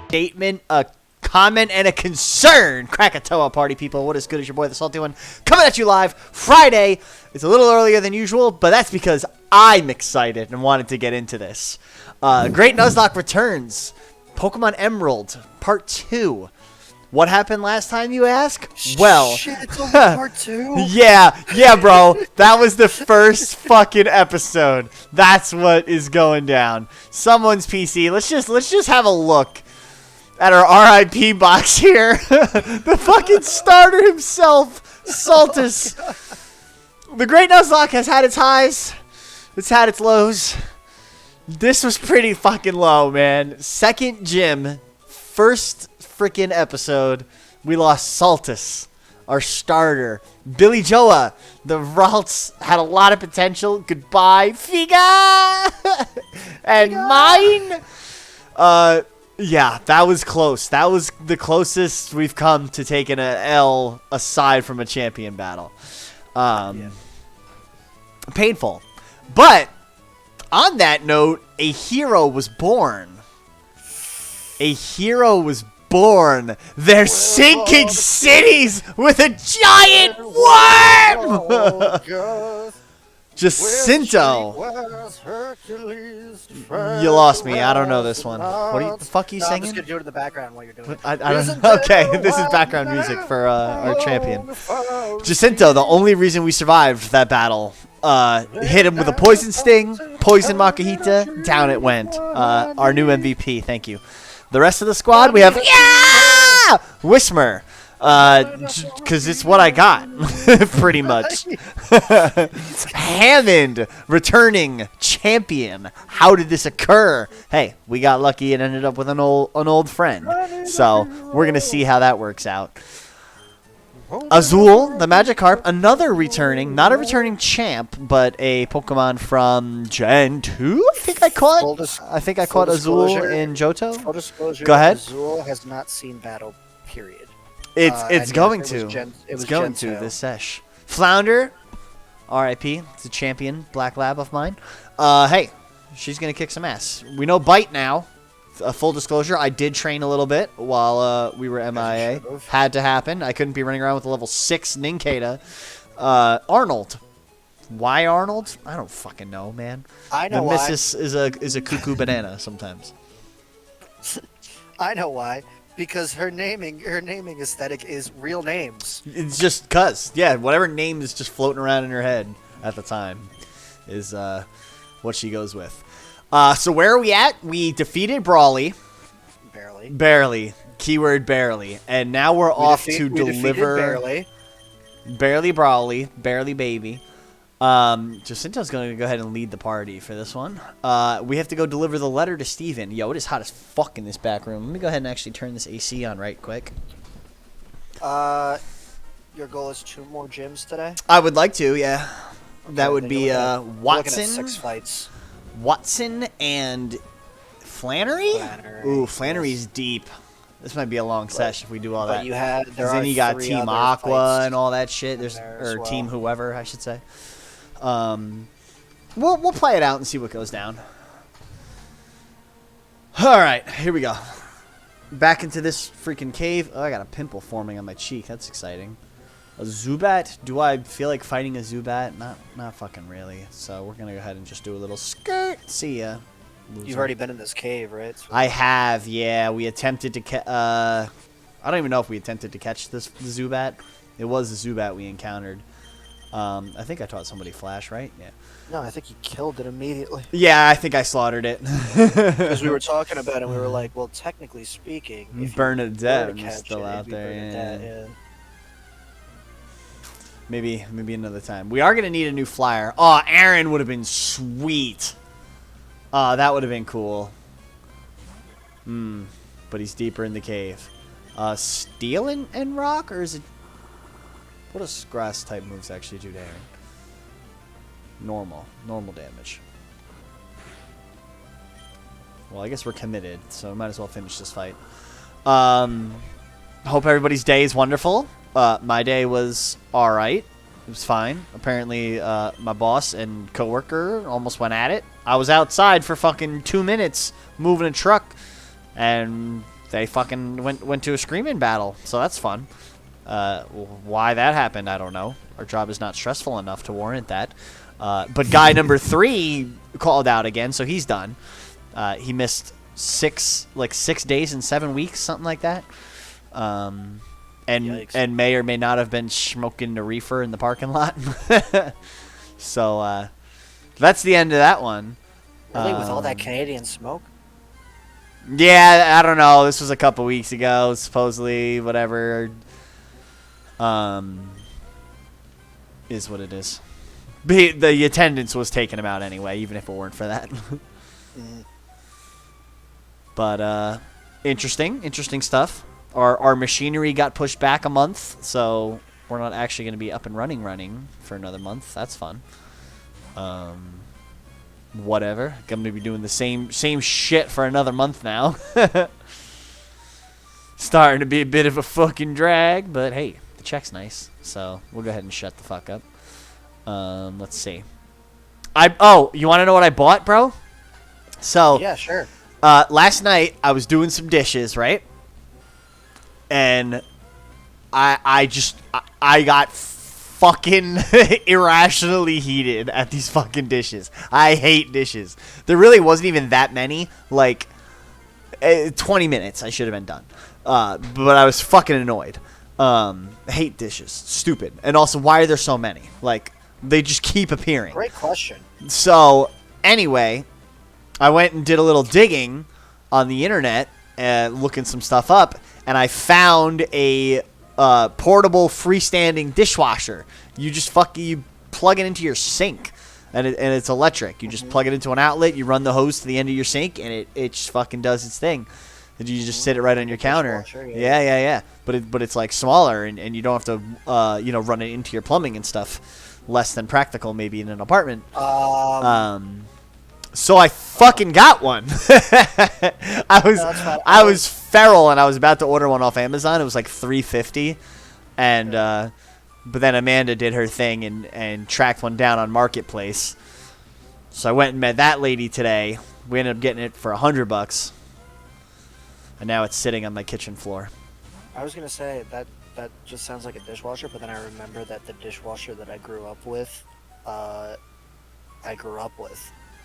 statement, a comment, and a concern. Krakatoa party people. What is good? Is your boy the Salty One coming at you live Friday. It's a little earlier than usual, but that's because I'm excited and wanted to get into this. Great Nuzlocke returns. Pokemon Emerald Part 2. What happened last time, you ask? Well, shit, it's only part 2? yeah, bro. That was the first fucking episode. That's what is going down. Someone's PC. Let's just have a look at our RIP box here. The fucking starter himself, Saltus. The Great Nuzlocke has had its highs. It's had its lows. This was pretty fucking low, man. Second gym, first freaking episode, we lost Saltus, our starter. Billy Joa, the Ralts had a lot of potential. Goodbye, Figa! And mine, yeah, that was close. That was the closest we've come to taking an L aside from a champion battle. Painful. But on that note, a hero was born. A hero was born. They're sinking cities with a giant worm! Jacinto. You lost me. I don't know this one. What the fuck are you singing? I'm just going to do it in the background while you're doing it. I don't know. Okay, this is background music for our champion. Jacinto, the only reason we survived that battle. Hit him with a poison sting, poison Makahita, down it went. Our new MVP, thank you. The rest of the squad, we have Whismer, because it's what I got, pretty much. Hammond, returning champion. How did this occur? Hey, we got lucky and ended up with an old friend. So we're gonna see how that works out. Azul, the Magikarp, another returning, not a returning champ, but a Pokemon from Gen 2. I think I caught Azul in Johto. Full disclosure, go ahead. Azul has not seen battle, period. It's going to. It's going to this sesh. Flounder, R.I.P. It's a champion Black Lab of mine. Hey, she's gonna kick some ass. We know Bite now. Full disclosure, I did train a little bit while we were MIA. Had to happen. I couldn't be running around with a level 6 Ninkata. Arnold. Why Arnold? I don't fucking know, man. I know why. The missus is a cuckoo banana sometimes. I know why. Because her naming aesthetic is real names. It's just cuz. Yeah, whatever name is just floating around in her head at the time is what she goes with. So where are we at? We defeated Brawly. Barely. Keyword barely. And now we're off to deliver. Barely Brawly. Barely baby. Jacinto's going to go ahead and lead the party for this one. We have to go deliver the letter to Steven. Yo, it is hot as fuck in this back room. Let me go ahead and actually turn this AC on right quick. Your goal is 2 more gyms today? I would like to, yeah. Okay, that would be Watson. Looking at 6 fights. Watson and Flannery? Ooh, Flannery's deep. This might be a long sesh if we do all that. Then you got Team Aqua and all that shit. Or Team whoever, I should say. We'll play it out and see what goes down. All right, here we go. Back into this freaking cave. Oh, I got a pimple forming on my cheek. That's exciting. A Zubat? Do I feel like fighting a Zubat? Not fucking really. So we're gonna go ahead and just do a little skirt. See ya. Loser. You've already been in this cave, right? So I have, yeah. We attempted to I don't even know if we attempted to catch the Zubat. It was the Zubat we encountered. I think I taught somebody Flash, right? Yeah. No, I think you killed it immediately. Yeah, I think I slaughtered it. Because we were talking about it, and we were like, well, technically speaking, if Bernadette is still out there. Yeah. Maybe another time. We are going to need a new flyer. Oh, Aaron would have been sweet. That would have been cool. But he's deeper in the cave. Steel and rock? Or is it... What does grass type moves actually do to Aaron? Normal damage. Well, I guess we're committed, so we might as well finish this fight. Hope everybody's day is wonderful. My day was alright. It was fine. Apparently, my boss and coworker almost went at it. I was outside for fucking 2 minutes moving a truck, and they fucking went to a screaming battle. So that's fun. Why that happened, I don't know. Our job is not stressful enough to warrant that. But guy number 3 called out again, so he's done. He missed 6 days and 7 weeks, something like that. And may or may not have been smoking the reefer in the parking lot. So that's the end of that one. Really, with all that Canadian smoke? Yeah, I don't know. This was a couple weeks ago, supposedly. Whatever. Is what it is. The attendance was taking him out anyway, even if it weren't for that. But interesting stuff. Our machinery got pushed back a month, so we're not actually going to be up and running for another month. That's fun. Whatever. Going to be doing the same shit for another month now. Starting to be a bit of a fucking drag, but hey, the check's nice, so we'll go ahead and shut the fuck up. Let's see. You want to know what I bought, bro? So yeah, sure. Last night I was doing some dishes, right? And I got fucking irrationally heated at these fucking dishes. I hate dishes. There really wasn't even that many. Like 20 minutes I should have been done. But I was fucking annoyed. I hate dishes. Stupid. And also, why are there so many? Like, they just keep appearing. Great question. So, anyway, I went and did a little digging on the internet, looking some stuff up, and I found a portable freestanding dishwasher. You just you plug it into your sink, and it's electric. You just plug it into an outlet, you run the hose to the end of your sink, and it just fucking does its thing. And you just sit it right on your counter. Yeah. But it's like smaller, and you don't have to run it into your plumbing and stuff. Less than practical, maybe, in an apartment. So I fucking got one. I was feral, and I was about to order one off Amazon. It was like $3.50, and but then Amanda did her thing and tracked one down on Marketplace. So I went and met that lady today. We ended up getting it for $100, and now it's sitting on my kitchen floor. I was gonna say that just sounds like a dishwasher, but then I remember that the dishwasher that I grew up with,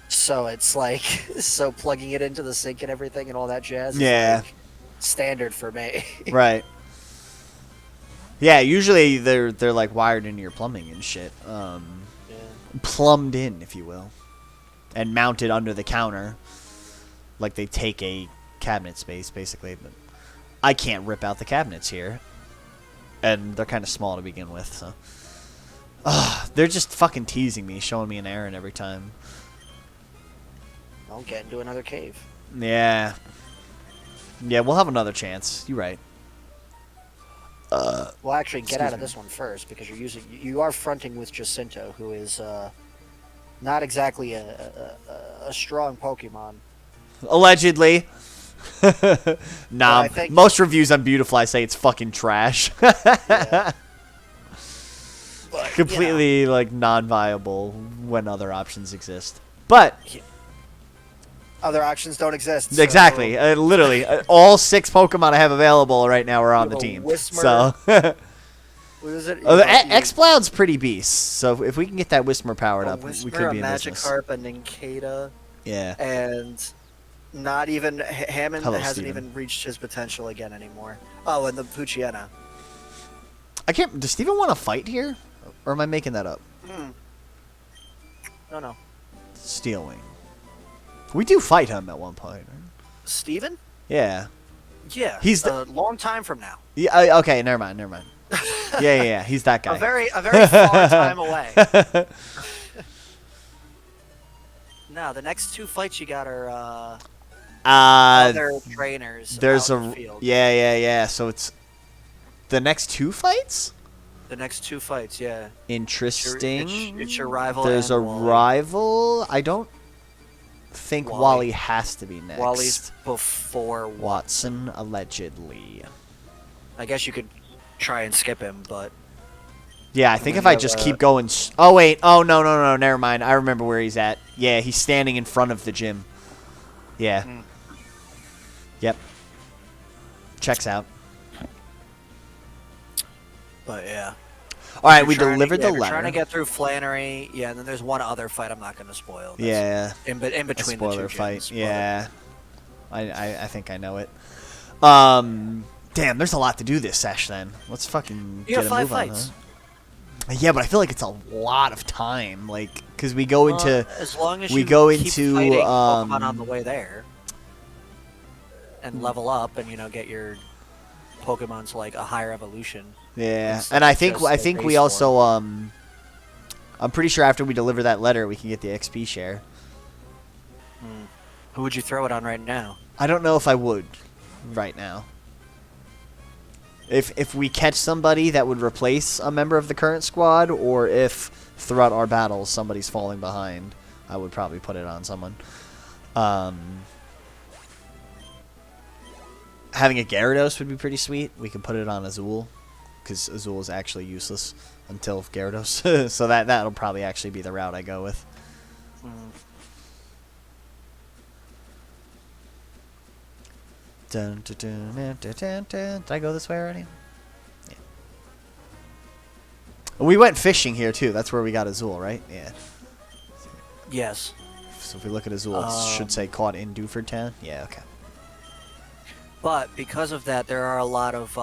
So it's like, so plugging it into the sink and everything and all that jazz is like standard for me. Right. Yeah, usually they're like wired into your plumbing and shit. Plumbed in, if you will. And mounted under the counter. Like they take a cabinet space, basically. But I can't rip out the cabinets here. And they're kind of small to begin with, so. They're just fucking teasing me, showing me an errand every time. I'll get into another cave. Yeah. Yeah, we'll have another chance. You're right. Well, actually, get out of this one first, because you are fronting with Jacinto, who is not exactly a strong Pokemon. Allegedly. Nah, most reviews on Beautifly say it's fucking trash. Yeah. But, completely like non-viable when other options exist. But other options don't exist. Exactly. So. Literally, all 6 Pokemon I have available right now are on the team. Whismur. So. What is it? Exploud's pretty beast. So if we can get that Whismur powered up, Whismur, we could be in business. Magikarp, a Nincada. Yeah. And not even Hammond hasn't Steven. even reached his potential again anymore. Oh, and the Poochyena. I can't. Does Steven want to fight here, or am I making that up? No. Steel Wing. We do fight him at one point. Right? Steven? Yeah. Yeah. He's a long time from now. Yeah. Okay. Never mind. Yeah. He's that guy. A very far time away. No, the next 2 fights you got are other trainers. There's out in the field. Yeah. So it's the next 2 fights. The next 2 fights, yeah. Interesting. It's your rival. There's a Wally. rival. I don't think Wally has to be next. Wally's before Watson, allegedly. I guess you could try and skip him, but yeah, I think if I just keep going. Oh wait. Oh no. Never mind. I remember where he's at. Yeah, he's standing in front of the gym. Yeah. Yep. Checks out. But yeah. All right, we delivered the letter. Trying to get through Flannery, yeah, and then there's one other fight I'm not going to spoil. Yeah. In between the two spoiler fight. gyms, Yeah. I think I know it. Damn, there's a lot to do this sesh then. Let's fucking you get got a 5 move fights. on, huh? Yeah, but I feel like it's a lot of time, like, because we go into as long as we you go keep into fighting Pokemon on the way there, and level up, and get your Pokemon to like a higher evolution. Yeah, and I think we also I'm pretty sure after we deliver that letter, we can get the XP share. Who would you throw it on right now? I don't know if I would right now. If we catch somebody that would replace a member of the current squad, or if throughout our battles somebody's falling behind, I would probably put it on someone. Having a Gyarados would be pretty sweet. We could put it on Azul, because Azul is actually useless until Gyarados. So that'll probably actually be the route I go with. Dun, dun, dun, dun, dun, dun, dun. Did I go this way already? Yeah. We went fishing here too. That's where we got Azul, right? Yeah. Yes. So if we look at Azul, it should say caught in Dewford Town. Yeah, okay. But because of that, there are a lot of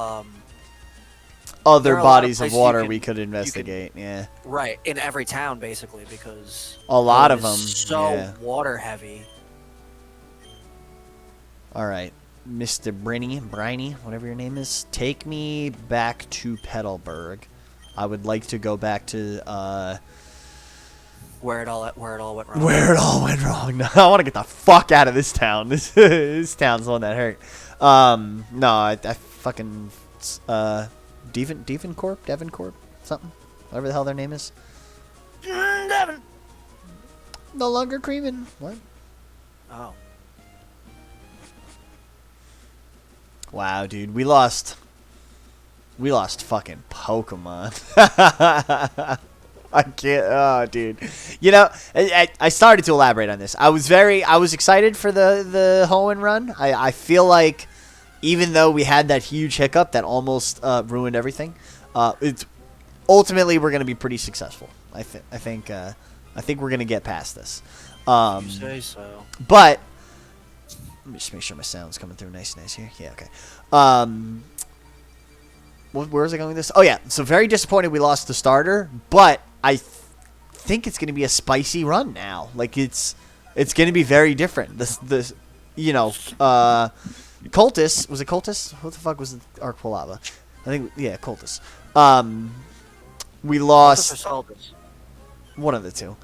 other bodies of places water we could investigate. Yeah. Right, in every town basically, because a lot of them so water heavy. All right, Mr. Briny, whatever your name is, take me back to Petalburg. I would like to go back to where it all went wrong. Where it all went wrong. No, I want to get the fuck out of this town. This town's the one that hurt. No, I fucking Devoncorp, something, whatever the hell their name is. Devon. No longer creaming. What? Oh. Wow, dude, we lost fucking Pokemon. I can't. Oh, dude. You know, I started to elaborate on this. I was excited for the Hoenn run. I feel like even though we had that huge hiccup that almost ruined everything, it's ultimately we're going to be pretty successful. I think we're going to get past this. You say so. But let me just make sure my sound's coming through nice here. Yeah, okay. Where was I going with this? Oh, yeah. So very disappointed we lost the starter, but I think it's going to be a spicy run now. Like, it's going to be very different. Cultus. Was it Cultus? What the fuck was the Arquilava? I think, yeah, Cultus. We lost... Cultus or Saltus? One of the two.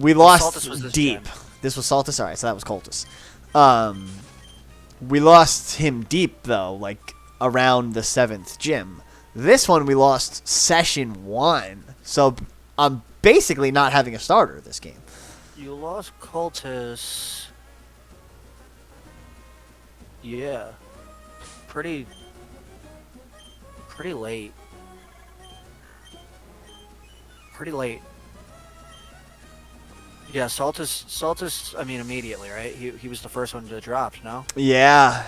We lost Saltus was deep. Gen. This was Saltus? Alright, so that was Cultus. We lost him deep, though, like, around the 7th gym. This one we lost session 1. So I'm basically not having a starter this game. You lost Cultus. Yeah. Pretty late. Pretty late. Yeah, Saltus, I mean, immediately, right? He was the first one to drop, no? Yeah.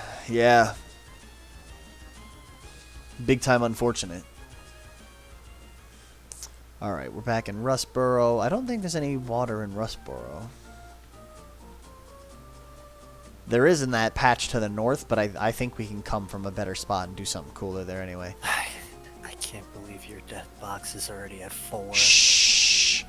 Big time unfortunate. Alright, we're back in Rustboro. I don't think there's any water in Rustboro. There is in that patch to the north, but I think we can come from a better spot and do something cooler there anyway. I can't believe your death box is already at 4. Shh.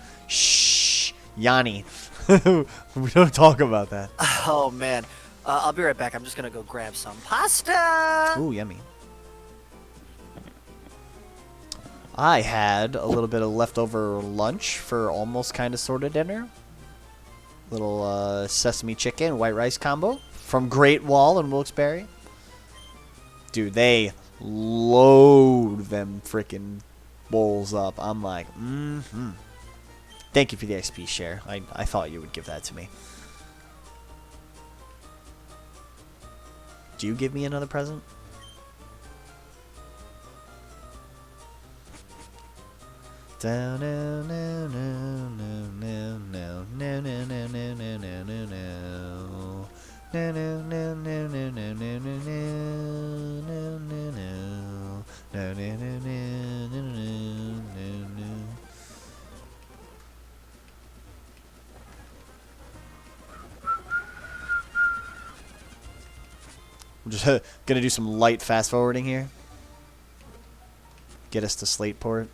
Yanni. We don't talk about that. Oh, man. I'll be right back. I'm just going to go grab some pasta. Ooh, yummy. I had a little bit of leftover lunch for almost kind of sort of dinner. Little sesame chicken, white rice combo from Great Wall in Wilkes-Barre. Dude, they load them freaking bowls up. I'm like, Thank you for the XP share. I thought you would give that to me. Do you give me another present? I'm just gonna do some light fast forwarding here. Get us to Slateport.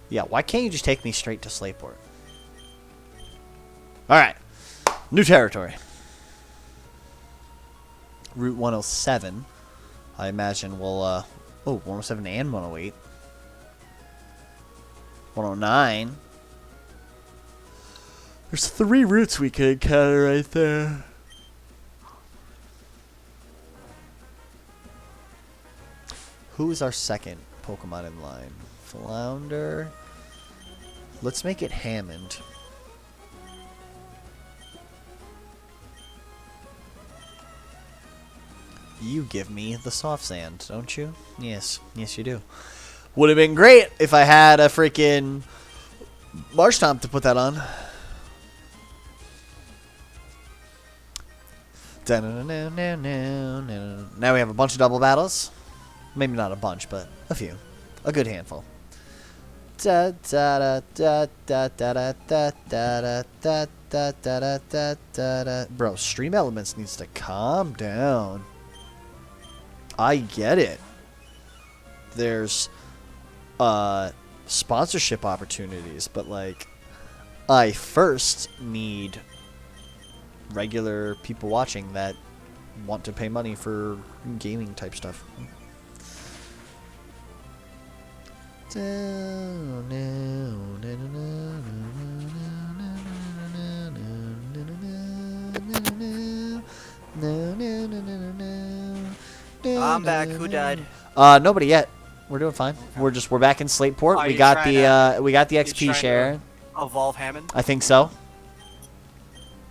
Yeah, why can't you just take me straight to Slateport? Alright. New territory. Route 107. I imagine we'll, oh, 107 and 108. 109. There's 3 routes we could encounter right there. Who is our second Pokemon in line? Flounder. Let's make it Hammond. You give me the soft sand, don't you? Yes. Yes, you do. Would have been great if I had a freaking Marshtomp to put that on. Now we have a bunch of double battles. Maybe not a bunch, but a few. A good handful. Bro, Stream Elements needs to calm down. I get it. There's sponsorship opportunities, but like I first need regular people watching that want to pay money for gaming type stuff. I'm back. Who died? Nobody yet. We're doing fine. Okay. We're back in Slateport. Are We you got trying the XP share. Evolve Hammond? I think so.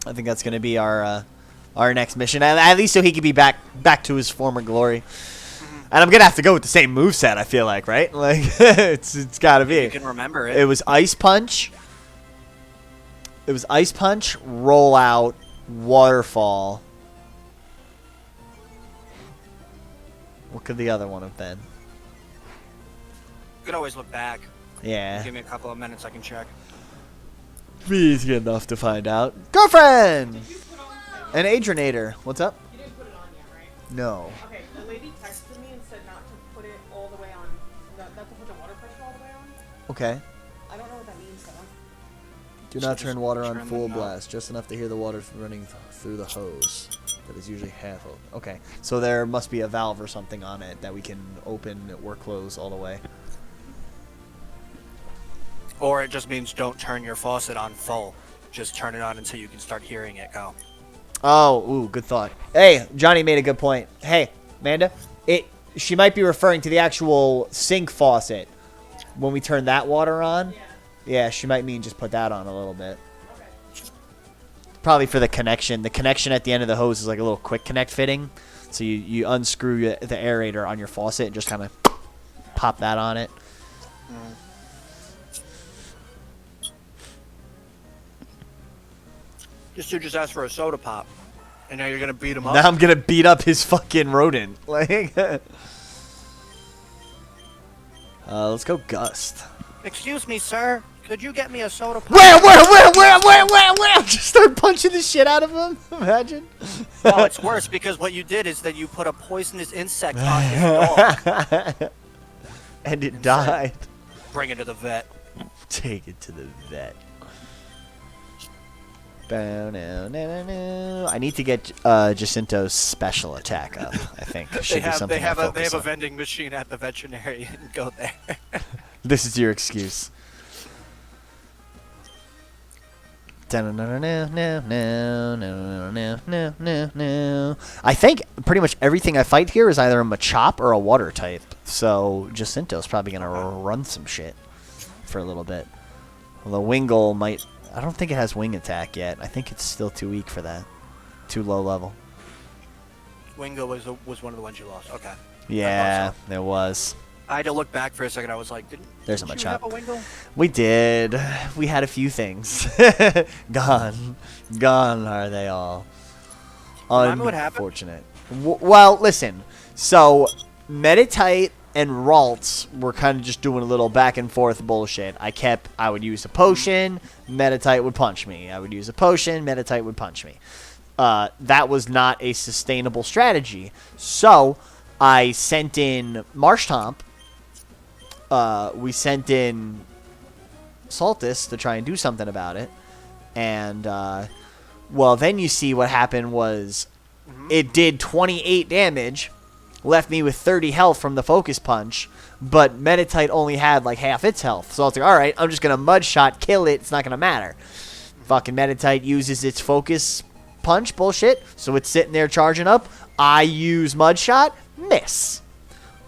I think that's gonna be our next mission, at least so he can be back to his former glory. And I'm gonna have to go with the same moveset, I feel like, right? Like it's gotta be. You can remember it. It was Ice Punch. It was Ice Punch, Roll Out, Waterfall. What could the other one have been? You could always look back. Yeah. Give me a couple of minutes, I can check. Easy enough to find out. Girlfriend! An Adrenator. What's up? You didn't put it on yet, right? No. Okay, the lady texted me and said not to put it all the way on, not to put the water pressure all the way on. Okay. I don't know what that means, though. Do So not just turn water on turn full the knob. blast, just enough to hear the water running through the hose. That is usually half open. Okay, so there must be a valve or something on it that we can open or close all the way. Or it just means don't turn your faucet on full. Just turn it on until you can start hearing it go. Oh, ooh, good thought. Hey, Johnny made a good point. Hey, Amanda, she might be referring to the actual sink faucet. When we turn that water on, yeah, she might mean just put that on a little bit. Okay. Probably for the connection. The connection at the end of the hose is like a little quick connect fitting. So you unscrew the aerator on your faucet and just kind of pop that on it. This dude just asked for a soda pop. And now you're going to beat him up? Now I'm going to beat up his fucking rodent. Like, let's go Gust. Excuse me, sir. Could you get me a soda pop? Where? Just start punching the shit out of him. Imagine. No, it's worse because what you did is that you put a poisonous insect on his dog. And it died. Bring it to the vet. Take it to the vet. I need to get Jacinto's special attack up. I think should be something they have I focus a on. vending machine at the veterinary. Go there. This is your excuse. I think pretty much everything I fight here is either a Machop or a water type. So Jacinto's probably going to run some shit for a little bit. Although Wingull might... I don't think it has wing attack yet. I think it's still too weak for that. Too low level. Wingo was one of the ones you lost. Okay. Yeah, it was. I had to look back for a second. I was like, didn't There's a you Machop. have a Wingo? We did. We had a few things. Gone. Gone are they all. Remind me what happened? Unfortunate. Well, listen. So, Meditite and Ralts were kind of just doing a little back and forth bullshit. I would use a potion, Meditite would punch me. I would use a potion, Meditite would punch me. That was not a sustainable strategy. So, I sent in Marshtomp. We sent in Saltus to try and do something about it. And, well, then you see what happened was it did 28 damage, left me with 30 health from the Focus Punch, but Meditite only had like half its health. So I was like, alright, I'm just going to Mud Shot, kill it, it's not going to matter. Fucking Meditite uses its Focus Punch, bullshit, so it's sitting there charging up. I use Mud Shot, miss.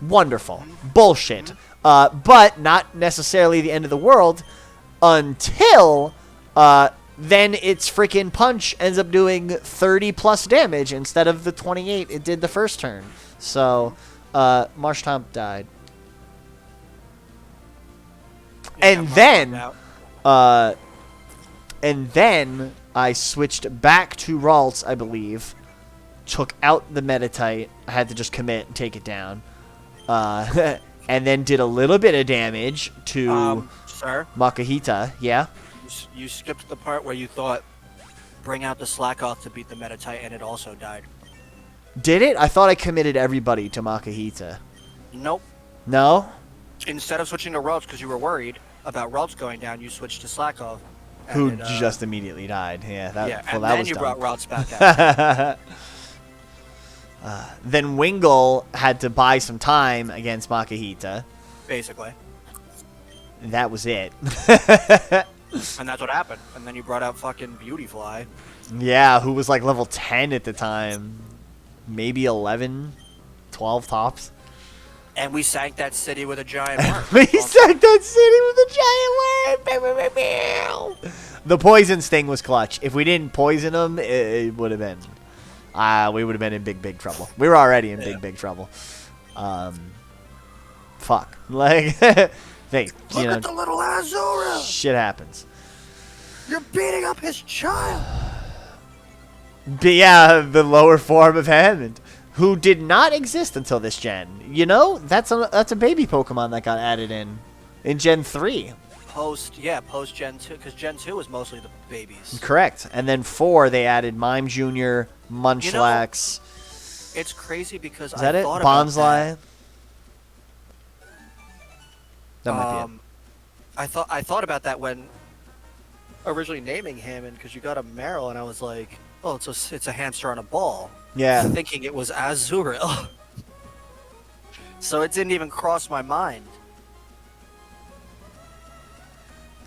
Wonderful. Bullshit. But not necessarily the end of the world until then its freaking punch ends up doing 30 plus damage instead of the 28 it did the first turn. So, Marshtomp died. And then I switched back to Ralts, I believe. Took out the Meditite. I had to just commit and take it down. And then did a little bit of damage to Sir? Makahita. Yeah? You skipped the part where you thought bring out the Slackoth to beat the Meditite and it also died. Did it? I thought I committed everybody to Makahita. Nope. No? Instead of switching to Ralts because you were worried about Ralts going down, you switched to Slackoth. Who just immediately died. Yeah, and that then was you dumb. brought Ralts back out. Then Wingull had to buy some time against Makahita. Basically. And that was it. And that's what happened. And then you brought out fucking Beautyfly. Yeah, who was like level 10 at the time. Maybe 11, 12 tops. And we sank that city with a giant worm. We sank that city with a giant worm. The poison sting was clutch. If we didn't poison them, it would have been... we would have been in big trouble. We were already in big trouble. Fuck. Like, hey, Look at the little Azura! Shit happens. You're beating up his child! But yeah, the lower form of Hammond, who did not exist until this gen. You know, that's a baby Pokemon that got added in Gen 3. Post Gen 2, because Gen 2 was mostly the babies. Correct. And then 4, they added Mime Jr., Munchlax. It's crazy because Is that I it? thought about Bonsly? that. That might be it. I thought about that when originally naming Hammond, because you got a Meryl, and I was like, oh, it's a hamster on a ball. Yeah. Thinking it was Azurill. So it didn't even cross my mind.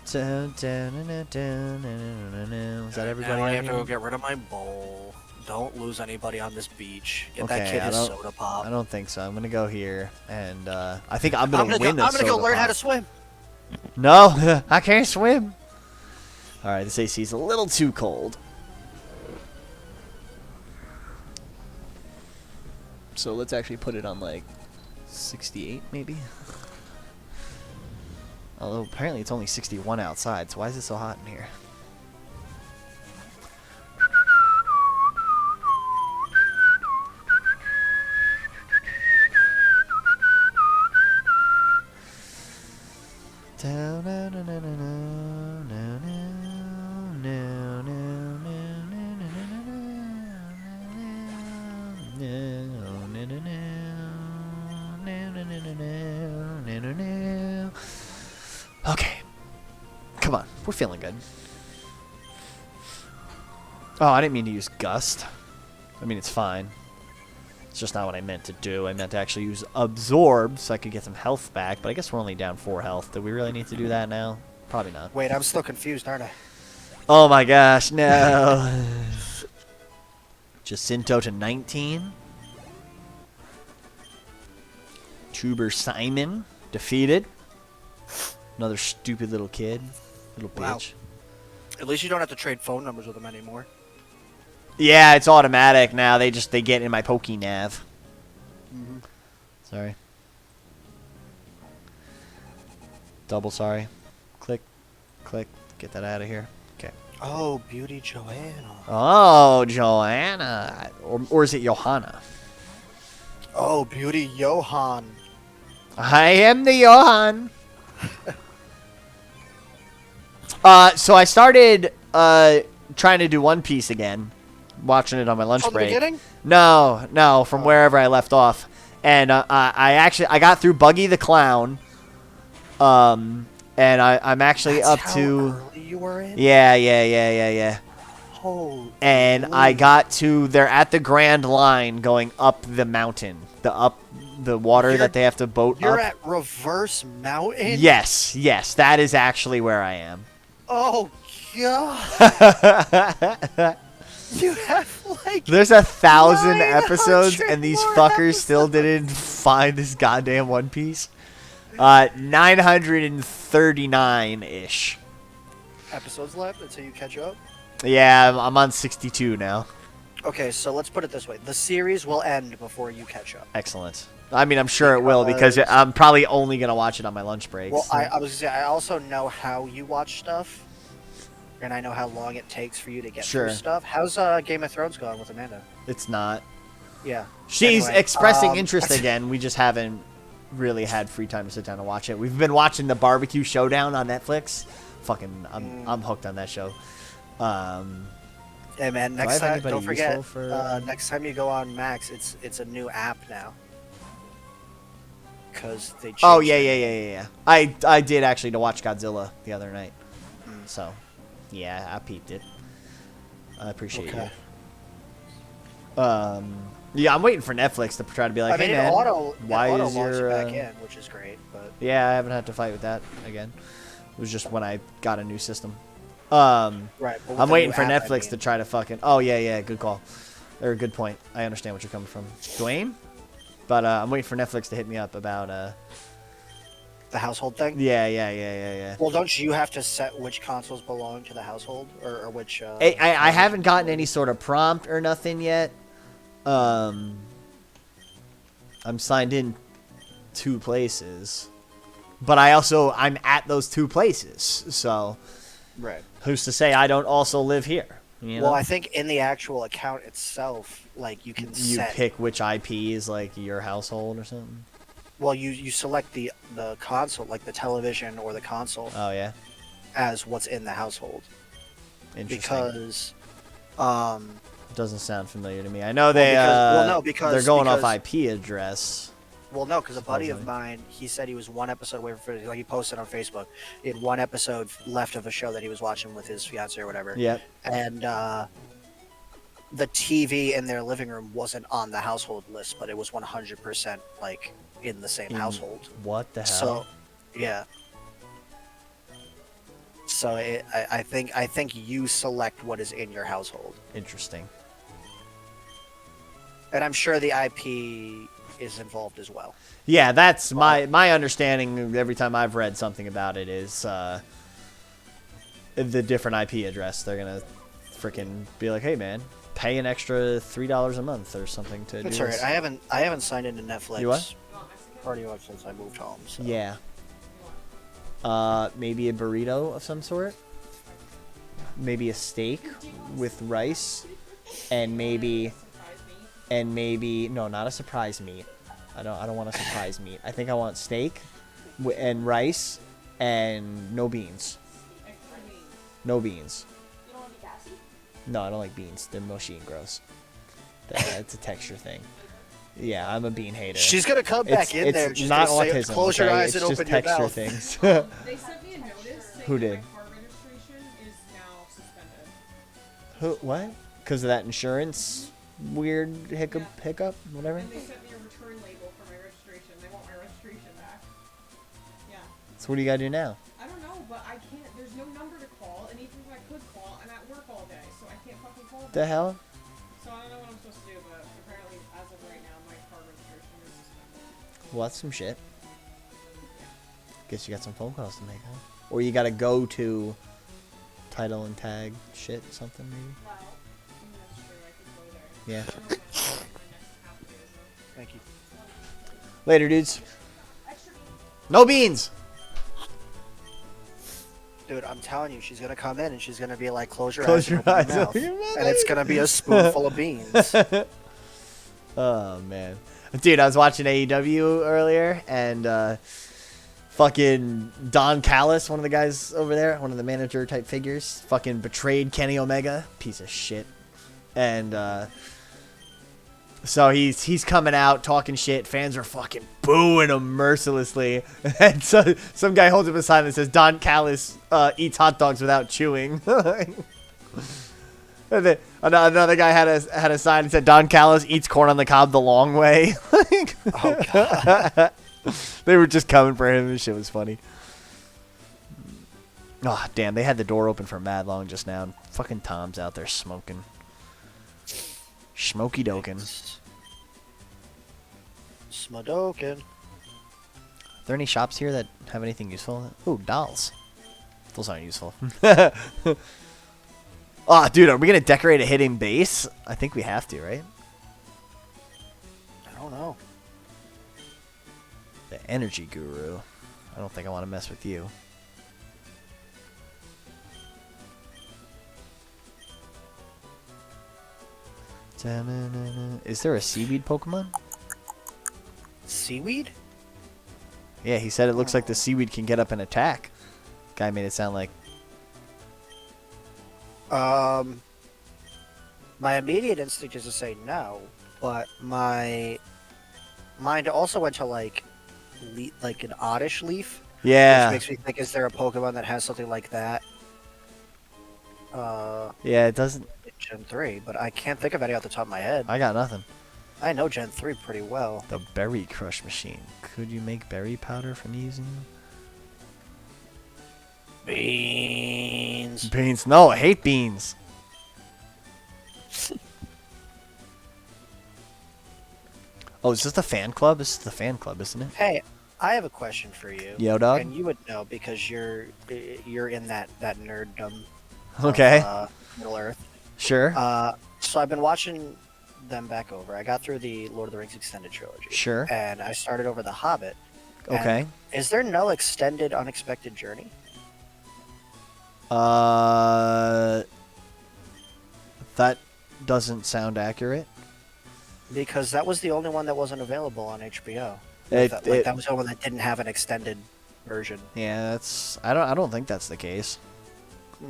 Is that everybody? Now I out have to here? go get rid of my bowl. Don't lose anybody on this beach. Get Okay, that kid I his don't- soda pop. I don't think so. I'm gonna go here, and I think I'm gonna win this. I'm gonna go learn how to swim. No, I can't swim. All right, this AC is a little too cold. So let's actually put it on like 68, maybe. Although apparently it's only 61 outside, so why is it so hot in here? Okay. Come on. We're feeling good. Oh, I didn't mean to use Gust. I mean, it's fine. It's just not what I meant to do. I meant to actually use Absorb so I could get some health back, but I guess we're only down 4 health. Do we really need to do that now? Probably not. Wait, I'm still confused, aren't I? Oh my gosh, no. Jacinto to 19. YouTuber Simon defeated. Another stupid little kid. Little Wow. bitch. At least you don't have to trade phone numbers with him anymore. Yeah, it's automatic now. They get in my PokeNav. Mm-hmm. Sorry. Double sorry. Click. Click. Get that out of here. Okay. Oh, Beauty Joanna. Oh, Joanna. Or is it Johanna? Oh, Beauty Johan. I am the Johan. So I started trying to do One Piece again. Watching it on my lunch From the break. beginning? No, from wherever I left off. And I got through Buggy the Clown. And I'm actually That's up how to early you were in? yeah. Holy And I got to they're at the Grand Line going up the mountain. The water that they have to boat You're up. at Reverse Mountain? Yes, that is actually where I am. Oh, God. You have, like... There's 1,000 episodes 900 and these more fuckers still episodes. didn't find this goddamn One Piece. 939-ish. Episodes left until you catch up? Yeah, I'm on 62 now. Okay, so let's put it this way. The series will end before you catch up. Excellent. I mean, I'm sure it will because I'm probably only going to watch it on my lunch breaks. Well, I was going to say, I also know how you watch stuff. And I know how long it takes for you to get through stuff. How's Game of Thrones going with Amanda? It's not. Yeah. She's Anyway, expressing interest again. We just haven't really had free time to sit down and watch it. We've been watching the Barbecue Showdown on Netflix. Fucking, I'm hooked on that show. Hey man, I next have time anybody don't forget. useful for- Next time you go on Max, it's a new app now. Cause they changed Oh it. yeah. I did actually to watch Godzilla the other night. So, yeah, I peeped it. I appreciate Okay. you. Yeah, I'm waiting for Netflix to try to be like, I mean, hey man, why it auto is locks you your back in, which is great, but yeah, I haven't had to fight with that again. It was just when I got a new system. right. But with I'm the waiting new for app, Netflix to try to fucking. Oh yeah, good call. Or good point. I understand what you're coming from, Dwayne. But I'm waiting for Netflix to hit me up about the household thing. Yeah. Well, don't you have to set which consoles belong to the household, or which? I haven't gotten any sort of prompt or nothing yet. I'm signed in 2 places, but I'm at those 2 places. So, Right. who's to say I don't also live here? You know? Well, I think in the actual account itself, like you can you set. pick which IP is like your household or something. Well, you select the console, like the television or the console, Oh yeah, as what's in the household. interesting. Because, Doesn't sound familiar to me. I know they because they're going off IP address. Well, no, because a buddy of Supposedly. mine, he said he was 1 episode away from, like he posted on Facebook, he had 1 episode left of a show that he was watching with his fiance or whatever. Yep. And the TV in their living room wasn't on the household list, but it was 100% like in the same household. What the hell? So, yeah. So I think you select what is in your household, Interesting. and I'm sure the IP is involved as well. Yeah, that's my understanding. Every time I've read something about it is the different IP address. They're gonna freaking be like, "Hey, man, pay an extra $3 a month or something to That's do alright. this." I haven't signed into Netflix. You what? Pretty much since I moved home. So. Yeah. Maybe a burrito of some sort. Maybe a steak with rice, and maybe no, not a surprise meat. I don't want a surprise meat. I think I want steak and rice and no beans. No beans. You don't want to be gassy? No, I don't like beans. They're mushy and gross. It's a texture thing. Yeah, I'm a bean hater. She's gonna come back in there. Just not gonna say, autism. close your okay? eyes It's and just open your texture mouth. things. They sent me a notice saying Who that did? my car registration is now suspended. Who? What? Because of that insurance weird hiccup, whatever. And they sent me a return label for my registration. They want my registration back. Yeah. So what do you gotta do now? I don't know, but I can't. There's no number to call, and even if I could call, I'm at work all day, so I can't fucking call. The hell? So I don't know what I'm supposed to do, but apparently, as of right now, my car registration is suspended. Well, that's some shit. Guess you got some phone calls to make, huh? Or you gotta go to title and tag shit, something maybe? Well, that's true. I could go there. Yeah. I don't know my next half day, so. Thank you. Later, dudes. Extra beans. No beans! Dude, I'm telling you, she's gonna come in and she's gonna be like, close your Close eyes, your and open eyes, your mouth, open your mouth. and it's gonna be a spoonful of beans. Oh, man. Dude, I was watching AEW earlier, and fucking Don Callis, one of the guys over there, one of the manager type figures, fucking betrayed Kenny Omega. Piece of shit. And so he's coming out talking shit. Fans are fucking booing him mercilessly. And so some guy holds up a sign that says Don Callis eats hot dogs without chewing. And then another guy had a sign that said Don Callis eats corn on the cob the long way. Oh god. They were just coming for him. This shit was funny. Oh, damn. They had the door open for mad long just now. And fucking Tom's out there smoking. Smoky dokin'. Smodokin. Are there any shops here that have anything useful? Ooh, dolls. Those aren't useful. Oh, dude, are we going to decorate a hidden base? I think we have to, right? I don't know. The energy guru. I don't think I want to mess with you. Is there a seaweed Pokemon? Seaweed? Yeah, he said it looks like the seaweed can get up and attack. Guy made it sound like... My immediate instinct is to say no, but my mind also went to like an oddish leaf. Yeah. Which makes me think, is there a Pokemon that has something like that? Yeah, it doesn't... Gen 3, but I can't think of any off the top of my head. I got nothing. I know Gen 3 pretty well. The Berry Crush machine. Could you make berry powder from using... Beans. Beans. No, I hate beans. Oh, is this the fan club? This is the fan club, isn't it? Hey, I have a question for you. Yo, dog. And you would know because you're in that nerddom. Okay. Middle Earth. Sure. So I've been watching them back over. I got through the Lord of the Rings extended trilogy. Sure. And I started over The Hobbit. Okay. And is there no extended unexpected journey? That doesn't sound accurate. Because that was the only one that wasn't available on HBO. That was the only one that didn't have an extended version. Yeah, that's. I don't think that's the case.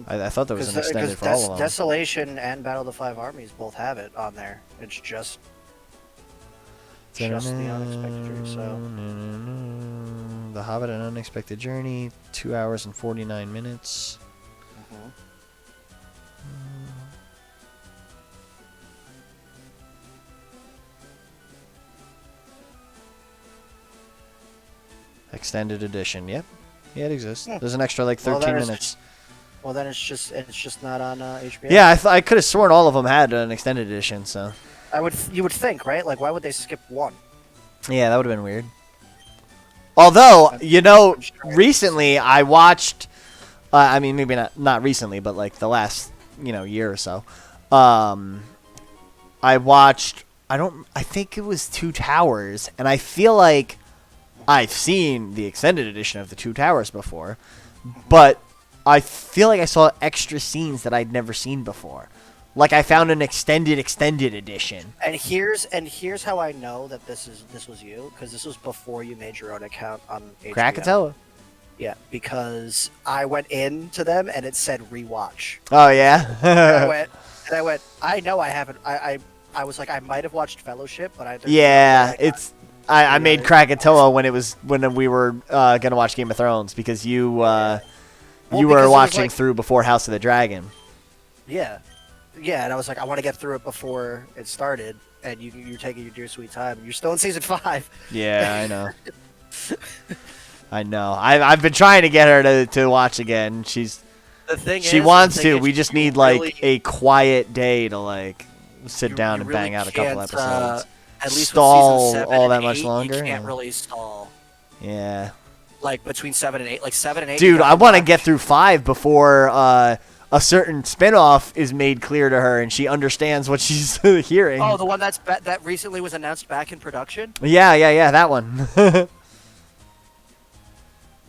I thought there was an extended for all of them. Desolation and Battle of the Five Armies both have it on there. It's just the unexpected journey. So The Hobbit: An Unexpected Journey, 2 hours and 49 minutes. Extended edition. Yep. Yeah, it exists. There's an extra like 13 minutes. Well, then it's just not on HBO. Yeah, I could have sworn all of them had an extended edition. So. You would think, right? Like, why would they skip one? Yeah, that would have been weird. Although, recently I watched. I mean, maybe not recently, but like the last year or so. I watched. I think it was Two Towers, and I feel like I've seen the extended edition of the Two Towers before, but I feel like I saw extra scenes that I'd never seen before. Like I found an extended edition. And here's how I know that this was you, because this was before you made your own account on HBO. Krakatoa. Yeah, because I went into them and it said rewatch. Oh yeah. and I went. I know I haven't. I was like, I might have watched Fellowship, but I. Yeah, it's. I made Krakatoa when we were gonna watch Game of Thrones because you were watching through before House of the Dragon. Yeah, and I was like, I want to get through it before it started, and you're taking your dear sweet time. You're still in season 5. Yeah, I know. I know. I've been trying to get her to watch again. She wants to. We just need like a quiet day to like sit down and bang out a couple episodes. at least stall with season 7 all and that much 8, longer. You can't Yeah. really stall. Yeah. Like between 7 and 8, like 7 and 8. Dude, you I gotta want to watch. get through 5 before a certain spinoff is made clear to her and she understands what she's hearing. Oh, the one that recently was announced back in production. Yeah, that one.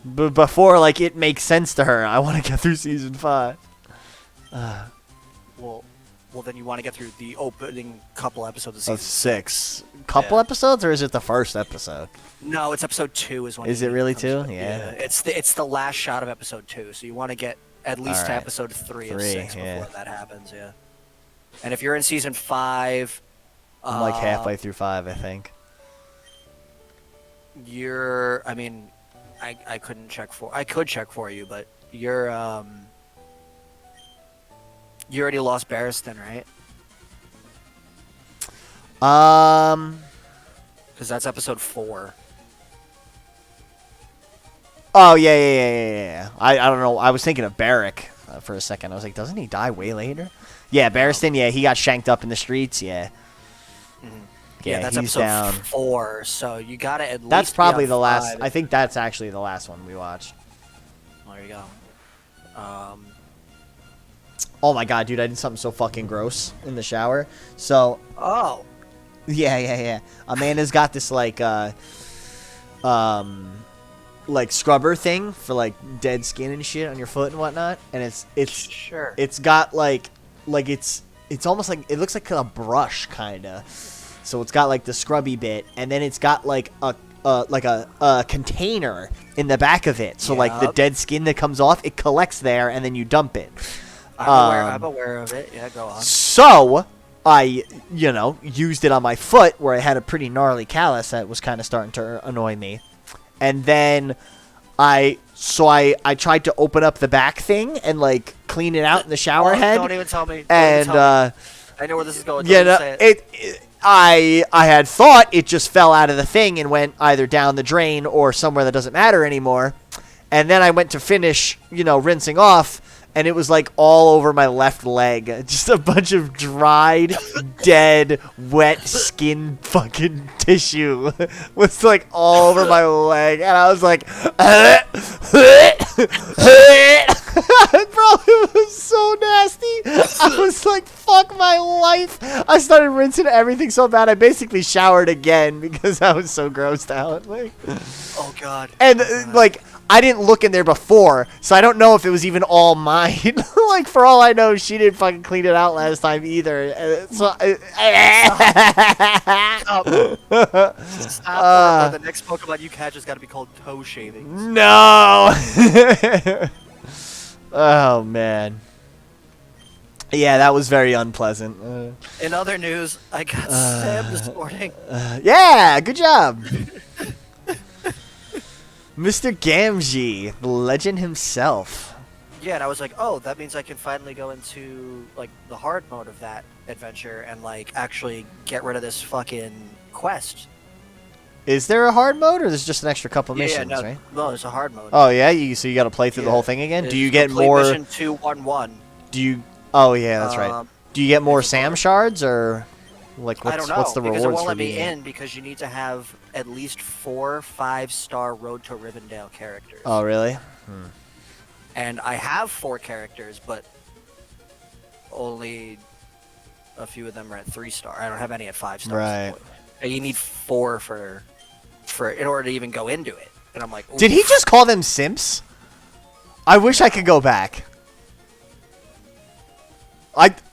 But before, like, it makes sense to her, I want to get through season 5. Well, then you want to get through the opening couple episodes of season Of 6. Couple episodes, or is it the first episode? No, it's episode 2 is when. Is it it really comes 2? to- Yeah. It's the last shot of episode 2, so you want to get at least to Alright. episode 3 of 3, 6 yeah. before that happens. Yeah. And if you're in season 5, I'm like halfway through 5, I think. you're. I mean, I couldn't check for. I could check for you, but you're. You already lost Barristan, right? Because that's episode 4. Oh, yeah. I don't know. I was thinking of Barrick for a second. I was like, doesn't he die way later? Yeah, Barristan, yeah, he got shanked up in the streets, yeah. Yeah, that's he's episode down. 4. So you gotta at least. That's be probably on the last. 5. I think that's actually the last one we watched. There you go. Oh my god, dude, I did something so fucking gross in the shower. So, Oh. yeah. Amanda's got this like scrubber thing for like dead skin and shit on your foot and whatnot, and it's Sure. it's got like it's almost like it looks like a brush kinda. So it's got like the scrubby bit, and then it's got like a container in the back of it. So like the Yup. dead skin that comes off, it collects there, and then you dump it. I'm aware of it. Yeah, go on. So I, used it on my foot where I had a pretty gnarly callus that was kind of starting to annoy me. And then I tried to open up the back thing and like clean it out in the shower head. Don't even tell me. And I know where this is going. you Don't know, even say it. I had thought it just fell out of the thing and went either down the drain or somewhere that doesn't matter anymore. And then I went to finish, rinsing off, and it was like all over my left leg. Just a bunch of dried, dead, wet skin fucking tissue was like all over my leg. And I was like, bro, it was so nasty. I was like, fuck my life. I started rinsing everything so bad. I basically showered again because I was so grossed out. Like, Oh God. and like, I didn't look in there before, so I don't know if it was even all mine. Like, for all I know, she didn't fucking clean it out last time either. So, Stop. The next Pokemon you catch has got to be called toe shaving. no. Oh man. Yeah, that was very unpleasant. In other news, I got stabbed this morning. Yeah, good job. Mr. Gamgee, the legend himself. Yeah, and I was like, oh, that means I can finally go into like the hard mode of that adventure and like actually get rid of this fucking quest. Is there a hard mode, or there's just an extra couple Yeah, missions, no, right? no, there's a hard mode. Oh yeah, so you got to play through the Yeah. whole thing again. Do It's you get complete more? Mission 211. Do you? Oh yeah, that's right. Do you get more it's a Sam bonus. shards, or like I don't know what's the because rewards it won't for let me beating it? in because you need to have at least 4 5-star Road to Rivendell characters. Oh really? And I have 4 characters, but only a few of them are at 3-star. I don't have any at 5 stars. Right. And you need 4 for in order to even go into it. And I'm like, Did he oof. just call them simps? I wish I could go back.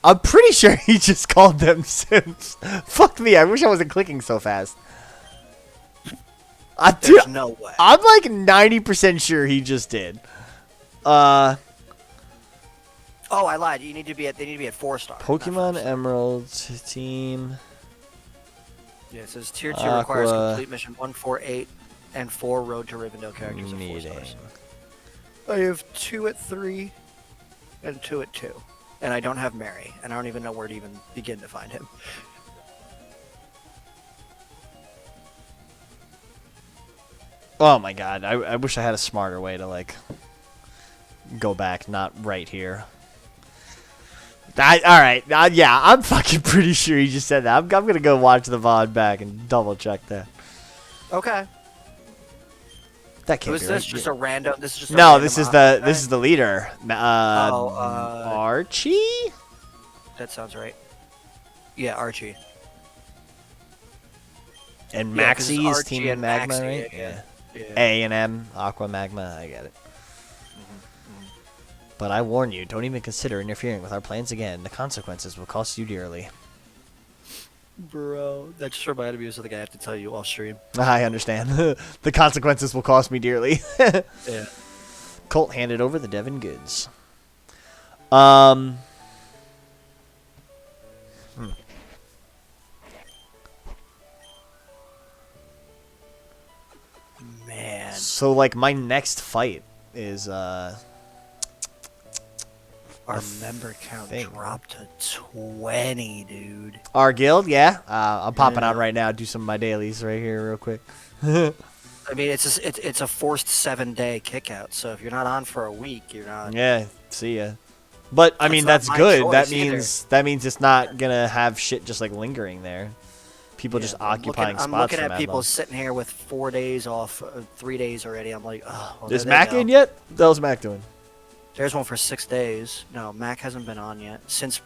I'm pretty sure he just called them simps. Fuck me, I wish I wasn't clicking so fast. There's no way. I'm like 90% sure he just did. Oh, I lied. They need to be at 4 stars. not Pokemon 5 stars. Emerald team. Yeah, it says Tier 2 requires Aqua. complete mission 148 and 4 Road to Rivendell characters at 4 Meeting. stars. I have 2 at 3 and 2 at 2. And I don't have Mary, and I don't even know where to even begin to find him. Oh my god, I wish I had a smarter way to like go back, not right here. All right. Yeah, I'm fucking pretty sure he just said that. I'm going to go watch the VOD back and double check that. Okay. That can't Who's be this? right. Just a random. This is just. No, this is the leader. Oh, Archie? That sounds right. Yeah, Archie. And Yeah, 'cause it's Maxie is Archie Team and Magma, Maxie, right? yeah. A and M, Aqua Magma, I get it. But I warn you, don't even consider interfering with our plans again. The consequences will cost you dearly. Bro, that just reminded me of something I have to tell you off stream. I understand. The consequences will cost me dearly. Yeah. Colt handed over the Devon goods. Man. So, like, my next fight is, Our member count dropped to 20, dude. our guild, yeah. I'm popping Yeah. on right now. Do some of my dailies right here real quick. I mean, it's a forced 7-day kickout. So if you're not on for a week, you're not. Yeah, see ya. But I mean, That's that's not my good. That choice means it's not gonna have shit just like lingering there. People just occupying spots. I'm looking for at mad people long. sitting here with 4 days off, 3 days already. I'm like, oh. Well, Is there they Mac go. in yet? What the hell's Mac doing? There's one for 6 days. No, Mac hasn't been on yet since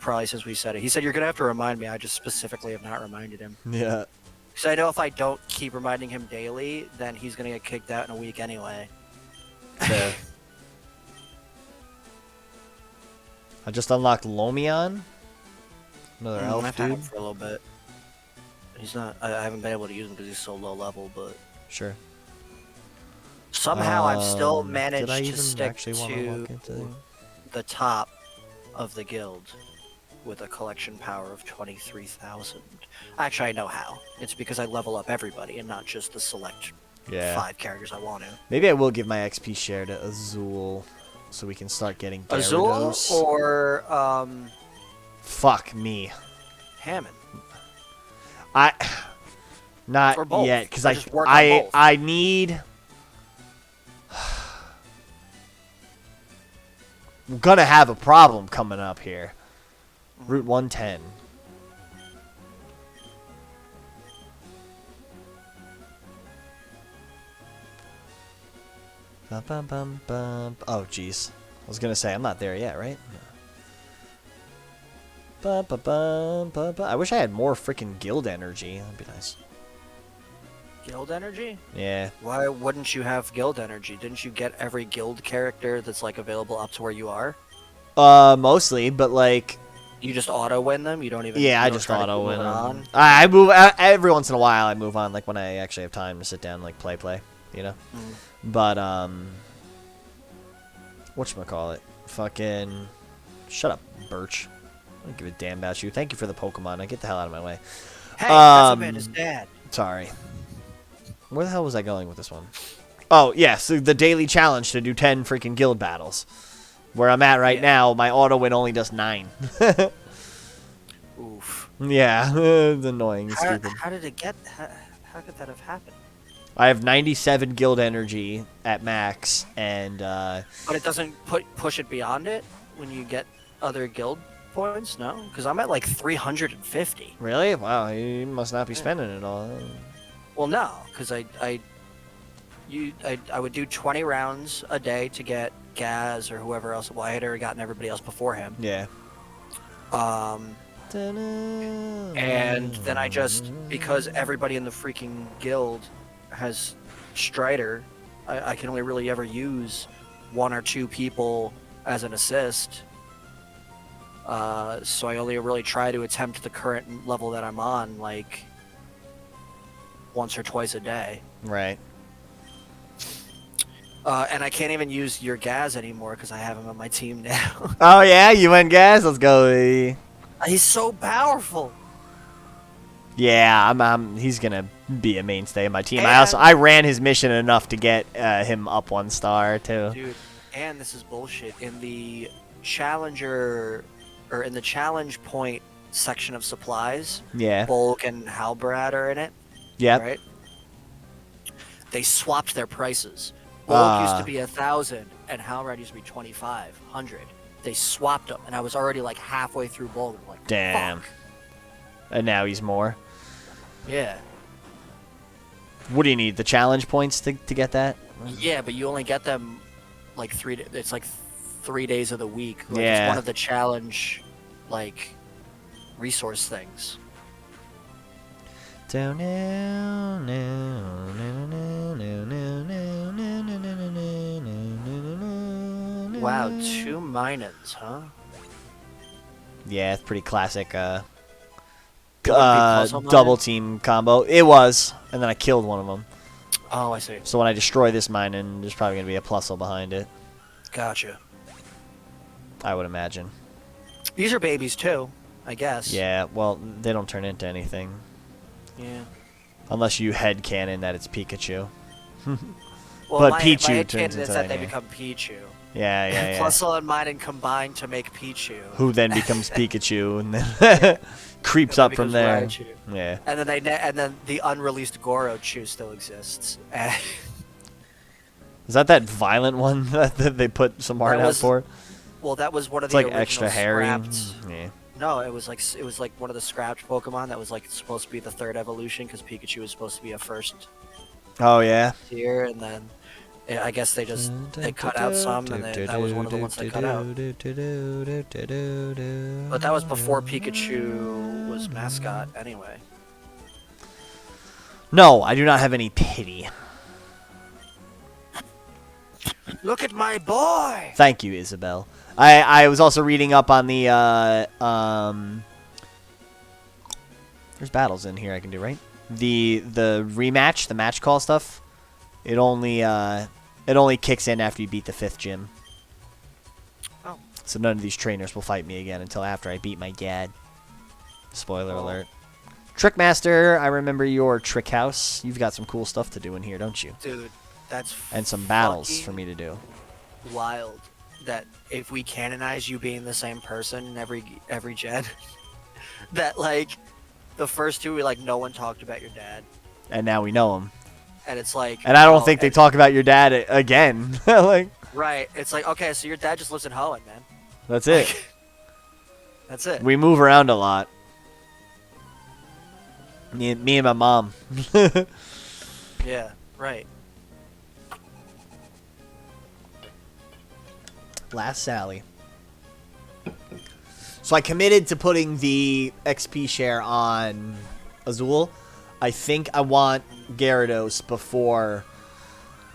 we said it. He said you're gonna have to remind me. I just specifically have not reminded him. Yeah. Because I know if I don't keep reminding him daily, then he's gonna get kicked out in a week anyway. Fair. I just unlocked Lomion. Another elf I've had him dude. for a little bit. He's not. I haven't been able to use him because he's so low level, but Sure. somehow I've still Did managed I to even stick actually want to walk into to the- the top of the guild with a collection power of 23,000. Actually, I know how. It's because I level up everybody and not just the select Yeah. 5 characters I want to. Maybe I will give my XP share to Azul, so we can start getting Azul Gyarados. or Fuck me. Hammond. Not Or both. yet, because Or just work on both. I need. We're gonna have a problem coming up here. Route 110. Bum, bum, bum, bum. Oh, jeez. I was gonna say I'm not there yet, right? Bum, bum, bum, bum, bum. I wish I had more freaking guild energy. That'd be nice. Guild energy? Yeah. Why wouldn't you have guild energy? Didn't you get every guild character that's like available up to where you are? Mostly, but like, You just auto win them. You don't even. yeah, you I don't just try to auto keep win moving them. on? I move every once in a while. I move on, like when I actually have time to sit down, and, like play, you know. But whatchamacallit? Fucking shut up, Birch. I don't give a damn about you. Thank you for the Pokemon. Now get the hell out of my way. Hey, that's Amanda's dad. Sorry. Where the hell was I going with this one? Oh, yeah, so the daily challenge to do 10 freaking guild battles. Where I'm at right now, my auto win only does 9. Oof. Yeah, it's annoying. It's stupid. How did it get? How could that have happened? I have 97 guild energy at max, and But it doesn't push it beyond it when you get other guild points. No, because I'm at like 350. really? Wow, you must not be spending it all. Well, no, because I would do 20 rounds a day to get Gaz or whoever else. Well, I had already gotten everybody else before him. Yeah. And then I just, because everybody in the freaking guild has Strider, I can only really ever use 1 or 2 people as an assist. So I only really try to attempt the current level that I'm on, like, once or twice a day. Right. And I can't even use your Gaz anymore because I have him on my team now. Oh, yeah? You went gas? Let's go. Baby. He's so powerful. Yeah, he's gonna be a mainstay in my team. And- I ran his mission enough to get him up 1 star too. Dude, and this is bullshit. In the Challenger, or in the Challenge Point section of supplies, Yeah. Bulk and Halbrad are in it, Yep. right? They swapped their prices. Bulk used to be 1,000, and Halbrad used to be 2,500. they swapped him, and I was already like halfway through Bulgur. Like, Damn. fuck. And now he's more. Yeah. What do you need? The challenge points to get that? Yeah, but you only get them like it's like 3 days of the week. Like, Yeah. It's one of the challenge, like, resource things. Wow, 2 minons, huh? Yeah, it's pretty classic. It wouldn't be puzzle Double mine? team combo. It was, and then I killed one of them. Oh, I see. So when I destroy this mine, and there's probably gonna be a plusle behind it. Gotcha. I would imagine. These are babies too, I guess. Yeah. Well, they don't turn into anything Yeah. unless you headcanon that it's Pikachu. Well, But my Pichu head turns canon is into that they anything. become Pichu. Yeah, yeah, yeah. Plusle and Minen combine to make Pichu. Who then becomes Pikachu and then creeps up from there. Raichu. Yeah. And then and then the unreleased Gorochu still exists. Is that violent one that they put some art out for? Well, that was one of It's the like original extra hairy. scrapped. Yeah. No, it was like one of the scrapped Pokemon that was like supposed to be the 3rd evolution because Pikachu was supposed to be a 1st Oh yeah. tier, and then I guess they cut out some, and that was one of the ones they cut out. But that was before Pikachu was mascot, anyway. No, I do not have any pity. Look at my boy! Thank you, Isabel. I was also reading up on the there's battles in here I can do, right? The rematch, the match call stuff. It only kicks in after you beat the 5th gym. Oh. So none of these trainers will fight me again until after I beat my dad. Spoiler alert. Trickmaster, I remember your trick house. You've got some cool stuff to do in here, don't you? Dude, that's And some battles fucking for me to do. wild that if we canonize you being the same person in every gen, that like the first 2 like no one talked about your dad, And now we know him. and it's like, And I don't oh, think they and- talk about your dad again. Like, right. It's like, okay, so your dad just lives in Hoenn, man. that's it. Like, that's it. We move around a lot. Me and my mom. Yeah, right. Last Sally. So I committed to putting the XP share on Azul. I think I want Gyarados before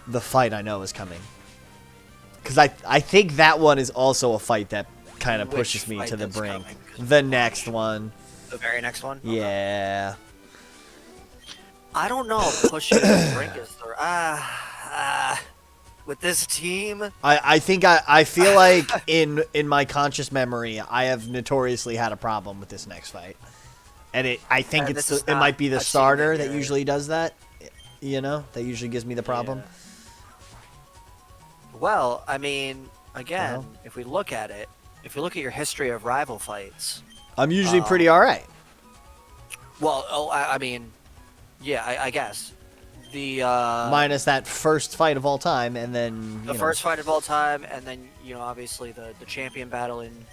the fight I know is coming. Because I think that one is also a fight that kind of Which pushes me fight to the that's brink. coming? The next one. The very next one. Yeah. I don't know if pushing the brink is the with this team. I feel like in my conscious memory, I have notoriously had a problem with this next fight, and I think And this is it might be not the a team starter that you're- usually does that. You know, that usually gives me the problem. Yeah. Well, I mean, again, Uh-huh. if we look at it, if you look at your history of rival fights, I'm usually pretty all right. well, I mean, yeah, I guess the Minus that first fight of all time, and then the first fight of all time, and then obviously the champion battle in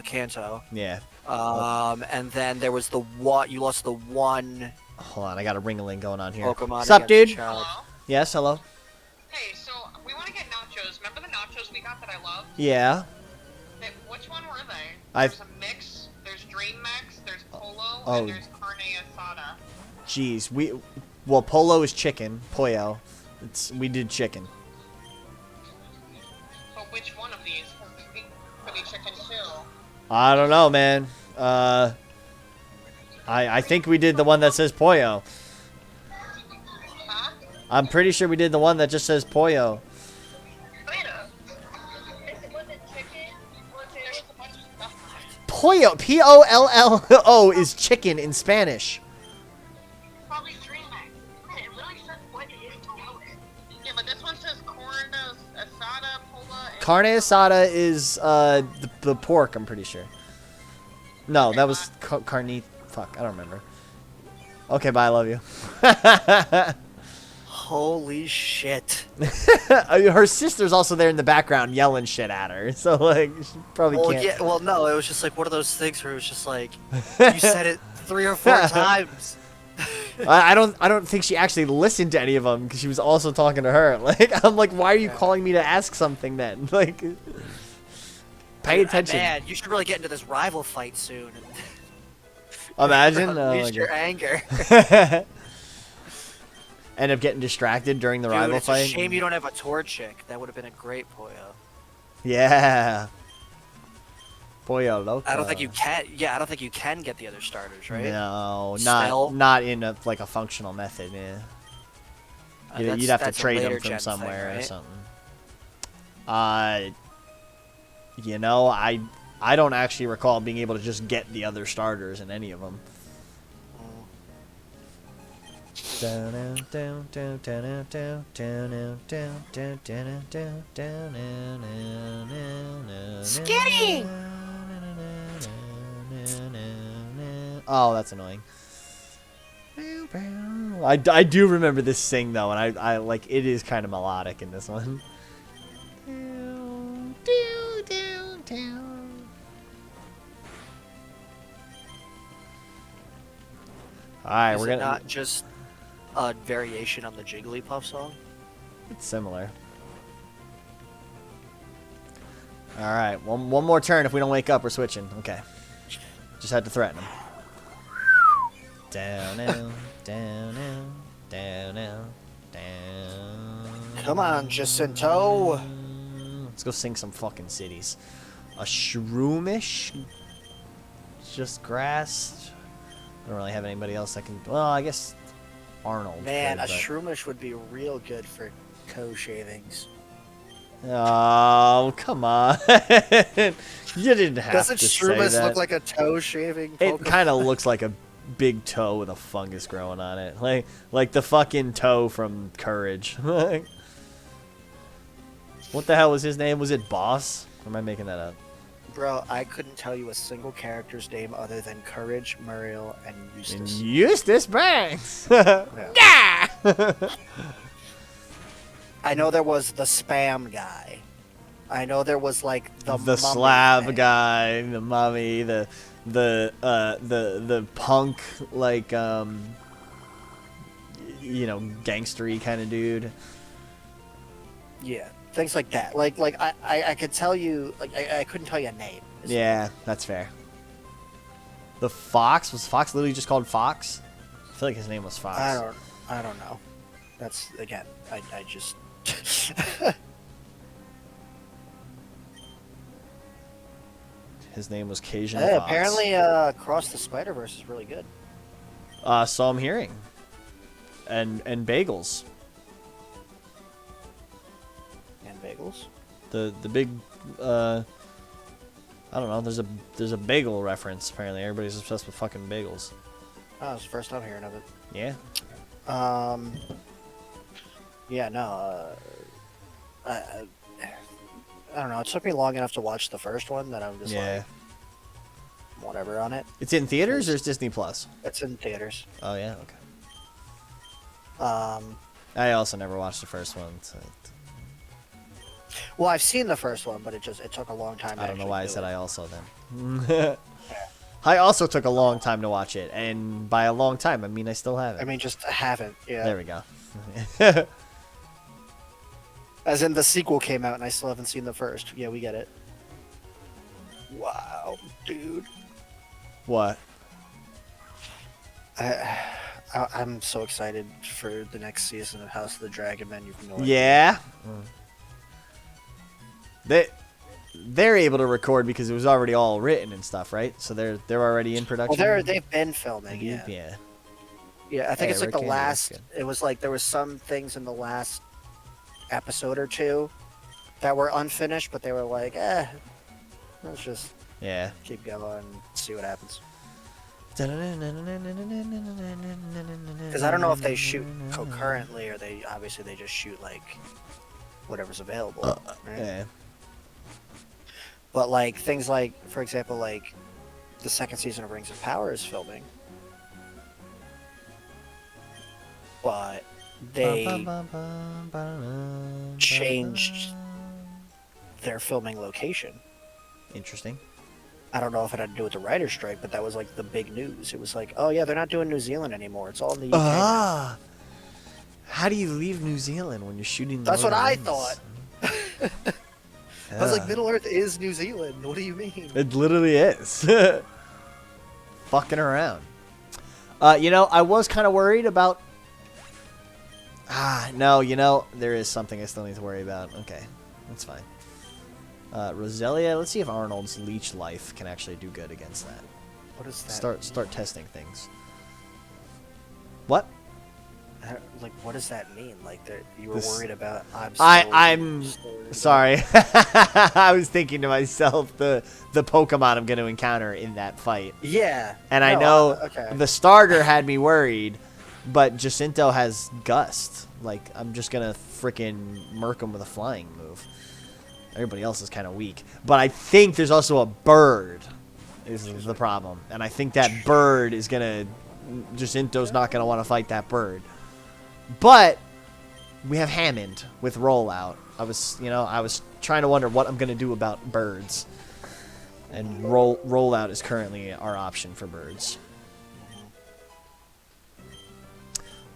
Kanto, Yeah. and then there was the one you lost the one Hold on, I got a ring-a-ling going on here. Pokemon. What's up, against dude? Child. Hello? Yes, hello. Hey, so we want to get nachos. Remember the nachos we got that I loved? Yeah. Hey, which one were they? I've- There's a mix, there's Dream Mix, there's Polo, Oh. and there's Carne Asada. Jeez, well, Polo is chicken. Pollo. We did chicken. So which one of these? 'Cause it could be chicken too. I don't know, man. I think we did the one that says Pollo. Huh? I'm pretty sure we did the one that just says Pollo. Wait a... Was it chicken? There's a bunch of stuff left. Pollo, P-O-L-L-O is chicken in Spanish. Probably Dream Mix. It literally says what it is below it. Yeah, but this one says Corn Asada, Pola, and... Carne asada is the pork, I'm pretty sure. No, that was carne. Fuck, I don't remember. Okay, bye, I love you. Holy shit. Her sister's also there in the background yelling shit at her. So like, she probably Well, can't. yeah, well, no, it was just like one of those things where it was just like, you said it 3 or 4 times. I don't think she actually listened to any of them because she was also talking to her. Like, I'm like, why are you calling me to ask something then? Like, pay attention. Man, you should really get into this rival fight soon. Imagine. Unleash your anger. End up getting distracted during the Dude, rival it's fight. a shame you don't have a tour chick. That would have been a great Poyo. Yeah. Pollo Loco. I don't think you can. Yeah, I don't think you can get the other starters, right? No, Still? not in a like a functional method. Yeah. You'd have to that's a trade them later from gen somewhere thing, or right? something. You know, I don't actually recall being able to just get the other starters in any of them. Skitty! Oh, that's annoying. I do remember this sing though, and I like it is kind of melodic in this one. All right, Is we're it gonna. not just a variation on the Jigglypuff song? It's similar. All right, one more turn. If we don't wake up, we're switching. Okay. Just had to threaten him. Down, down, down, down, down, down. Come on, Jacinto. Let's go sing some fucking cities. A shroomish. Just grass. I don't really have anybody else that can. Well, I guess Arnold. Man, could, a but- Shroomish would be real good for co-shavings. Oh, come on. You didn't have Doesn't to say Shroomish that. look like a toe shaving? It kind of looks like a big toe with a fungus growing on it. Like the fucking toe from Courage. What the hell was his name? Was it Boss? Or am I making that up? Bro, I couldn't tell you a single character's name other than Courage, Muriel, and Eustace. Eustace Banks. Yeah. I know there was the spam guy. I know there was like the mummy slab thing. guy, the mummy, the punk like you know, gangstery kind of dude. Yeah, things like that. Like I could tell you, like I couldn't tell you a name. Yeah, that's fair. The Fox, was Fox literally just called Fox? I feel like his name was Fox. I don't know. That's again, I just. His name was Cajun Hey, Fox. apparently, Across the Spider-Verse is really good. So I'm hearing. And bagels. And bagels. The big I don't know, there's a bagel reference apparently. Everybody's obsessed with fucking bagels. Oh, it's the first time hearing of it. Yeah. Yeah, no. I don't know. It took me long enough to watch the first one that I'm just Yeah. like, whatever on it. It's in theaters or it's Disney Plus? It's in theaters. Oh yeah, okay. Um, I also never watched the first one, so well, I've seen the first one, but it took a long time. I don't know why I said I also then. I also took a long time to watch it, and by a long time, I mean I still have it. I mean, just haven't. Yeah. There we go. As in the sequel came out, and I still haven't seen the first. Yeah, we get it. Wow, dude. What? I'm so excited for the next season of House of the Dragon, man. You've no idea. Yeah. They're able to record because it was already all written and stuff, right? So they're already in production. Well, they've been filming. Yeah. Yeah. Yeah, I think Hey, it's like the Rick Candy, last. that's It was like there was some things in the last episode or two that were unfinished, but they were like, let's just Yeah. keep going and see what happens. Because I don't know if they shoot concurrently or they just shoot like whatever's available. Right? Yeah. But like things like, for example, like the second season of Rings of Power is filming, but they changed their filming location. Interesting. I don't know if it had to do with the writer's strike, but that was like the big news. It was like, oh yeah, they're not doing New Zealand anymore. It's all in the UK. now. Ah. How do you leave New Zealand when you're shooting? That's what Lord of I the thought. Rings? I was like, Yeah. Middle Earth is New Zealand. What do you mean? It literally is. Fucking around. I was kind of worried about. No, there is something I still need to worry about. Okay, that's fine. Roselia, let's see if Arnold's leech life can actually do good against that. What is that? Start testing things. What? Like, what does that mean? Like, you were This- worried about? I'm sorry. I was thinking to myself the Pokemon I'm going to encounter in that fight. Yeah. And I No, know okay. the starter had me worried, but Jacinto has Gust. Like, I'm just going to freaking murk him with a flying move. Everybody else is kind of weak. But I think there's also a bird is the problem. And I think that bird is going to... Jacinto's not going to want to fight that bird. But we have Hammond with rollout. I was trying to wonder what I'm going to do about birds. And rollout is currently our option for birds.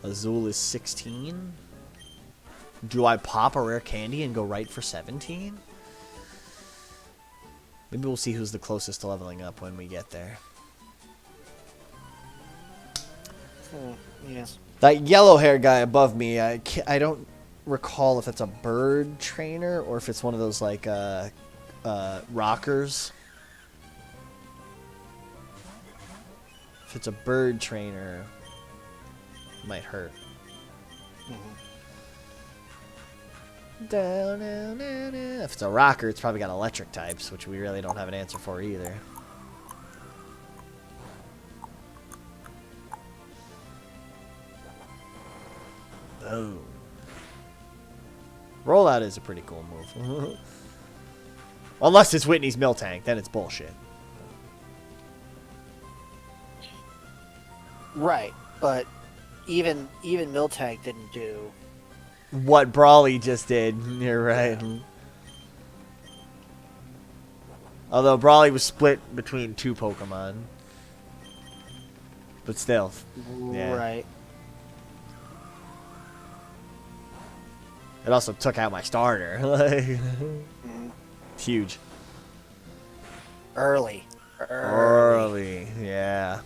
Azul is 16. Do I pop a rare candy and go right for 17? Maybe we'll see who's the closest to leveling up when we get there. Yes. That yellow hair guy above me, I don't recall if it's a bird trainer or if it's one of those like rockers. If it's a bird trainer, it might hurt. Down, down, down, down. If it's a rocker, it's probably got electric types, which we really don't have an answer for either. Boom. Rollout is a pretty cool move. Unless it's Whitney's Miltank, then it's bullshit. Right, but even Miltank didn't do. What Brawly just did. You're right. Although Brawly was split between two Pokemon. But still. Yeah. Right. It also took out my starter. It's huge. Early. Early. Yeah.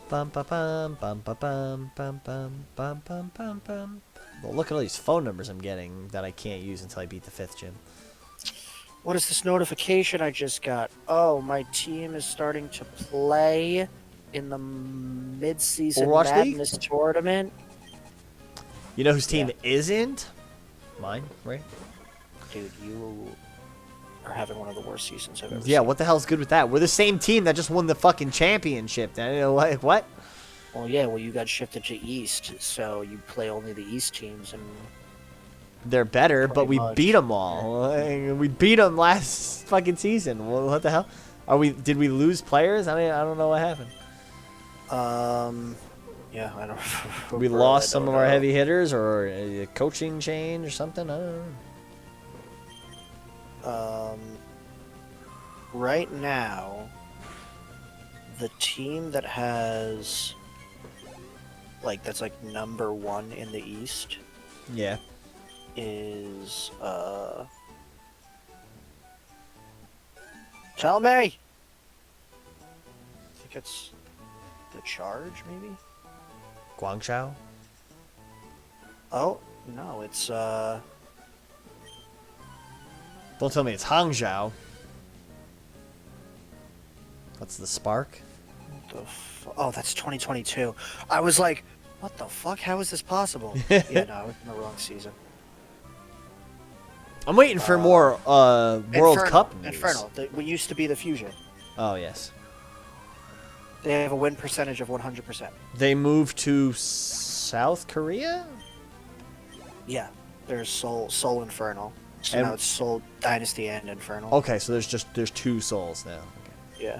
Bum ba bum bum ba bum bum bum bum bum bum bum. Well, look at all these phone numbers I'm getting that I can't use until I beat the 5th gym. What is this notification I just got? Oh, my team is starting to play in the mid-season Overwatch League? Madness tournament. You know whose team Yeah. isn't? Mine, right? Dude, you are having one of the worst seasons I've ever Yeah, seen. what the hell's good with that? We're the same team that just won the fucking championship. You know, like, what? Well, yeah, well, you got shifted to East, so you play only the East teams, and They're better, but Pretty we much. beat them all. Like, we beat them last fucking season. Well, what the hell? Did we lose players? I mean, I don't know what happened. yeah, I don't. We bro, lost I some don't of our know. heavy hitters, or a coaching change, or something. I don't know. Right now, the team that has, that's like number one in the East Yeah. is, tell me! I think it's the Charge, maybe? Guangzhou. Oh, no, it's, Don't tell me it's Hangzhou. That's the Spark. oh, that's 2022. I was like, what the fuck? How is this possible? Yeah, no, it's in the wrong season. I'm waiting for more World Infernal, Cup news. Infernal. We used to be the Fusion. Oh yes. They have a win percentage of 100%. They moved to South Korea. Yeah, there's Soul Infernal. So And- now it's Soul Dynasty and Infernal. Okay, so there's two souls now. Okay. Yeah.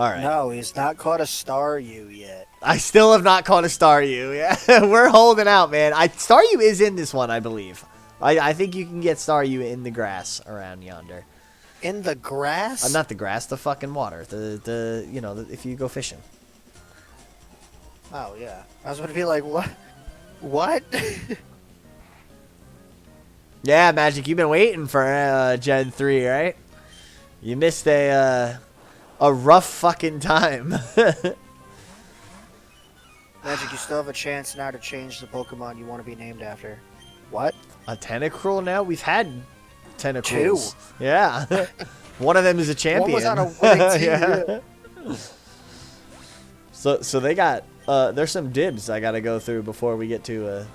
All right. No, he's not caught a Staryu yet. I still have not caught a Staryu. Yeah, we're holding out, man. Staryu is in this one, I believe. I think you can get Staryu in the grass around yonder. In the grass? Not the grass, the fucking water. If you go fishing. Oh, yeah. I was going to be like, what? What? Yeah, Magic, you've been waiting for Gen 3, right? You missed a rough fucking time. Magic, you still have a chance now to change the Pokemon you want to be named after. What? A Tentacruel now? We've had Tentacruels. 2. Yeah. One of them is a champion. One was on a winning team. Yeah. So they got there's some dibs I gotta go through before we get to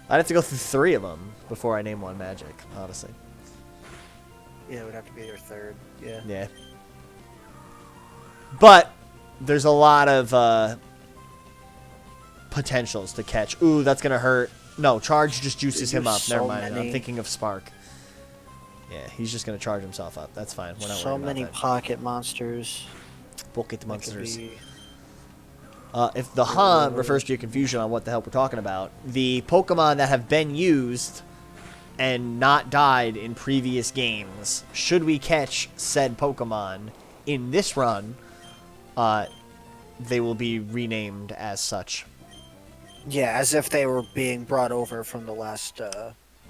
I'd have to go through 3 of them before I name one Magic, honestly. Yeah, it would have to be your 3rd. Yeah. Yeah. But there's a lot of potentials to catch. Ooh, that's gonna hurt. No, Charge just juices him up. So Never mind. many. I'm thinking of Spark. Yeah, he's just gonna charge himself up. That's fine. We're not So worried many about that. pocket monsters. Pocket That could monsters. be- If the hunt refers to your confusion on what the hell we're talking about, the Pokemon that have been used and not died in previous games, should we catch said Pokemon in this run, they will be renamed as such. Yeah, as if they were being brought over from the last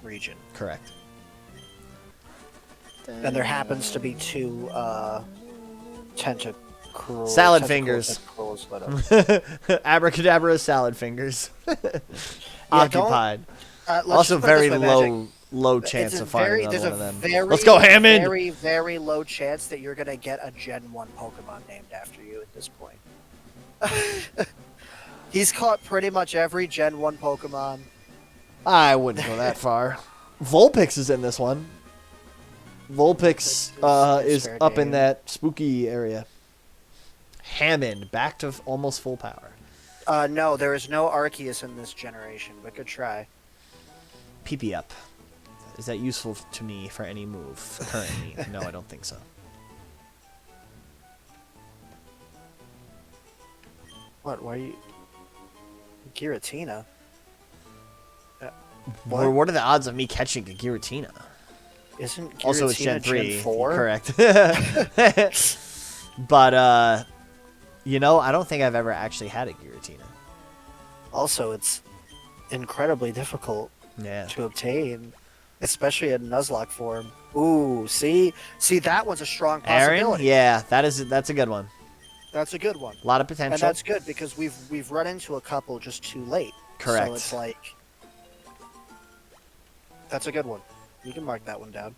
region. Correct. And there happens to be 2 tentacruel... Salad tentacles, fingers. tentacles, whatever. Abracadabra salad fingers. Occupied. Let's Also just put it very this way, Magic. low chance It's a of finding there's another a one of them. very, Let's go, Hammond! Very, very low chance that you're gonna get a Gen 1 Pokemon named after you at this point. He's caught pretty much every Gen 1 Pokemon. I wouldn't go that far. Vulpix is in this one. Vulpix is fair up in game. that spooky area. Hammond, back to almost full power. No, there is no Arceus in this generation, but good try. PP up. Is that useful to me for any move currently? No, I don't think so. What? Why are you... Giratina? What are the odds of me catching a Giratina? Isn't Giratina Also, it's Gen 3. Gen 4? Correct. But, I don't think I've ever actually had a Giratina. Also, it's incredibly difficult Yeah. to obtain, especially in Nuzlocke form. Ooh, see, that one's a strong Aaron? possibility. Yeah, that's a good one. That's a good one, A lot of potential. and that's good because we've run into a couple just too late. Correct. So it's like that's a good one. You can mark that one down.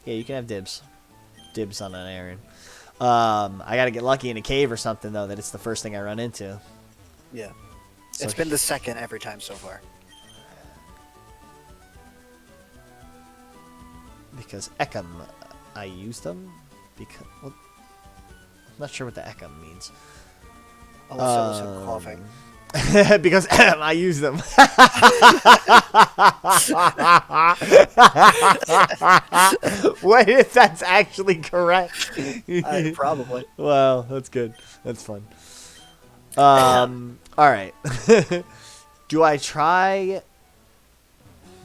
Yeah, you can have dibs. Dibs on an Aaron. I gotta get lucky in a cave or something, though, that it's the first thing I run into. Yeah, So it's been the second every time so far. Because Ekam, I used them? Because, well, I'm not sure what the Ekam means. Unless it was him coughing. Because I use them. What if that's actually correct? Probably. Wow, that's good. That's fun. All right. Do I try?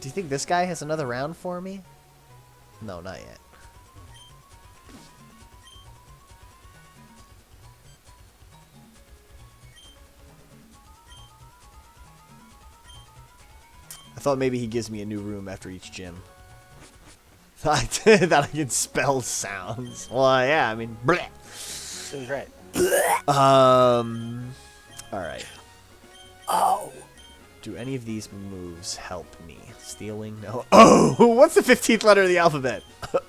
Do you think this guy has another round for me? No, not yet. I thought maybe he gives me a new room after each gym. That I can spell sounds. Well, yeah, I mean, bleh. It was right. All right. Oh. Do any of these moves help me? Stealing? No. Oh! What's the 15th letter of the alphabet?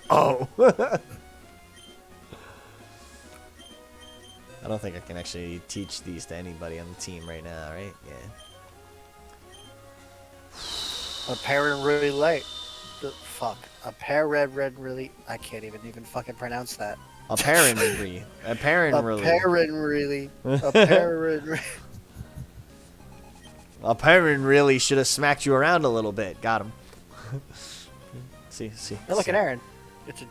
Oh. I don't think I can actually teach these to anybody on the team right now, right? Yeah. A parent really late. Fuck. A parent really. I can't even fucking pronounce that. Apparently. Apparently. A parent really. A parent. Apparently really should have smacked you around a little bit. Got him. See. Look at Aaron. It's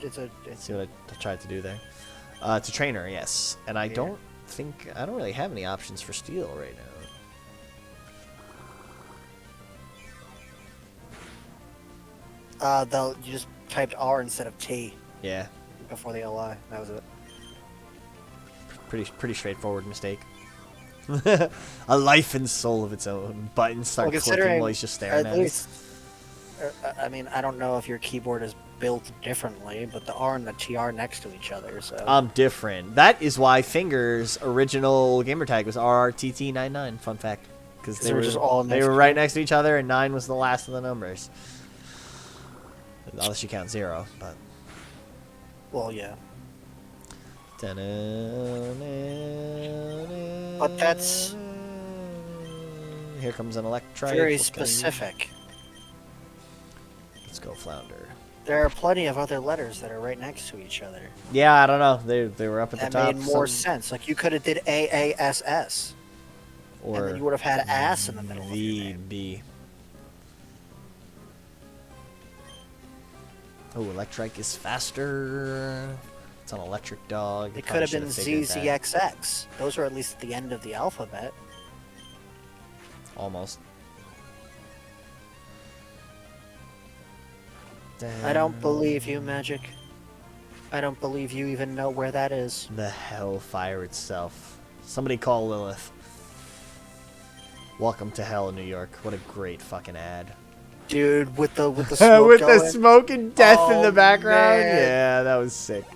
See what I tried to do there. To trainer, yes. And I don't really have any options for steel right now. You just typed R instead of T. Yeah. Before the LI. That was it. Pretty straightforward mistake. A life and soul of its own. Buttons start clicking while he's just staring at us. I mean, I don't know if your keyboard is built differently, but the R and the T are next to each other, so... Different. That is why Finger's original gamertag was RRTT99, fun fact. Because they were right next to each other, and 9 was the last of the numbers. Unless you count 0, but... Well, yeah. But that's... Here comes an electrite. Very specific. Let's go, Flounder. There are plenty of other letters that are right next to each other. Yeah, I don't know. They were up at the top. That made more sense. Like, you could have did AASS. Or and then you would have had ass in the middle of your name. VB. Oh, Electrike is faster. It's an electric dog. It could have been ZZXX. Those are at least at the end of the alphabet. Almost. I don't believe you, Magic. I don't believe you even know where that is. The hellfire itself. Somebody call Lilith. Welcome to hell in New York. What a great fucking ad. Dude, with the smoke with going. the smoke and death in the background. Man. Yeah, that was sick.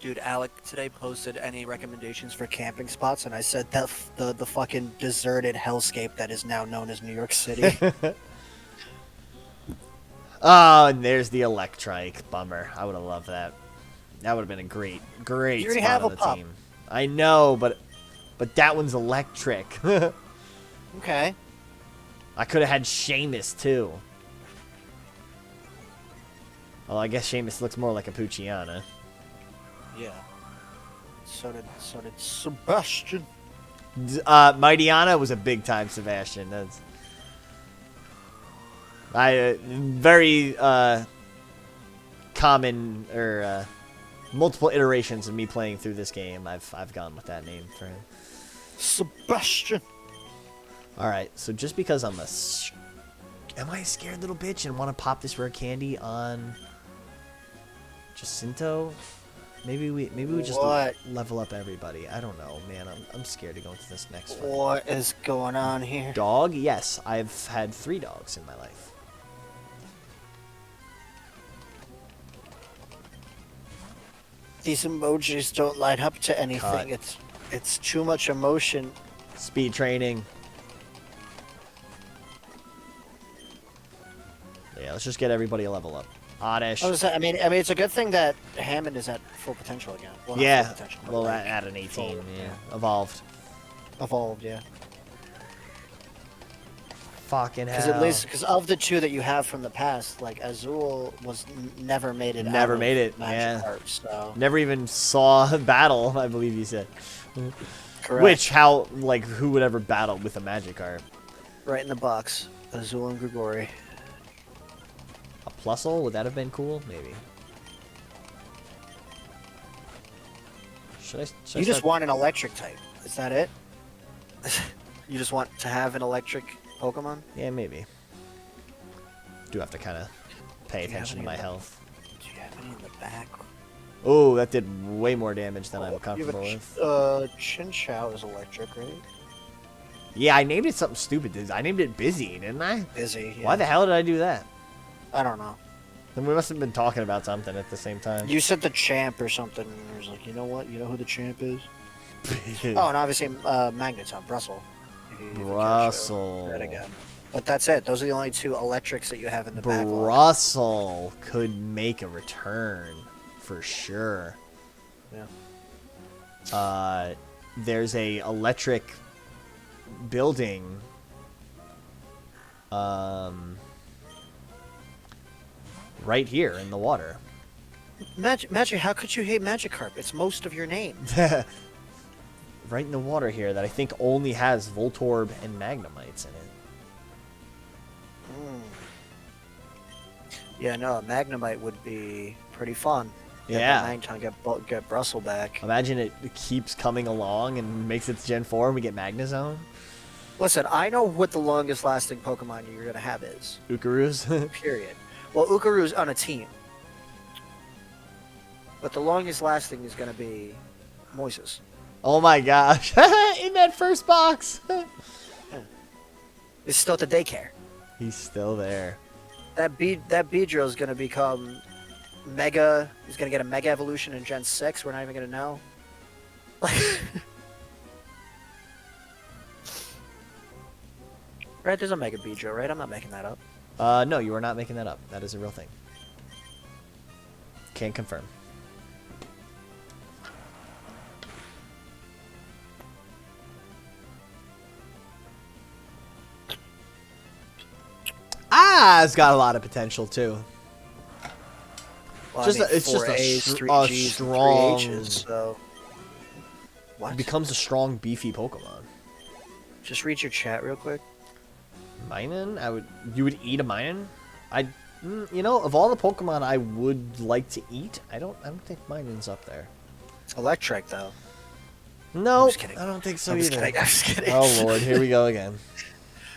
Dude, Alec today posted any recommendations for camping spots, and I said that the fucking deserted hellscape that is now known as New York City. Oh, and there's the Electrike. Bummer. I would have loved that. That would have been a great You already spot have on a the pup. team. I know, but that one's electric. Okay. I could have had Seamus too. Well, I guess Seamus looks more like a Pucciana. Yeah. So did Sebastian. Mightyana was a big time Sebastian. That's very common or multiple iterations of me playing through this game. I've gone with that name for him. Sebastian. All right, so just because am I a scared little bitch and want to pop this rare candy on Jacinto? Maybe we just level up everybody. I don't know, man. I'm scared to go into this next fight. What is going on here? Dog? Yes, I've had 3 dogs in my life. These emojis don't light up to anything. Cut. It's too much emotion. Speed training. Yeah, let's just get everybody a level up. Oddish. I mean, it's a good thing that Hammond is at full potential again. Well, not Yeah. full potential, but Well, like at an 18. full, Yeah. Evolved. Evolved, yeah. Fucking hell. Because at least, because of the 2 that you have from the past, like Azul was never made it. Never out of made it, Magic yeah. Art, so. Never even saw battle, I believe you said. Correct. Who would ever battle with a Magikarp? Right in the box, Azul and Grigori. A Plusle? Would that have been cool? Maybe. Should I You just want an electric type. Is that it? You just want to have an electric Pokemon? Yeah, maybe. Do have to kind of pay attention to my health. Do you have any in the back? Oh, that did way more damage than I'm comfortable with. Chinchou is electric, right? Yeah, I named it something stupid. I named it Busy, didn't I? Busy. Yeah. Why the hell did I do that? I don't know. Then we must have been talking about something at the same time. You said the champ or something, and I was like, you know what? You know who the champ is? Oh, and obviously Magneton, Brussels. Brussels. That again. But that's it. Those are the only 2 electrics that you have in the backlog. Brussels could make a return for sure. Yeah. There's a electric building. Right here in the water. Magic, how could you hate Magikarp? It's most of your name. Right in the water here that I think only has Voltorb and Magnemites in it. Yeah, no, a Magnemite would be pretty fun. Yeah. Get Brussel back. Imagine it keeps coming along and makes its Gen 4 and we get Magnezone. Listen, I know what the longest lasting Pokemon you're gonna have is. Ukaroos. Period. Well, Ukaru's on a team. But the longest lasting is gonna be Moises. Oh my gosh. In that first box. It's still at the daycare. He's still there. That Beedrill is gonna become Mega. He's gonna get a Mega Evolution in Gen 6. We're not even gonna know. Right, there's a Mega Beedrill, right? I'm not making that up. No, you are not making that up. That is a real thing. Can confirm. Ah, it's got a lot of potential too. Well, It's just 4 A's, a 3 strong. G's, 3 H's, so... What? It becomes a strong, beefy Pokemon. Just read your chat real quick. Minun? You would eat a Minun? You know, of all the Pokemon I would like to eat, I don't think Minun's up there. Electric, though. No, I'm just kidding. I don't think so I'm just either. kidding. I'm just kidding. Oh lord, here we go again.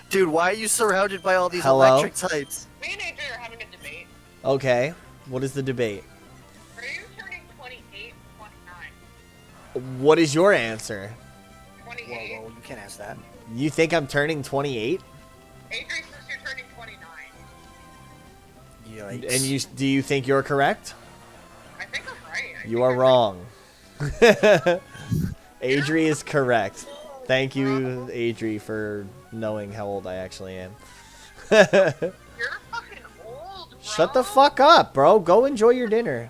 Dude, why are you surrounded by all these Hello? electric types? Me and AJ are having a debate. Okay, what is the debate? Are you turning 28, 29? What is your answer? 28. Whoa, you can't ask that. You think I'm turning 28? Adrian says you're turning 29. Yikes. And do you think you're correct? I think I'm right. You are wrong. Adri is correct. Thank you, Adri, for knowing how old I actually am. You're fucking old, bro. Shut the fuck up, bro. Go enjoy your dinner.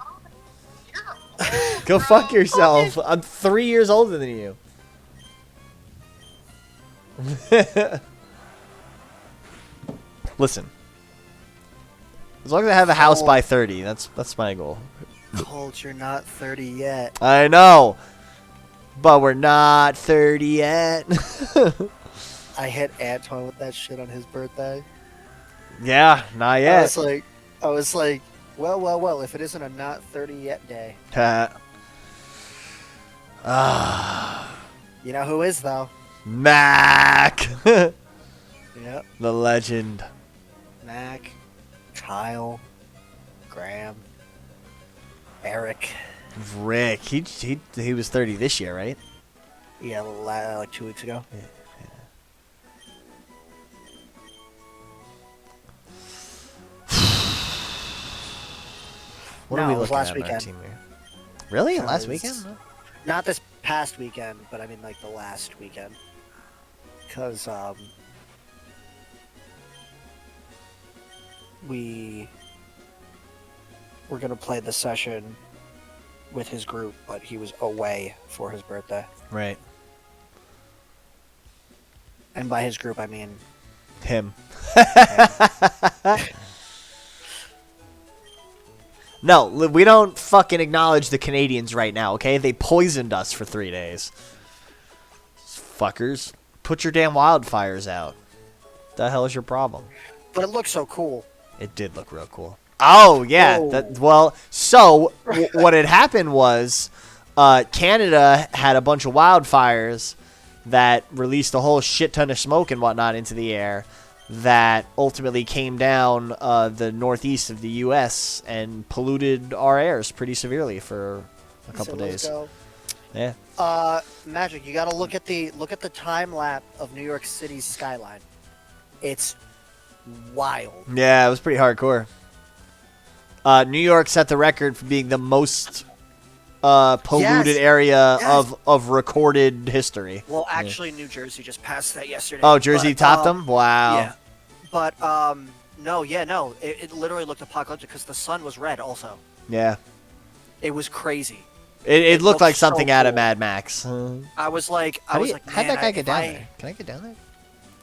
You're old, Go bro. fuck yourself. I'm 3 years older than you. Listen. As long as I have a house by 30, that's my goal. Colt, you're not 30 yet. I know. But we're not 30 yet. I hit Antoine with that shit on his birthday. Yeah, not I yet. was like, well, if it isn't a not 30 yet day. You know who is, though? Mac. Yep. The legend. Mac, Kyle, Graham, Eric. Rick. He was 30 this year, right? Yeah, like 2 weeks ago. What No, are we it was looking last at in our weekend. team here? Really? Last Because- weekend? Not this past weekend, but I mean like the last weekend. Because we were gonna play the session with his group, but he was away for his birthday. Right. And by his group, I mean Him. No, we don't fucking acknowledge the Canadians right now, okay? They poisoned us for 3 days. Fuckers. Put your damn wildfires out. The hell is your problem? but it looks so cool. It did look real cool. Oh, yeah. Oh. What had happened was Canada had a bunch of wildfires that released a whole shit ton of smoke and whatnot into the air that ultimately came down the northeast of the U.S. and polluted our airs pretty severely for a couple So let's days. go. Yeah. Magic, you gotta look at the time lapse of New York City's skyline. It's wild. Yeah, it was pretty hardcore. New York set the record for being the most polluted Yes. area Yes. of recorded history. Well, actually, New Jersey just passed that yesterday. Oh, Jersey but, topped them? Wow. Yeah, but no, it literally looked apocalyptic because the sun was red. Also, Yeah. it was crazy. It looked looked like so something out of cool. Mad Max. I was like, How'd man, that guy get down I- there? Can I get down there?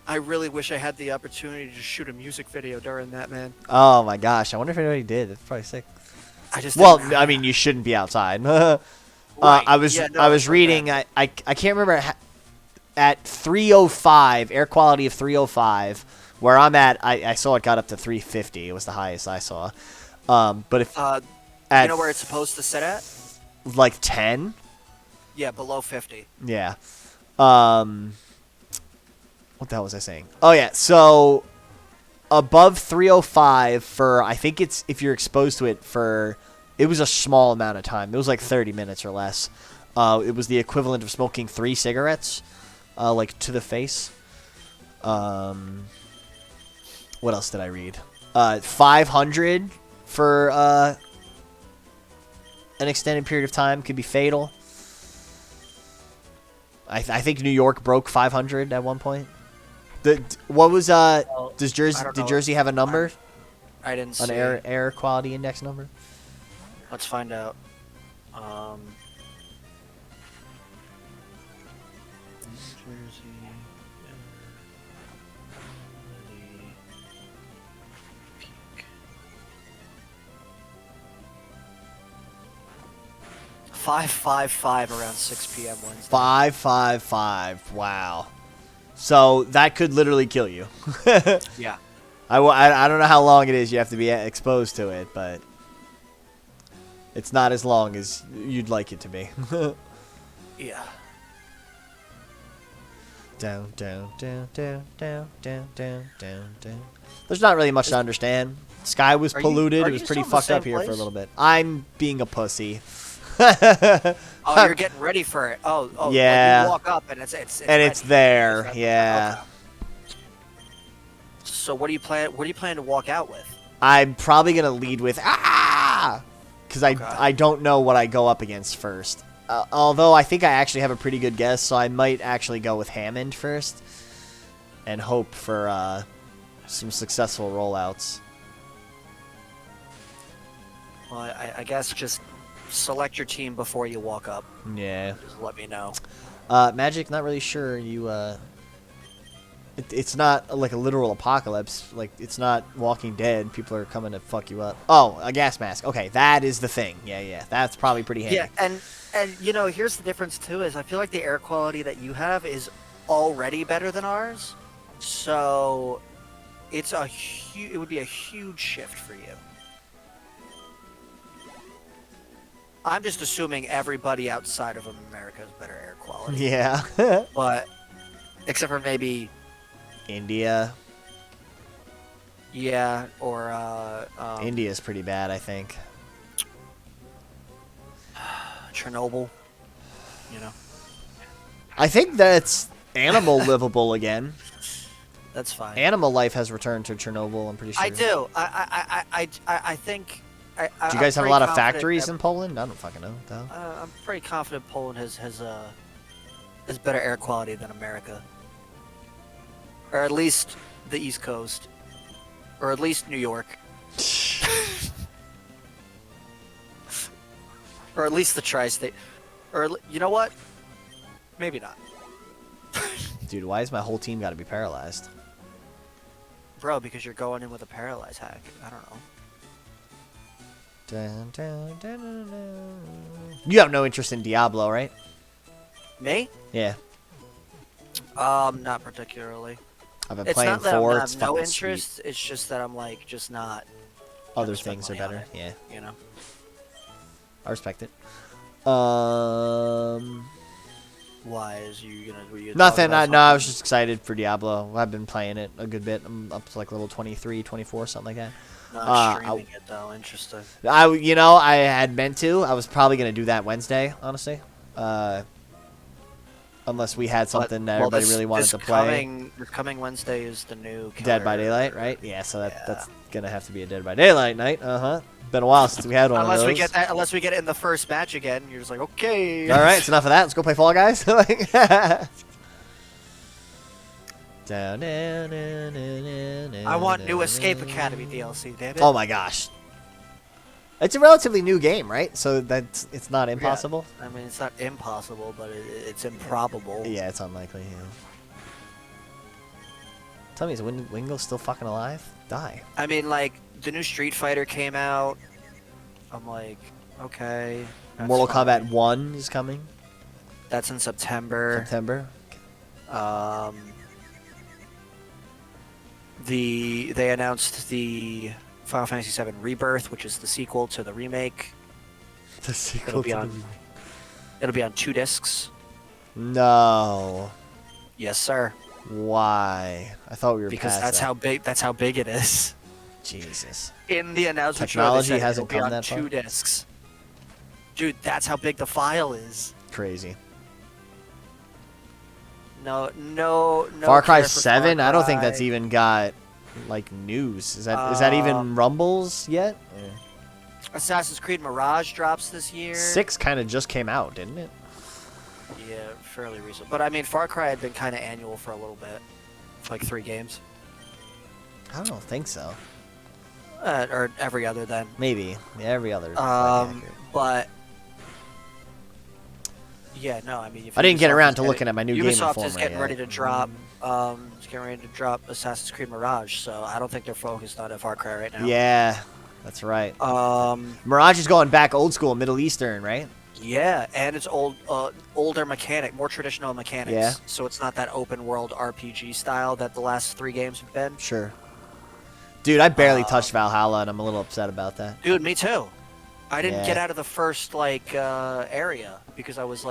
I really wish I had the opportunity to shoot a music video during that, man. Oh my gosh! I wonder if anybody did. It's probably sick. I just Well, didn't- I mean, you shouldn't be outside. Right. I was Yeah, no, I was it's like reading. that. I can't remember at 305 air quality of 305 where I'm at. I saw it got up to 350. It was the highest I saw. But if You at know where it's supposed to sit at? like 10, Yeah, below 50. yeah. What the hell was I saying? Oh yeah, so above 305 for, I think it's, if you're exposed to it for, it was a small amount of time. It was like 30 minutes or less. It was the equivalent of smoking 3 cigarettes, like to the face. What else did I read? 500 for an extended period of time could be fatal. I think New York broke 500 at one point. What was does Jersey don't did know. Jersey have a number? I didn't An see. air quality index number? Let's find out. Jersey air quality peak. 555 around 6 p.m. Wednesday. 555. Wow. So that could literally kill you. Yeah. I don't know how long it is you have to be exposed to it, but it's not as long as you'd like it to be. Yeah. Down, down, down, down, down, down, down, down, down. There's not really much to understand. Sky was Are you- polluted. are It was you pretty still in the fucked up same here for a place? little bit. I'm being a pussy. Oh, you're getting ready for it. Oh, Yeah. Like you walk up and it's And it's ready. there. Okay. Yeah. So what do you plan? What do you plan to walk out with? I'm probably gonna lead with because Okay. I don't know what I go up against first. Although I think I actually have a pretty good guess, so I might actually go with Hammond first and hope for some successful rollouts. Well, I guess just select your team before you walk up. Yeah. Just let me know. Magic, not really sure. It's not like a literal apocalypse. Like, it's not Walking Dead. People are coming to fuck you up. Oh, a gas mask. Okay, that is the thing. Yeah. That's probably pretty handy. Yeah, and you know, here's the difference too. Is I feel like the air quality that you have is already better than ours. So it's it would be a huge shift for you. I'm just assuming everybody outside of America has better air quality. Yeah. But except for maybe India. yeah, or India's pretty bad, I think. Chernobyl. You know, I think that's animal livable again. that's fine. Animal life has returned to Chernobyl, I'm pretty sure. I do. I think. Do you guys have a lot of factories in Poland? I don't fucking know. Though. I'm pretty confident Poland has better air quality than America, or at least the East Coast, or at least New York, or at least the tri-state, or you know what? Maybe not, Dude, why has my whole team got to be paralyzed? bro. Because you're going in with a paralyzed hack. I don't know. Dun, dun, dun, dun, dun. You have no interest in Diablo, right? Me? Yeah. Not particularly. I've been It's playing not that 4. I It's have no fucking interest. sweet. It's just that I'm like just not. Other spend things are money on better. it. Yeah. You know. I respect it. Why is you gonna? Were you Nothing. talking about No, I was something? just excited for Diablo. I've been playing it a good bit. I'm up to like level 23, 24, something like that. Not streaming it though. Interesting. I had meant to. I was probably gonna do that Wednesday, honestly. Unless we had something that everybody really wanted to play. This coming Wednesday is the new Dead by killer. Daylight, right? Yeah. So Yeah. that's gonna have to be a Dead by Daylight night. Been a while since we had one Unless of we those. get that, unless we get it in the first match again, you're just like, okay. All right, it's enough of that. Let's go play Fall Guys. I want new Escape Academy DLC. Damn it. Oh my gosh. It's a relatively new game, right? So it's not impossible. I mean, it's not impossible, but it's improbable. Yeah, it's unlikely. Yeah. Tell me, is Wingo still fucking alive? Die. I mean, like the new Street Fighter came out. I'm like, okay. that's Mortal fine. Kombat 1 is coming. That's in September. September. They announced the Final Fantasy VII Rebirth, which is the sequel to the remake. The sequel It'll be to on. the... It'll be on 2 discs. No. Yes, sir. Why? I thought we were Because past that's that. how big. That's how big it is. Jesus. In the announcement, Technology show, they said hasn't it'll be come on that far? 2 discs. Dude, that's how big the file is. Crazy. No. Far Cry care for 7? Far I don't think that's Cry. even got like news. Is that even rumbles yet? Assassin's Creed Mirage drops this year. 6 kind of just came out, didn't it? Yeah, fairly recent. But I mean, Far Cry had been kind of annual for a little bit, like 3 games, I don't think so. or every other then. Maybe. Yeah, every other. might be accurate. But yeah, no, I mean, if I didn't get Ubisoft around is to getting- looking at my new Game Ubisoft Informer is getting yet. ready to drop. It's getting ready to drop Assassin's Creed Mirage, so I don't think they're focused on Far Cry right now. Yeah, that's right. Um. Mirage is going back old school, Middle Eastern, right? Yeah, and it's older mechanic, more traditional mechanics. Yeah. So it's not that open world RPG style that the last 3 games have been. Sure. Dude, I barely touched Valhalla, and I'm a little upset about that. Dude, me too. I didn't Yeah. get out of the first area because I was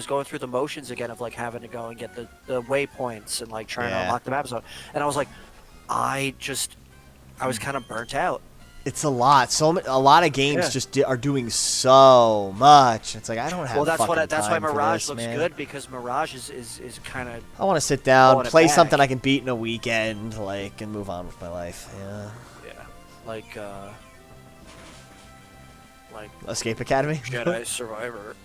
going through the motions again of like having to go and get the waypoints and like trying to Yeah. unlock the map zone. And I was like, I was kind of burnt out. It's a lot. A lot of games Yeah. just are doing so much. It's like I don't have. Well, that's fucking that's why time for Mirage this, looks man. good because Mirage is kind of I want to sit down, Blowing it play back. something I can beat in a weekend, like, and move on with my life. Yeah. like Escape Academy. Jedi Survivor.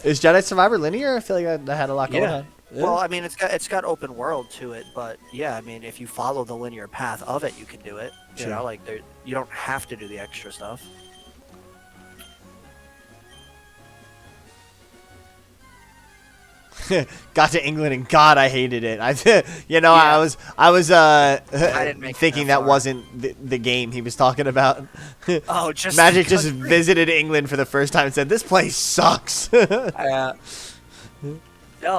Is Jedi Survivor linear? I feel like I had a lot going Yeah. on. Well, I mean, it's got open world to it, but yeah, I mean, if you follow the linear path of it, you can do it. You Sure. know, like you don't have to do the extra stuff. Got to England and God, I hated it. Yeah. I was didn't make it thinking that that far. wasn't the game he was talking about. Oh, just Magic just because- visited England for the first time and said, "This place sucks." No,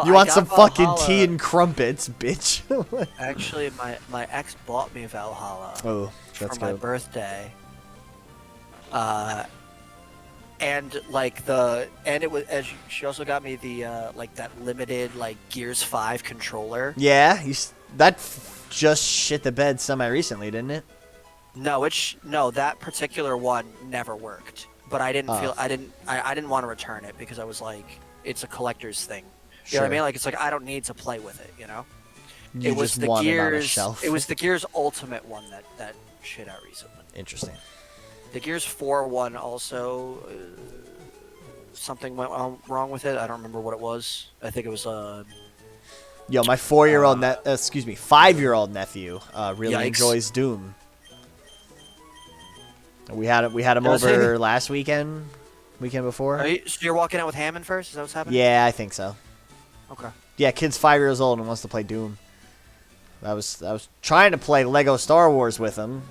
You I want got some fucking Valhalla. tea and crumpets, bitch. Actually, my ex bought me Valhalla Oh, for that's my good. birthday. And it was she also got me the like that limited like Gears 5 controller. Yeah, that just shit the bed semi recently, didn't it? No, that particular one never worked. But I didn't Oh. I didn't want to return it because I was like, it's a collector's thing. You know what I Sure. mean? Like it's like I don't need to play with it, you know? You It was just the want it on a Gears shelf. it was the Gears Ultimate one that shit out recently. Interesting. The Gears 4 one also something went wrong with it. I don't remember what it was. I think it was Yo, my 4-year-old, 5-year-old nephew really Yikes. enjoys Doom. We had him Does over he? last weekend before. so you're walking out with Hammond first? Is that what's happening? Yeah, I think so. Okay. Yeah, kid's 5 years old and wants to play Doom. I was trying to play Lego Star Wars with him,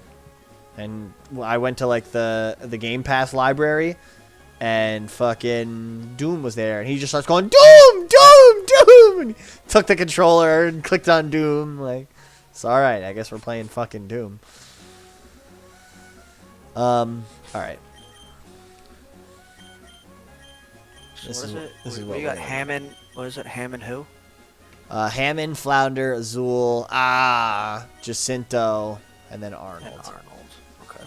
and I went to like the Game Pass library, and fucking Doom was there, and he just starts going Doom, Doom, Doom, and he took the controller and clicked on Doom. Like, it's all right. I guess we're playing fucking Doom. All right. So This what is is what- it? this is What what you got we're- Hammond. What is it? Hammond who? Hammond, Flounder, Azul, Jacinto, and then Arnold. And Arnold. Okay.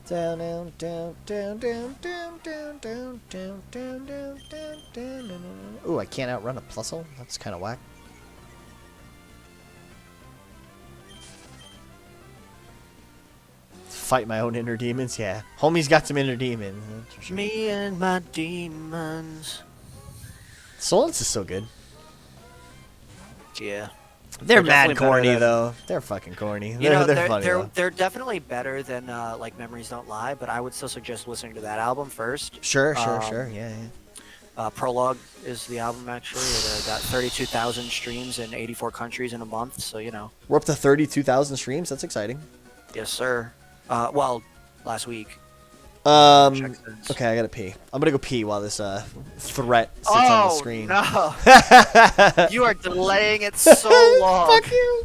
Down, down, down, down, down, down, down, down, down, down, down, down, down. Ooh, I can't outrun a plusle? That's kind of whack. Fight my own inner demons? Yeah. Homie's got some inner demons. That's for sure. Me and my demons. Solence is so good. Yeah. They're They're mad definitely better corny, than- though. They're fucking corny. You know, they're funny, they're though. they're definitely better than like Memories Don't Lie, but I would still suggest listening to that album first. Sure, sure, um, sure. Yeah, yeah. Prologue is the album actually. It got 32,000 streams in 84 countries in a month, so you know. We're up to 32,000 streams. That's exciting. Yes, sir. Well, last week. Check this. Okay, I gotta pee. I'm gonna go pee while this threat sits on the screen. No. You are delaying it so long. Fuck you.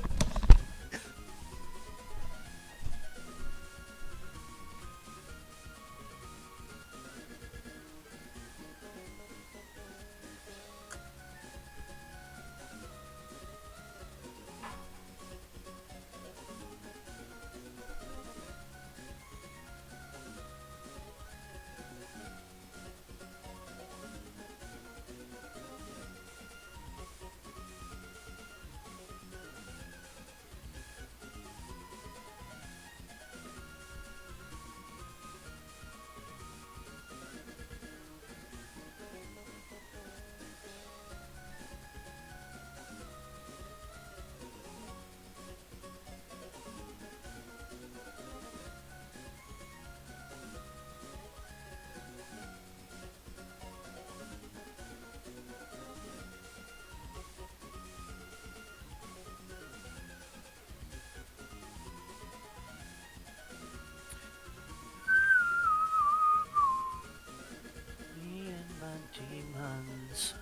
Me and my demons.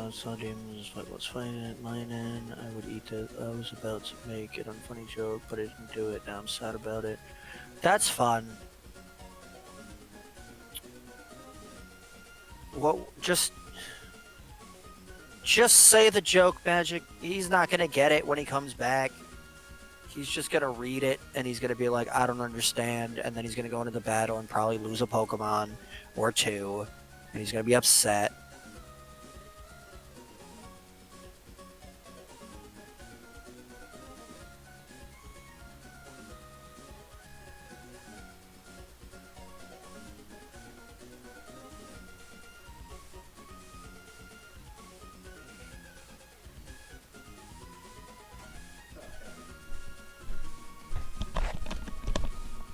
So demons was fighting at mine end. I would eat it. I was about to make an unfunny joke, but I didn't do it. Now I'm sad about it. That's fun. What? Just say the joke, Magic. He's not gonna get it when he comes back. He's just gonna read it and he's gonna be like, I don't understand, and then he's gonna go into the battle and probably lose a Pokemon or two, and he's gonna be upset.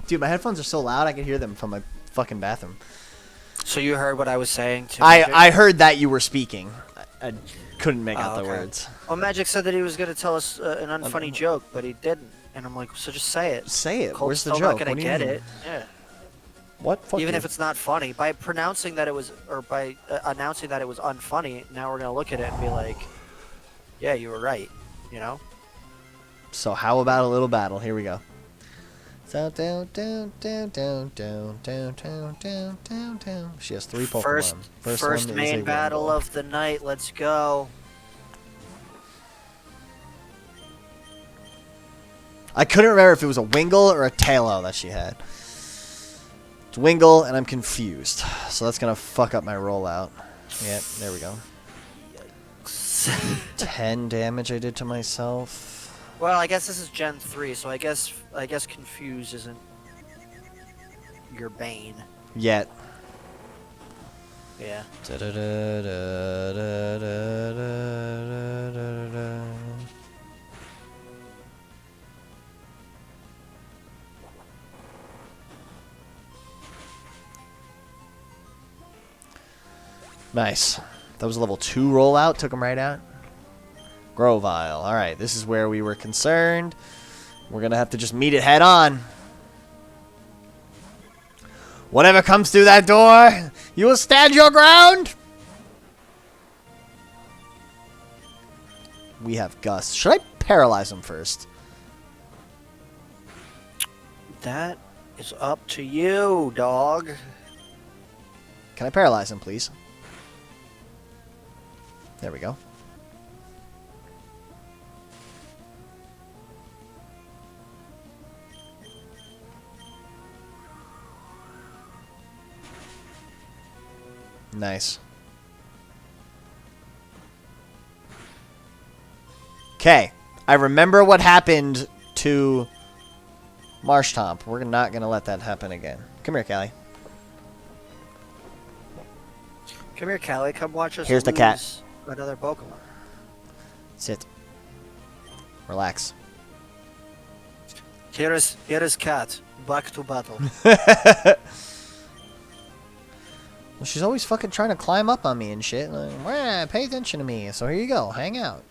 Dude, my headphones are so loud I can hear them from my fucking bathroom. So you heard what I was saying to I heard that you were speaking. I couldn't make out the okay. words. Well, Magic said that he was gonna tell us an unfunny joke, but he didn't. And I'm like, so just say it. Say it. Colt's Where's the still joke? not gonna What do you get mean? it. Yeah. What? Fuck Even you. if it's not funny, by pronouncing that it was, or by announcing that it was unfunny, now we're gonna look at it and be like, yeah, you were right. You know. So how about a little battle? Here we go. So down, down, down, down, down, down, down, down, down, down. She has 3 Pokemon. First one is main a battle Wingull. of the night. Let's go. I couldn't remember if it was a Wingull or a Tailo that she had. It's Wingull, and I'm confused. So that's gonna fuck up my rollout. Yep, there we go. 10 damage I did to myself. Well, I guess this is Gen 3, so I guess confuse isn't your bane. Yet. Yeah. Nice. That was a level 2 rollout. Took him right out. Grovyle. Alright, this is where we were concerned. We're going to have to just meet it head on. Whatever comes through that door, you will stand your ground. We have Gust. Should I paralyze him first? That is up to you, dog. Can I paralyze him, please? There we go. Nice. Okay. I remember what happened to Marshtomp. We're not going to let that happen again. Come here, Callie. Come here, Callie. Come watch us Here's the cat. lose another Pokemon. Sit. Relax. Here is cat. Back to battle. Well, she's always fucking trying to climb up on me and shit. Like, "Wah, pay attention to me. So here you go. Hang out.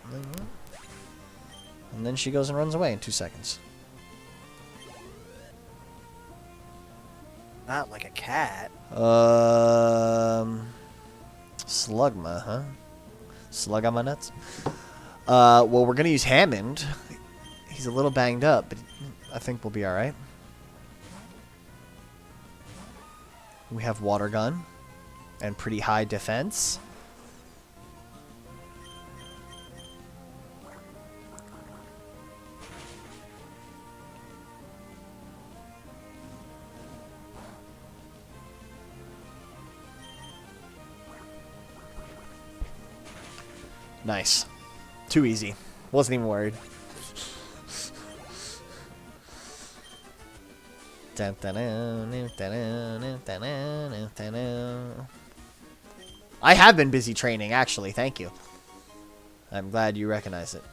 And then she goes and runs away in 2 seconds. not like a cat. Slugma, huh? Slug on my nuts? Well, we're gonna use Hammond. He's a little banged up, but I think we'll be alright. We have Water Gun. And pretty high defense. Nice. Too easy. Wasn't even worried. I have been busy training, actually. Thank you. I'm glad you recognize it.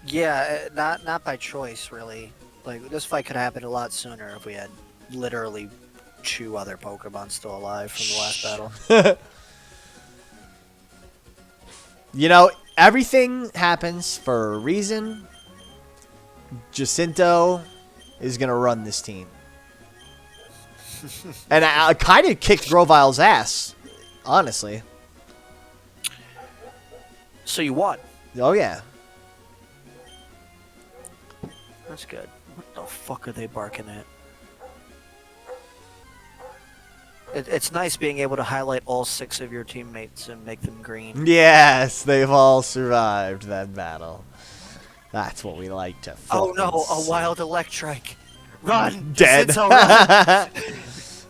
Yeah, not by choice, really. Like, this fight could happen a lot sooner if we had literally 2 other Pokemon still alive from the last battle. You know, everything happens for a reason. Jacinto is going to run this team. And I kind of kicked Grovile's ass, honestly. So you won. Oh, yeah. That's good. What the fuck are they barking at? It's nice being able to highlight all 6 of your teammates and make them green. Yes, they've all survived that battle. That's what we like to Oh no, a see. wild Electrike. Run! Dead. Jacinto, run!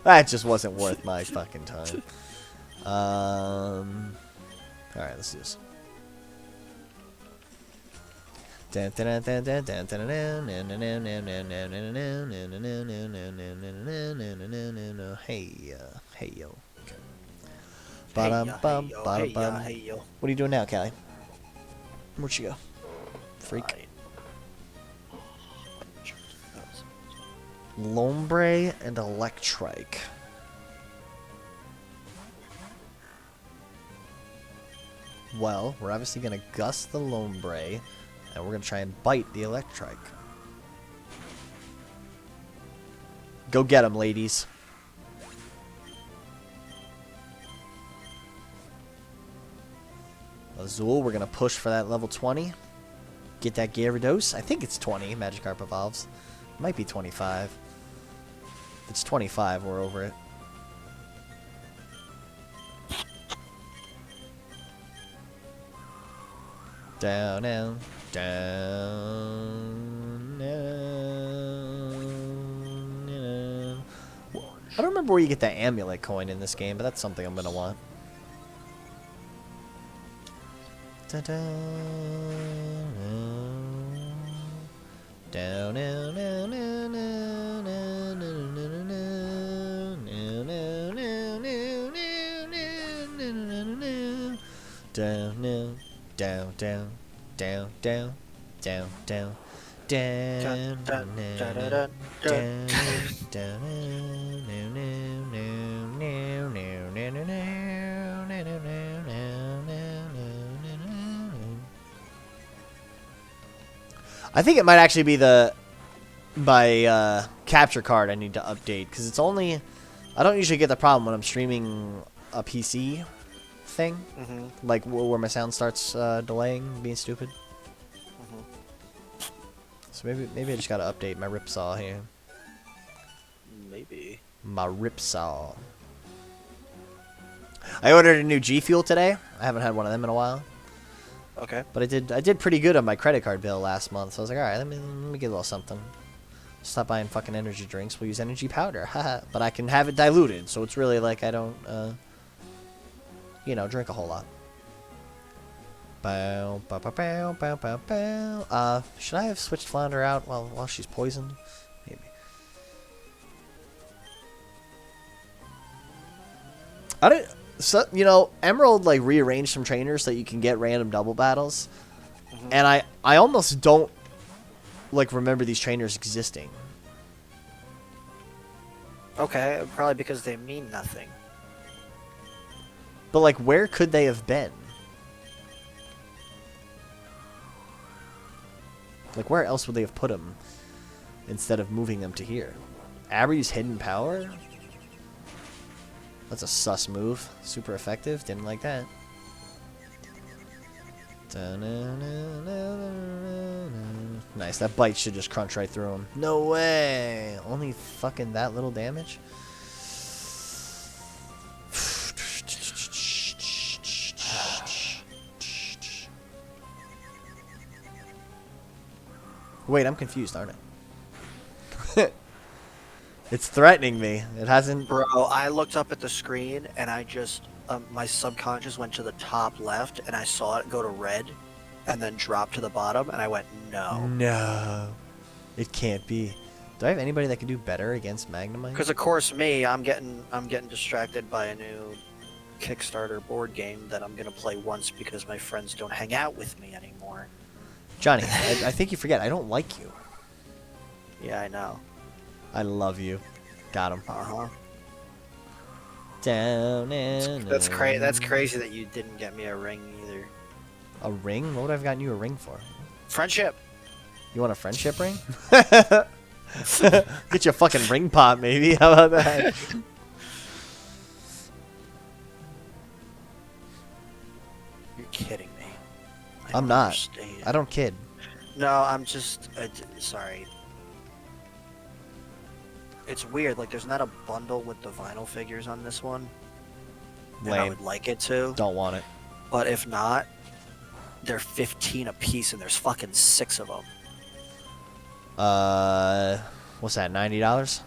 That just wasn't worth my fucking time. Alright, let's do this. Hey, hey, yo. Okay. Hey, yo. What are you doing now, Callie? Where'd she go? Freak. Lombre and Electrike. Well, we're obviously going to gust the Lombre, and we're going to try and bite the Electrike. Go get him, ladies. Azul, we're going to push for that level 20. Get that Gyarados. I think it's 20, Magikarp evolves. It might be 25. If it's 25, we're over it. Down, down, down, down. I don't remember where you get that amulet coin in this game, but that's something I'm gonna want. Down, down, down, down, down, down, down, down, down, down, down, down, down, I think it might actually be my capture card I need to update, because it's only, I don't usually get the problem when I'm streaming a PC thing, like where my sound starts delaying, being stupid. So maybe I just gotta update my Ripsaw here. Maybe. My Ripsaw. I ordered a new G Fuel today. I haven't had one of them in a while. Okay. But I did pretty good on my credit card bill last month, so I was like, all right, let me get a little something. Stop buying fucking energy drinks. We'll use energy powder, haha. But I can have it diluted, so it's really like I don't, you know, drink a whole lot. Bow, bow, bow, bow, bow, bow, bow. Should I have switched Flounder out while she's poisoned? Maybe. I don't. So, you know, Emerald like rearranged some trainers so you can get random double battles, and I almost don't like remember these trainers existing. Okay, probably because they mean nothing. But like, where could they have been? Like, where else would they have put them instead of moving them to here? Abby's hidden power? That's a sus move. Super effective. Didn't like that. Nice. That bite should just crunch right through him. No way. Only fucking that little damage? Wait, I'm confused, aren't I? It's threatening me. It hasn't... Bro, I looked up at the screen and I just, my subconscious went to the top left and I saw it go to red and then drop to the bottom and I went, no. No. It can't be. Do I have anybody that can do better against Magnemite? Because of course me, I'm getting distracted by a new Kickstarter board game that I'm gonna play once because my friends don't hang out with me anymore. Johnny, I think you forget. I don't like you. Yeah, I know. I love you. Got him. Uh-huh. Down and That's crazy that you didn't get me a ring either. A ring? What would I have gotten you a ring for? Friendship. You want a friendship ring? Get you a fucking ring pop, maybe. How about that? You're kidding me. I'm don't not. understand. I don't kid. No, I'm just sorry. It's weird. Like, there's not a bundle with the vinyl figures on this one. And I Lame. would like it to. Don't want it. But if not, they're 15 a piece, and there's fucking 6 of them. What's that? $90?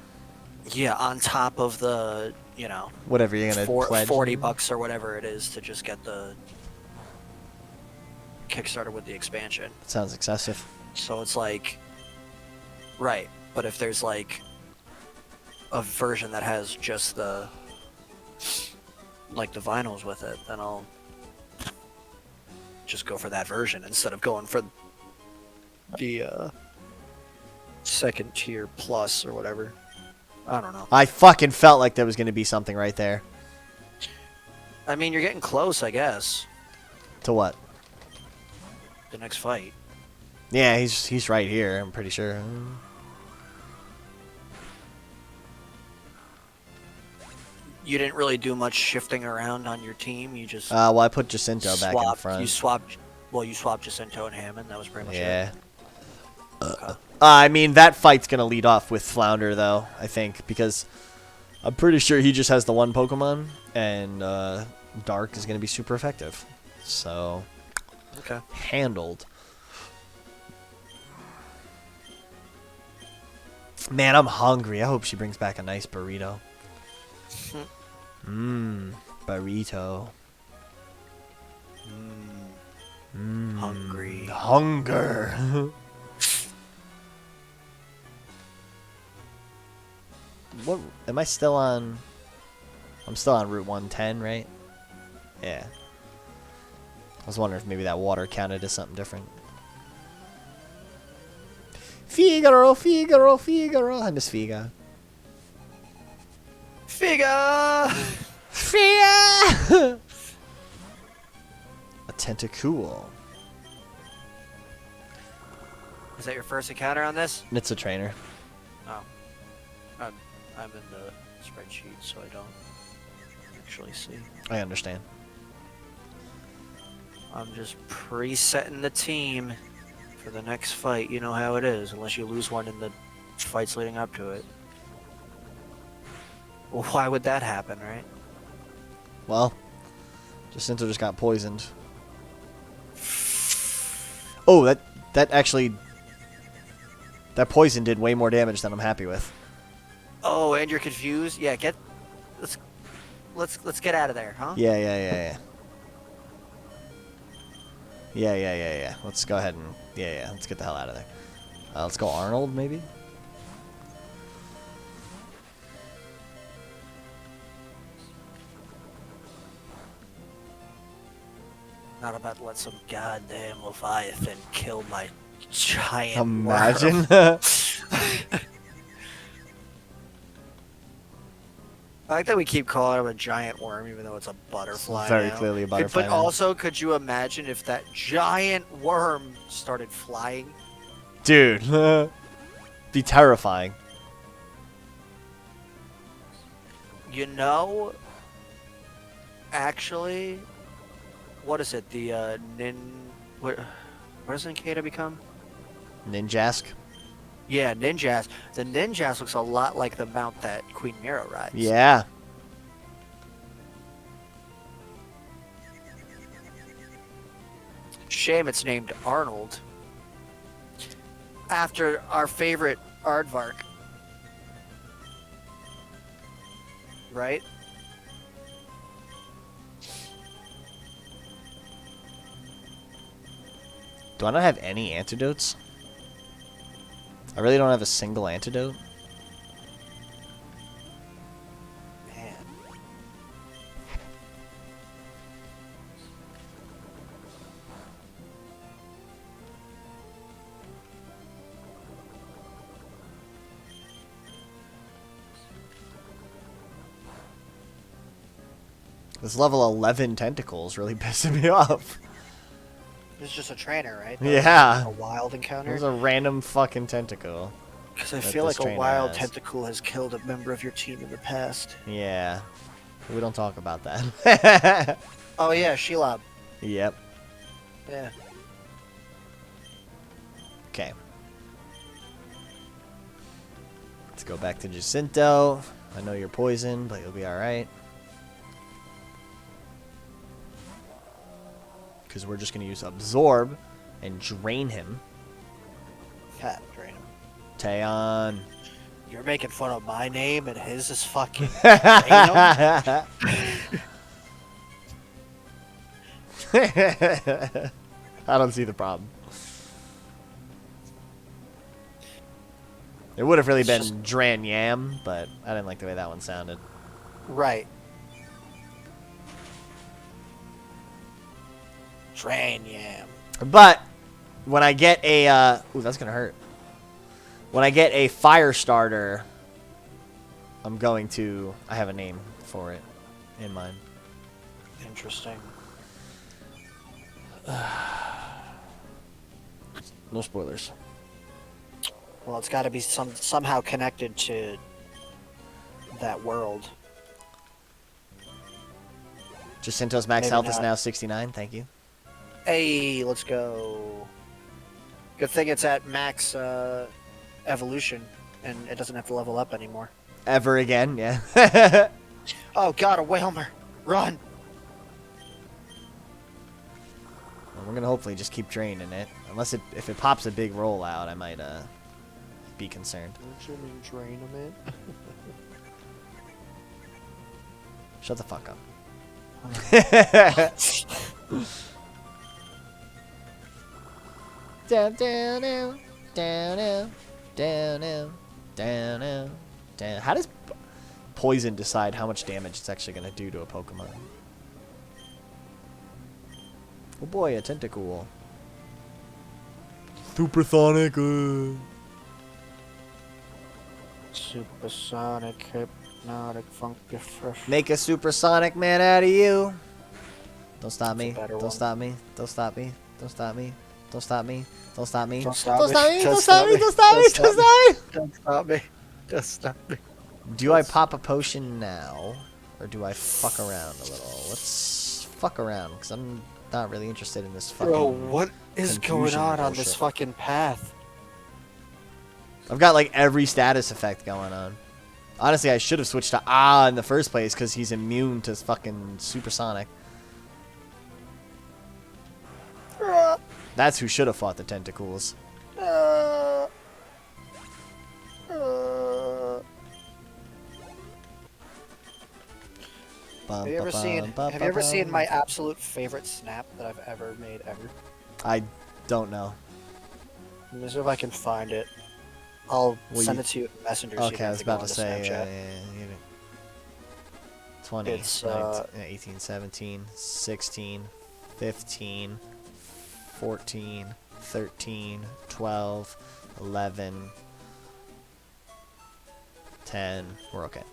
Yeah, on top of the, you know, Whatever you're gonna pledge. $40 or whatever it is to just get the Kickstarter with the expansion. Sounds excessive. So it's like, right. But if there's like a version that has just the, like the vinyls with it, then I'll just go for that version instead of going for the second tier plus or whatever. I don't know. I fucking felt like there was gonna be something right there. I mean, you're getting close, I guess. To what? The next fight. Yeah, he's right here. I'm pretty sure. You didn't really do much shifting around on your team. You just Well, I put Jacinto back in front. You swapped Jacinto and Hammond. That was pretty much Yeah. it. Okay. I mean, that fight's gonna lead off with Flounder, though, I think, because I'm pretty sure he just has the one Pokemon, and Dark is gonna be super effective. So, Okay. handled. Man, I'm hungry. I hope she brings back a nice burrito. Burrito. Hungry. Hunger. What? Am I still on? I'm still on Route 110, right? Yeah. I was wondering if maybe that water counted as something different. Figaro, Figaro, Figaro. I miss Figa. Figa! Figa! A Tentacool. Is that your first encounter on this? It's a trainer. Oh. I'm in the spreadsheet, so I don't actually see. I understand. I'm just presetting the team for the next fight. You know how it is, unless you lose one in the fights leading up to it. Well, why would that happen, right? Well, Jacinto just got poisoned. Oh, that actually... That poison did way more damage than I'm happy with. Oh, and you're confused? Yeah, let's get out of there, huh? Yeah. Yeah. Let's go ahead and... Yeah. Let's get the hell out of there. Let's go Arnold, maybe? Not about to let some goddamn Leviathan kill my giant Imagine. worm. I like that we keep calling him a giant worm, even though it's a butterfly. Very now. clearly a butterfly. But now. also, could you imagine if that giant worm started flying? Dude. Be terrifying. You know, Actually, what is it? The what does Ninkata become? Ninjask. Yeah, Ninjas. The Ninjas looks a lot like the mount that Queen Mira rides. Yeah. Shame it's named Arnold. After our favorite Aardvark. Right? Do I not have any antidotes? I really don't have a single antidote. Man. This level 11 tentacles really pissing me off. This is just a trainer, right? Yeah. A wild encounter? There's a random fucking tentacle. Because I that feel this like a trainer wild has. tentacle has killed a member of your team in the past. Yeah. We don't talk about that. Oh yeah, Shelob. Yep. Yeah. Okay. Let's go back to Jacinto. I know you're poisoned, but you'll be alright. Because we're just going to use Absorb and drain him. God, drain him. Taeon. You're making fun of my name and his is fucking I don't see the problem. It would have really been Dran Yam, but I didn't like the way that one sounded. Right. Drain Yam. But when I get a ooh, that's gonna hurt. When I get a fire starter, I'm going to. I have a name for it in mind. Interesting. No spoilers. Well, it's got to be somehow connected to that world. Jacinto's max Maybe health is not. now 69. Thank you. Hey, let's go. Good thing it's at max evolution, and it doesn't have to level up anymore. Ever again? Yeah. Oh god, a Whalmer! Run! Well, we're gonna hopefully just keep draining it. Unless if it pops a big rollout, I might be concerned. Don't you mean drain him in? Shut the fuck up. Down, down, down, down, down, down, down, down, down. How does poison decide how much damage it's actually gonna do to a Pokemon? Oh boy, a Tentacool. Supersonic. Supersonic, hypnotic, funky, fresh. Make a supersonic man out of you. Don't stop me. That's a better Don't one. stop me. Don't stop me. Don't stop me. Don't stop me. Don't stop me. Don't stop Don't me. stop me. Don't Don't stop me. stop me. Don't stop me. Don't Don't stop stop me. Don't stop me. Don't stop me. Do I pop a potion now, or do I fuck around a little? Let's fuck around, because I'm not really interested in this fucking. Bro, what is going confusion on bullshit. this fucking path? I've got like every status effect going on. Honestly, I should have switched to Ah in the first place, because he's immune to fucking supersonic. That's who should have fought the Tentacools. Have you ever seen my absolute favorite snap that I've ever made ever? I don't know. Let me see if I can find it. I'll Well, send you- it to you in Messenger. so you Okay, don't I have was to go about to onto say Snapchat. 20, It's, 18, 17, 16, 15, 14, 13, 12, 11, 10. We're okay.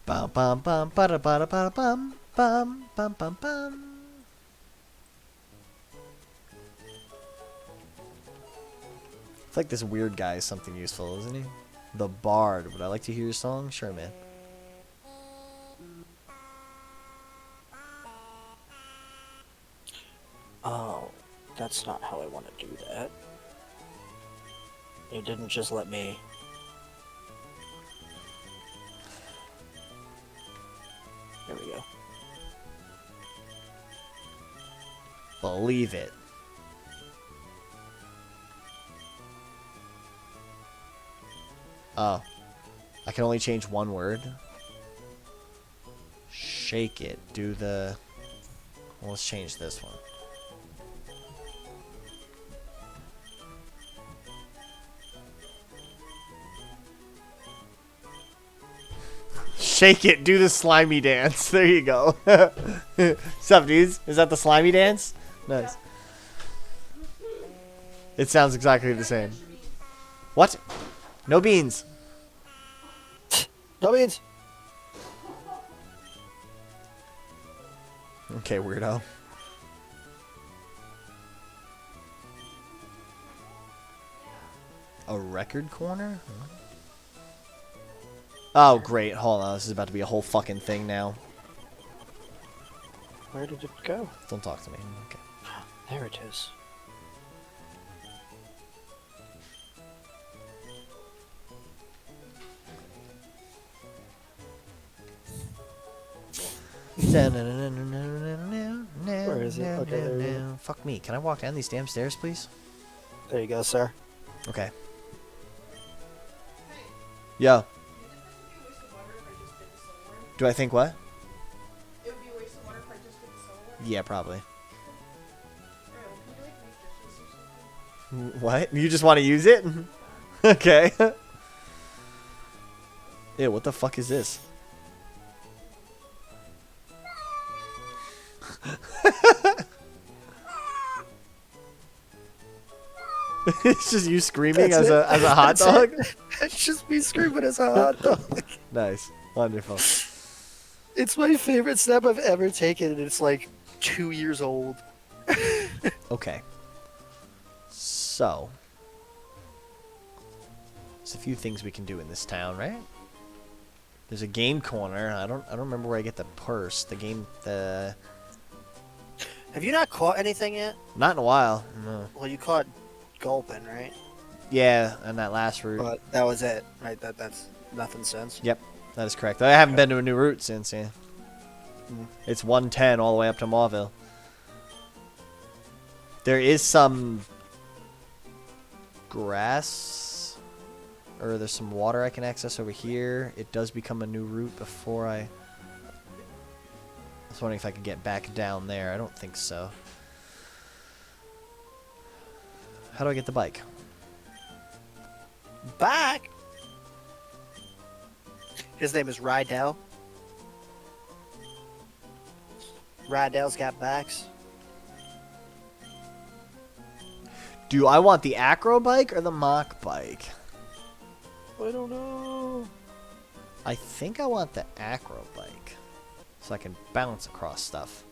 Bum bum bum bada bada bada bum bum bum bum bum. It's like this weird guy is something useful, isn't he? The Bard. Would I like to hear your song? Sure, man. That's not how I want to do that. It didn't just let me... There we go. Believe it. Oh. I can only change one word. Shake it. Do the... Well, let's change this one. Shake it. Do the slimy dance. There you go. What's up, dudes? Is that the slimy dance? Nice. It sounds exactly the same. What? No beans. No beans. Okay, weirdo. A record corner? Huh? Oh, great. Hold on. This is about to be a whole fucking thing now. Where did it go? Don't talk to me. Okay. There it is. Where is it? Okay, there it is. Fuck me. Can I walk down these damn stairs, please? There you go, sir. Okay. Yo. Do I think what? It would be a waste of water if I just did the solar one. Yeah, probably. Alright, well, can you, like, make dishes or something? What? You just want to use it? Okay. Ew, what the fuck is this? It's just you screaming That's as a hot That's dog? it. It's just me screaming as a hot dog. Nice. Wonderful. It's my favorite step I've ever taken, and it's like 2 years old. Okay. So. There's a few things we can do in this town, right? There's a game corner. I don't remember where I get the purse. The Have you not caught anything yet? not in a while. No. Well, you caught Gulpin, right? Yeah, and that last route. But that was it, right? That's nothing since. Yep, that is correct. I haven't been to a new route since, yeah. Mhm. It's 110 all the way up to Mauville. There is some grass, or there's some water I can access over here. It does become a new route before I was wondering if I could get back down there. I don't think so. How do I get the bike? Back. His name is Rydell. Rydell's got backs. Do I want the acro bike or the mock bike? I don't know. I think I want the acro bike, so I can bounce across stuff.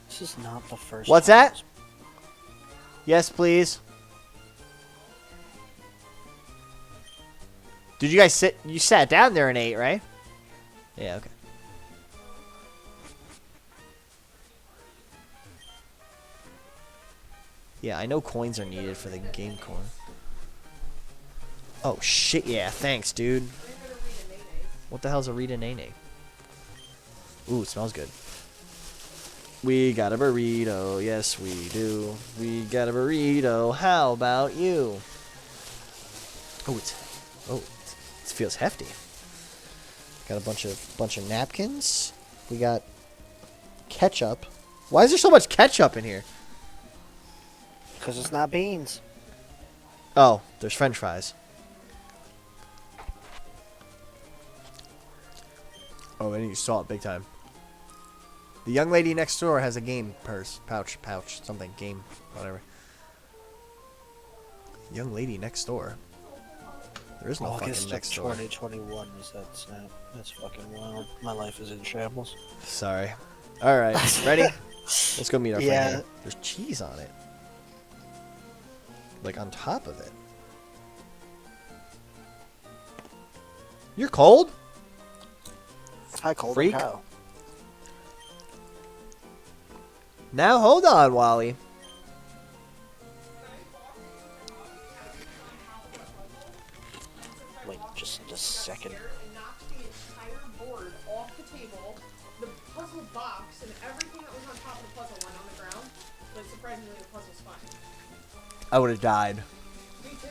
This is not the first. What's time. that? Yes, please. Did you guys sit? You sat down there and ate, right? Yeah, okay. Yeah, I know coins are needed for the game coin. Oh, shit, yeah. Thanks, dude. What the hell's a Rita Nene? Ooh, it smells good. We got a burrito. Yes, we do. We got a burrito. How about you? Oh, it feels hefty. Got a bunch of napkins. We got ketchup. Why is there so much ketchup in here? Because it's not beans. Oh, there's French fries. Oh, I need salt big time. The young lady next door has a game purse, pouch, something, game, whatever. Young lady next door. There is no August fucking of next door. 2021 is that snap. That's fucking wild. My life is in shambles. Sorry. All right, ready? Let's go meet our friend. Yeah. Here. There's cheese on it, like on top of it. You're cold? Hi, Cold Freak. and Kyle. Now hold on, Wally. Wait, just a second. And knocked the entire board off the table. The puzzle box and everything that was on top of the puzzle went on the ground. But surprisingly, the puzzle's fine. I would have died. Me too.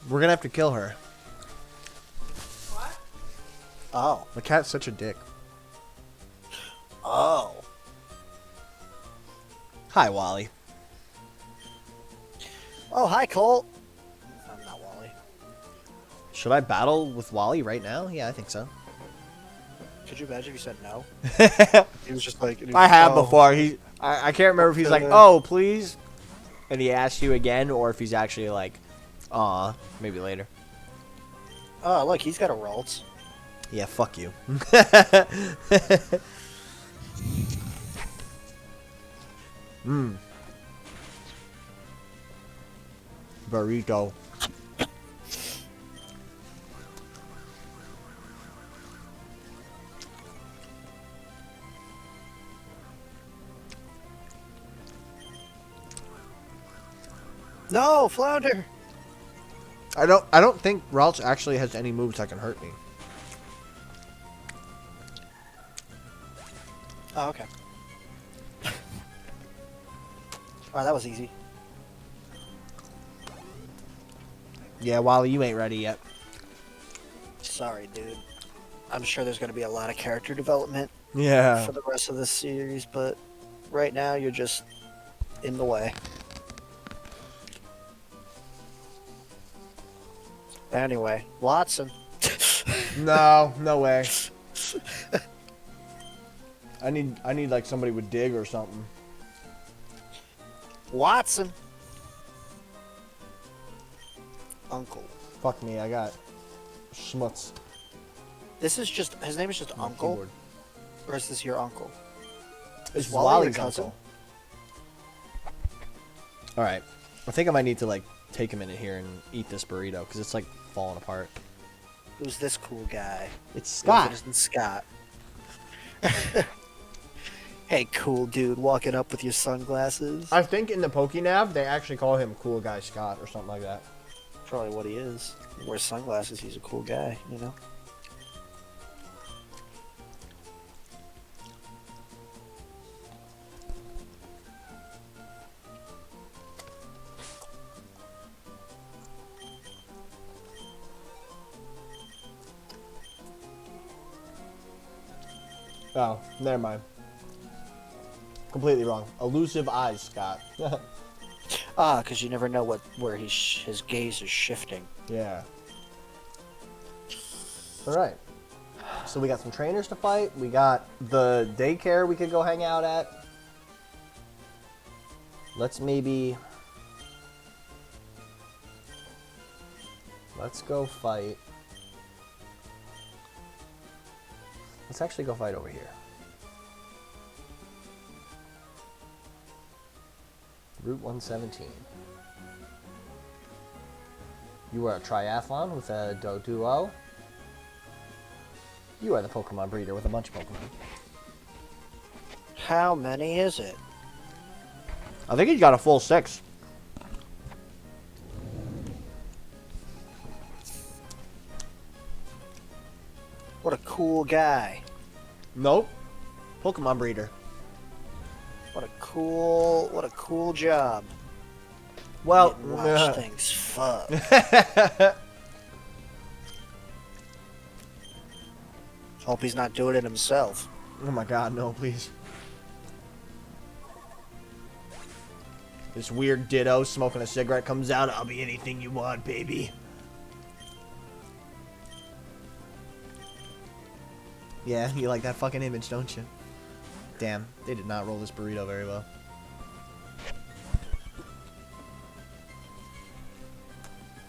We're gonna have to kill her. What? Oh. The cat's such a dick. Oh. Hi, Wally. Oh, hi, Colt. I'm not Wally. Should I battle with Wally right now? Yeah, I think so. Could you imagine if you said no? I He was just like... have oh. before. I can't remember if he's like, oh, please, and he asks you again, or if he's actually like, aw, maybe later. Oh, look, he's got a Ralts. Yeah, fuck you. Burrito. No, Flounder! I don't think Ralts actually has any moves that can hurt me. Oh, okay. Oh, that was easy. Yeah, Wally, you ain't ready yet. Sorry, dude. I'm sure there's going to be a lot of character development Yeah. for the rest of this series, but right now you're just in the way. Anyway, Watson. No, no way. I need like somebody with dig or something. Watson. Uncle. Fuck me, I got schmutz. This is just, his name is just on my Uncle? keyboard. Or is this your uncle? It's Wally Wally's your cousin? uncle. All right, I think I might need to like take a minute here and eat this burrito because it's like falling apart. Who's this cool guy? It's Scott. It isn't Scott. Hey, cool dude, walking up with your sunglasses. I think in the Pokénav they actually call him Cool Guy Scott or something like that. Probably what he is. He wears sunglasses, he's a cool guy, you know? Oh, never mind. Completely wrong. Elusive eyes, Scott. Ah, because you never know where his gaze is shifting. Yeah. All right. So we got some trainers to fight. We got the daycare we could go hang out at. Let's go fight. Let's actually go fight over here. Route 117. You are a triathlon with a Doduo. You are the Pokemon breeder with a bunch of Pokemon. How many is it? I think he's got a full 6. What a cool guy. Nope. Pokemon breeder. What a cool job. Well, Getting watch things fuck. Hope he's not doing it himself. oh my god, no, please. This weird Ditto smoking a cigarette comes out. I'll be anything you want, baby. Yeah, you like that fucking image, don't you? Damn, they did not roll this burrito very well.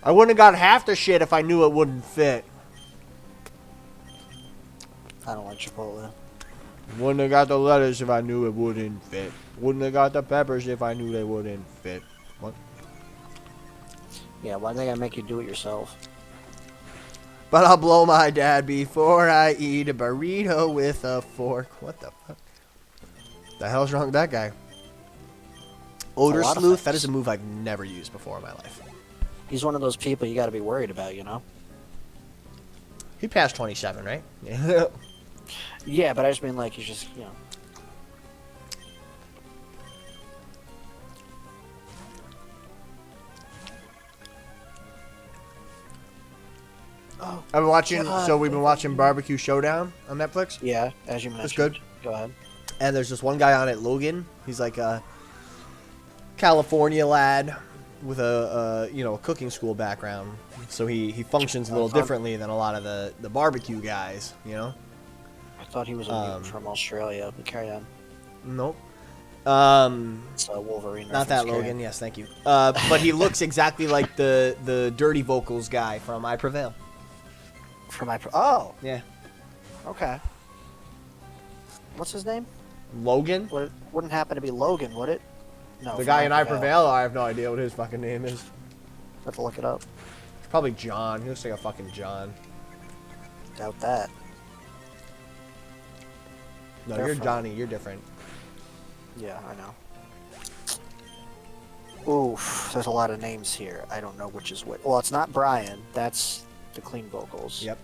I wouldn't have got half the shit if I knew it wouldn't fit. I don't want Chipotle. Wouldn't have got the lettuce if I knew it wouldn't fit. Wouldn't have got the peppers if I knew they wouldn't fit. What? Yeah, why they gotta make you do it yourself? But I'll blow my dad before I eat a burrito with a fork. What the fuck? The hell's wrong with that guy? Odor lot of sleuth. That things. is a move I've never used before in my life. He's one of those people you got to be worried about, you know? He passed 27, right? Yeah. Yeah, but I just mean like he's just, you know. Oh, I've been watching. God. So we've been watching Barbecue Showdown on Netflix, yeah, as you mentioned. That's good. Go ahead. and there's this one guy on it, Logan. He's like a California lad with a cooking school background, so he functions a little differently than a lot of the barbecue guys, you know. I thought he was a mutant from Australia, but carry on. Nope. It's a Wolverine Not reference, that carry Logan. on. Yes, thank you. But he looks exactly like the dirty vocals guy from I Prevail. Oh, Yeah. okay. What's his name? Logan, Wouldn't happen to be Logan, would it? No. the from guy in I Prevail. I have no idea what his fucking name is. Have to look it up. It's probably John. He looks like a fucking John. Doubt that. No, They're you're from- Johnny. You're different. Yeah, I know. Oof, there's a lot of names here. I don't know which is which. Well, it's not Brian. That's the clean vocals. Yep.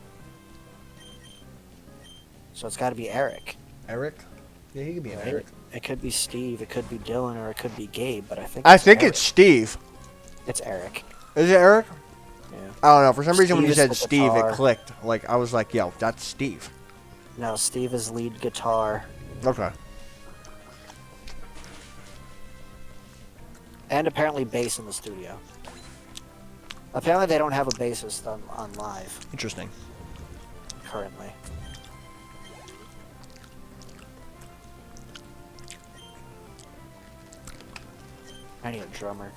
So it's got to be Eric. Eric. Yeah, he could be an Right? Eric. It could be Steve. It could be Dylan, or it could be Gabe. But I think I think Eric. it's Steve. It's Eric. Is it Eric? Yeah. I don't know. For some reason, when you Steve said is the Steve, guitar. it clicked. Like I was like, "Yo, that's Steve." No, Steve is lead guitar, Okay. and apparently bass in the studio. Apparently, they don't have a bassist on live Interesting. currently. I need a drummer.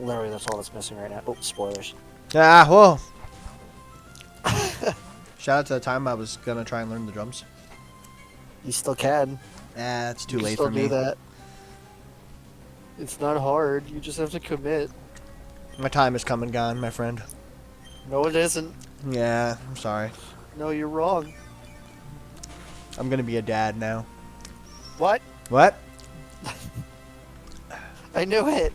Literally, that's all that's missing right now. Oh, spoilers. Ah, whoa. Shout out to the time I was gonna try and learn the drums. You still can. It's too You late still for do me. that. It's not hard. You just have to commit. My time has come and gone, my friend. No, it isn't. Yeah, I'm sorry. No, you're wrong. I'm gonna be a dad now. What? What? I knew it.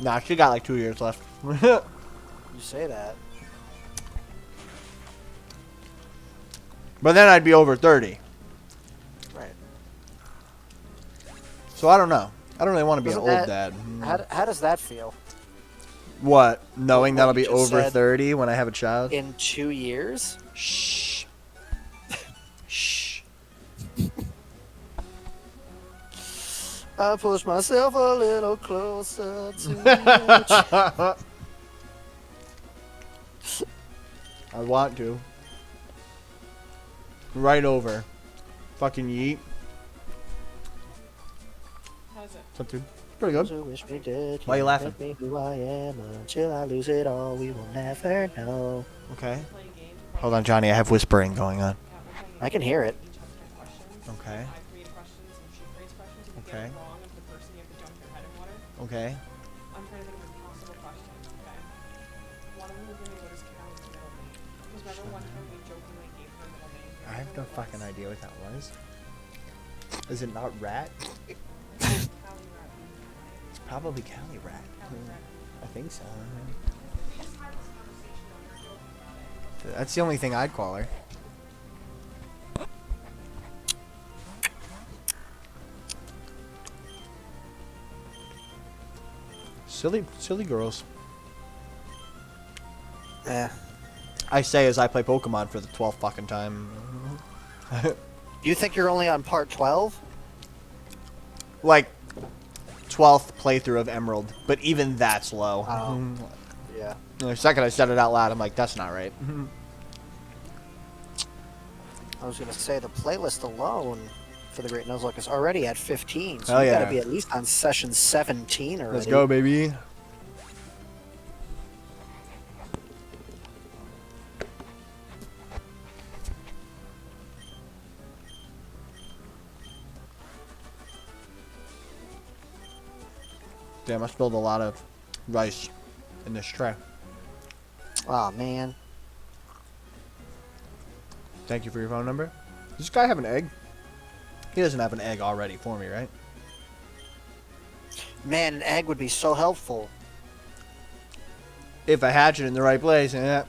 Nah, she got like 2 years left. You say that. But then I'd be over 30. Right. So I don't know. I don't really want to be an Isn't old that- dad. How does that feel? What? Knowing What that I'll you be just over said. 30 when I have a child? In 2 years? Shh. Shh. I push myself a little closer to I want to. Right over. Fucking yeet. How's it? Something pretty good. you. Wish me did. Why you laughing? Make me who I am until I lose it all. We will never know. Okay. Play a game. Hold on, Johnny. I have whispering going on. Yeah, we're playing a I can game. hear it. Each have 10 questions. Okay. I create questions and she creates questions. If you Okay. get it wrong of the person, you have to dunk your head in water. Okay. I'm trying to think of impossible questions. Okay. One of them was gonna be, what is Callie's middle name? Because remember one time we jokingly gave her middle name? I have no fucking idea what that was. Is it not rat? Callie Rat. It's probably Cali rat. Callie Rat. I think so. We just had this conversation on her phone about it. That's the only thing I'd call her. Silly girls. Eh. I say as I play Pokemon for the 12th fucking time. You think you're only on part 12? Like 12th playthrough of Emerald, but even that's low. Oh. Yeah. The second I said it out loud, I'm like, that's not right. I was gonna say the playlist alone for the Great Nuzlocke is already at 15, so Hell you yeah. gotta be at least on session 17 already. Let's go, baby. Damn, I spilled a lot of rice. in this tray. Oh man. Thank you for your phone number. Does this guy have an egg? He doesn't have an egg already for me, right? Man, an egg would be so helpful. If I hatch it in the right place, yeah.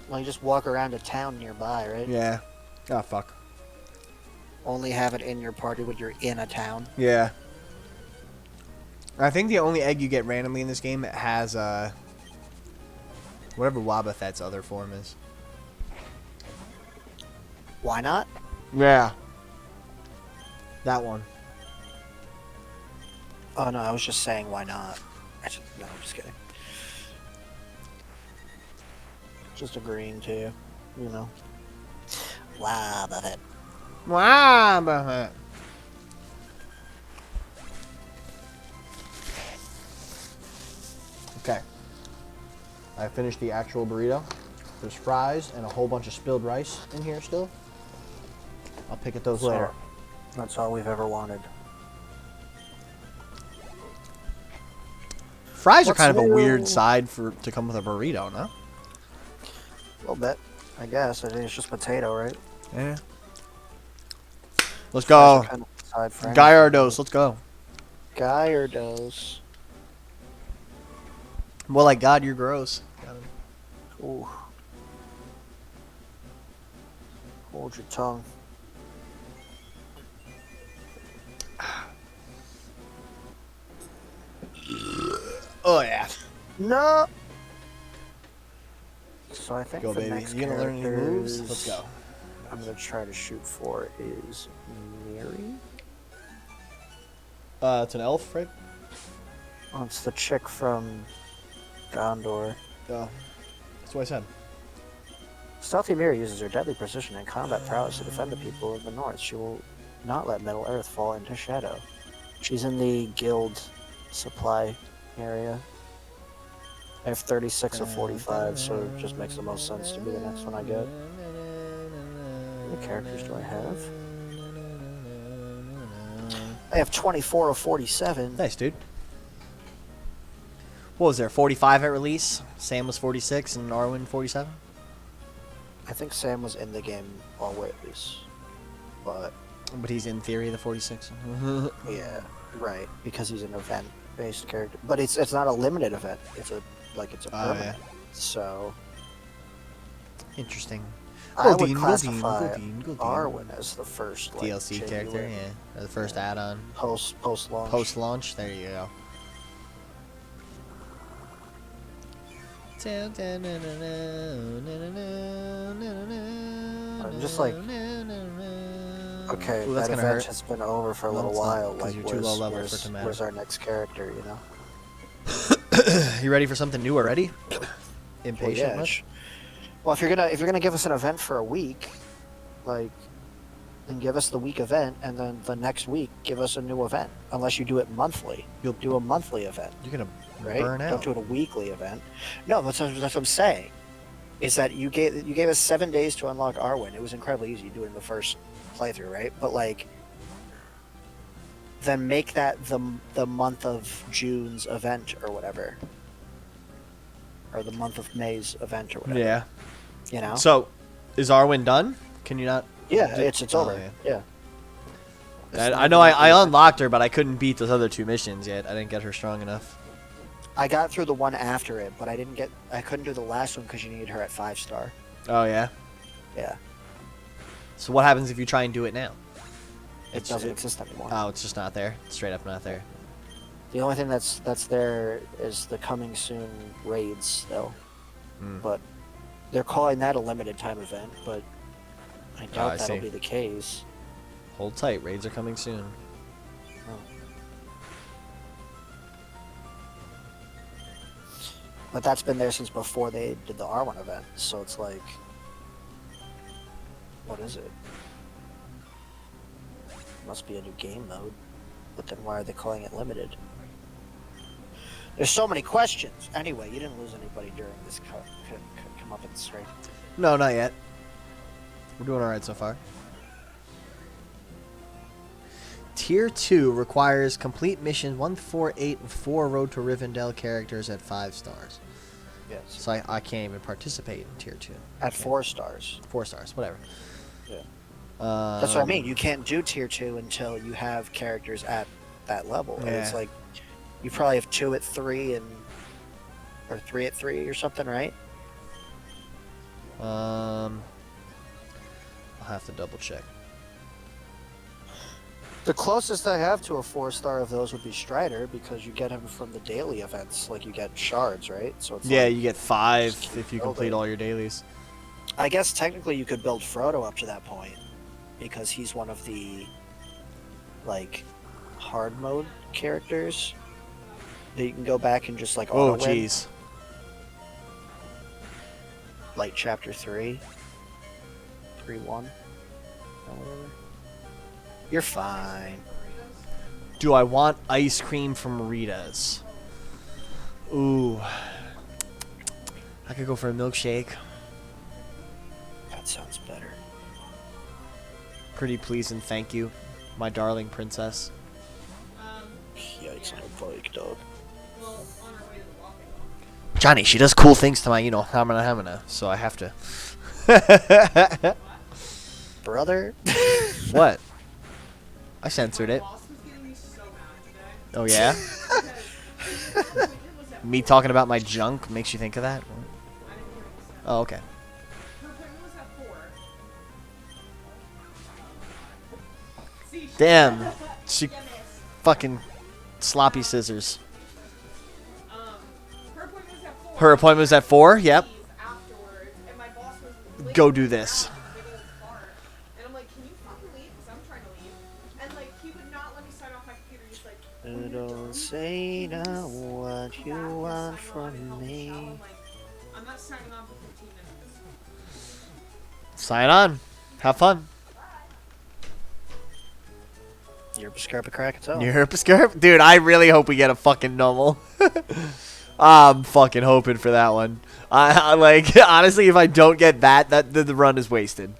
Well, you just walk around a town nearby, right? Yeah. Oh, fuck. Only have it in your party when you're in a town. Yeah. I think the only egg you get randomly in this game has, whatever Wobbuffet's other form is. Why not? Yeah. That one. Oh no, I was just saying why not. No, I'm just kidding. Just agreeing to you, you know. Wobbuffet. Wobbuffet. Okay. I finished the actual burrito. There's fries and a whole bunch of spilled rice in here still. I'll pick at those later. That's all we've ever wanted. Fries are What's kind of a new? weird side to come with a burrito, no? A little bit, I guess. I think it's just potato, right? Yeah. Let's go. Kind of side for anything. Gallardos, let's go. Gallardos. Well, like, God, you're gross. Ooh. Hold your tongue. Oh, yeah. No. So I think Go, the baby. next You gonna learn any moves? characters Let's go. I'm gonna try to shoot for is Miri. It's an elf, right? Oh, it's the chick from Gondor. Oh. That's what I said. Stealthy Miri uses her deadly precision and combat prowess to defend the people of the north. She will not let Middle Earth fall into shadow. She's in the guild supply area. I have 36 of 45, so it just makes the most sense to be the next one I get. What characters do I have? I have 24 of 47. Nice, dude. What was there, 45 at release? Sam was 46 and Arwen 47? I think Sam was in the game always, but But he's in theory the 46. yeah, right, because he's an event-based character. But it's not a limited event. It's a permanent. So Interesting. I would Goldine, classify Goldine. Arwen as the first like, DLC character, genuine yeah. Or the first add-on. post launch. Post-launch, there you go. I'm just like, okay, Ooh, that's that gonna event hurt. has been over for a No, little it's not, while. 'cause Like, you're too low level for it to matter. where's our next character? You know. You ready for something new already? Impatient yeah, much? Well, if you're gonna give us an event for a week, like, then give us the week event, and then the next week give us a new event. Unless you do it monthly, you'll do a monthly event, You're gonna right? burn out. Don't do it a weekly event. No, that's what I'm saying. Is that you gave us 7 days to unlock Arwen? It was incredibly easy to do it in the first playthrough, right? But like, then make that the month of June's event or whatever, or the month of May's event or whatever. Yeah. You know. So, is Arwen done? Can you not? Yeah, it's Oh, over. yeah. Yeah. I know I unlocked her, but I couldn't beat those other 2 missions yet. I didn't get her strong enough. I got through the one after it, but I couldn't do the last one because you needed her at 5-star. Oh, yeah? Yeah. So what happens if you try and do it now? It doesn't exist anymore. Oh, it's just not there? It's straight up not there. The only thing that's there is the coming soon raids still. But they're calling that a limited time event, but I doubt I that'll see. be the case. Hold tight. Raids are coming soon. But that's been there since before they did the R1 event, so it's like, what is it? Must be a new game mode. But then why are they calling it limited? There's so many questions. Anyway, you didn't lose anybody during this comeuppance, right? No, not yet. We're doing alright so far. Tier 2 requires complete mission 1, 4, 8, and 4 Road to Rivendell characters at 5 stars. Yes. So I can't even participate in Tier 2. At 4 stars. 4 stars, whatever. Yeah. That's what I Um, mean. You can't do tier 2 until you have characters at that level. And it's Yeah. like you probably have 2 at 3 or 3 at 3 or something, right? I'll have to double check. The closest I have to a 4-star of those would be Strider because you get him from the daily events. Like you get shards, right? So it's Yeah, like, you get 5 just if you build complete it. all your dailies. I guess technically you could build Frodo up to that point because he's one of the like hard mode characters that you can go back and just like Oh, auto win, jeez. like chapter 3, 3-1. You're fine. Do I want ice cream from Rita's? Ooh. I could go for a milkshake. That sounds better. Pretty please and thank you, my darling princess. Yikes on a bike, dog. Well, on our way to the walking. Johnny, she does cool things to my, hamana, so I have to. Brother? What? I censored My it. boss was getting me so mad today. Oh, yeah? Because her appointment was at Me 4. talking about my junk makes you think of that? I didn't hear what you said. Oh, okay. Her appointment was at 4. See, she Damn. She You missed. fucking sloppy scissors. Her appointment was at 4. Her appointment was at 4? Yep. Afterwards, and my boss was Go literally do this. around with a big old fart. And I'm like, can you fucking leave? Because I'm trying to leave. And like, he would not let me sign off my computer. He's like, when you're done, Don't say can now you what come you back and want sign on and from help me. out? I'm like, I'm not signing on for 15 minutes. Sign on. Have fun. You're a scarpa crack itself. You're a skirt? Dude, I really hope we get a fucking normal. I'm fucking hoping for that one. I like, honestly, if I don't get that, the run is wasted.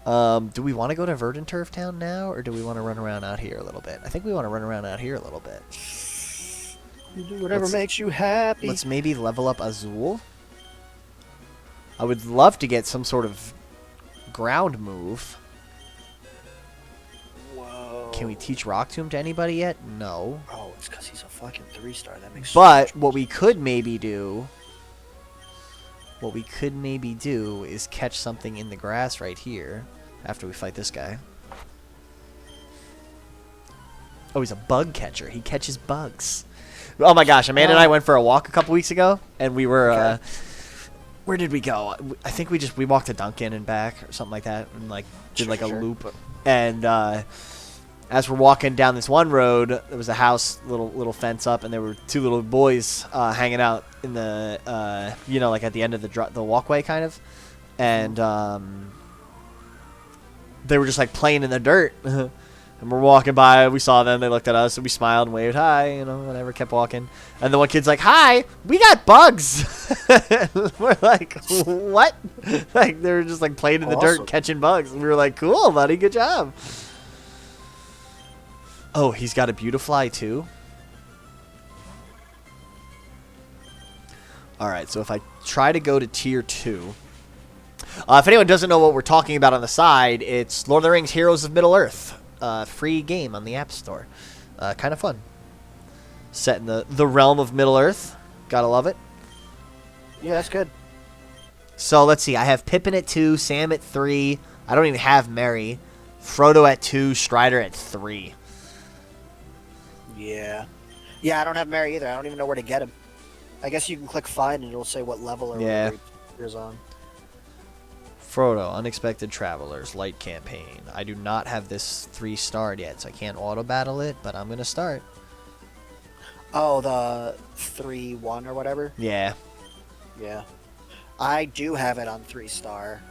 Do we want to go to Verdant Turf Town now, or do we want to run around out here a little bit? I think we want to run around out here a little bit. You do whatever Let's- makes you happy. Let's maybe level up Azul. I would love to get some sort of ground move. Whoa. Can we teach Rock Tomb to anybody yet? No. Oh, it's because he's a fucking 3-star. That makes But so much what we could maybe do is catch something in the grass right here after we fight this guy. Oh, he's a bug catcher. He catches bugs. Oh my gosh, Amanda and I went for a walk a couple weeks ago, and we were Okay. where did we go? I think we walked to Duncan and back or something like that, and like did like a Sure. loop. And as we're walking down this one road, there was a house, little fence up, and there were 2 little boys hanging out in the like at the end of the walkway kind of, and they were just like playing in the dirt. And we're walking by, we saw them, they looked at us, and we smiled and waved, hi, whatever, kept walking. And the one kid's like, hi, we got bugs. We're like, what? Like, they were just like playing in the Awesome. dirt, catching bugs. And we were like, cool, buddy, good job. Oh, he's got a Beautifly too? Alright, so if I try to go to Tier 2... if anyone doesn't know what we're talking about on the side, it's Lord of the Rings Heroes of Middle-earth. Free game on the App Store. Kind of fun. Set in the realm of Middle-earth. Gotta love it. Yeah, that's good. So, let's see. I have Pippin at 2, Sam at 3. I don't even have Merry. Frodo at 2, Strider at 3. Yeah. Yeah, I don't have Mary either. I don't even know where to get him. I guess you can click find and it'll say what level or Yeah. whatever he's on. Frodo, Unexpected Travelers, Light Campaign. I do not have this 3-starred yet, so I can't auto-battle it, but I'm going to start. Oh, the 3-1 or whatever? Yeah. Yeah. I do have it on 3-star.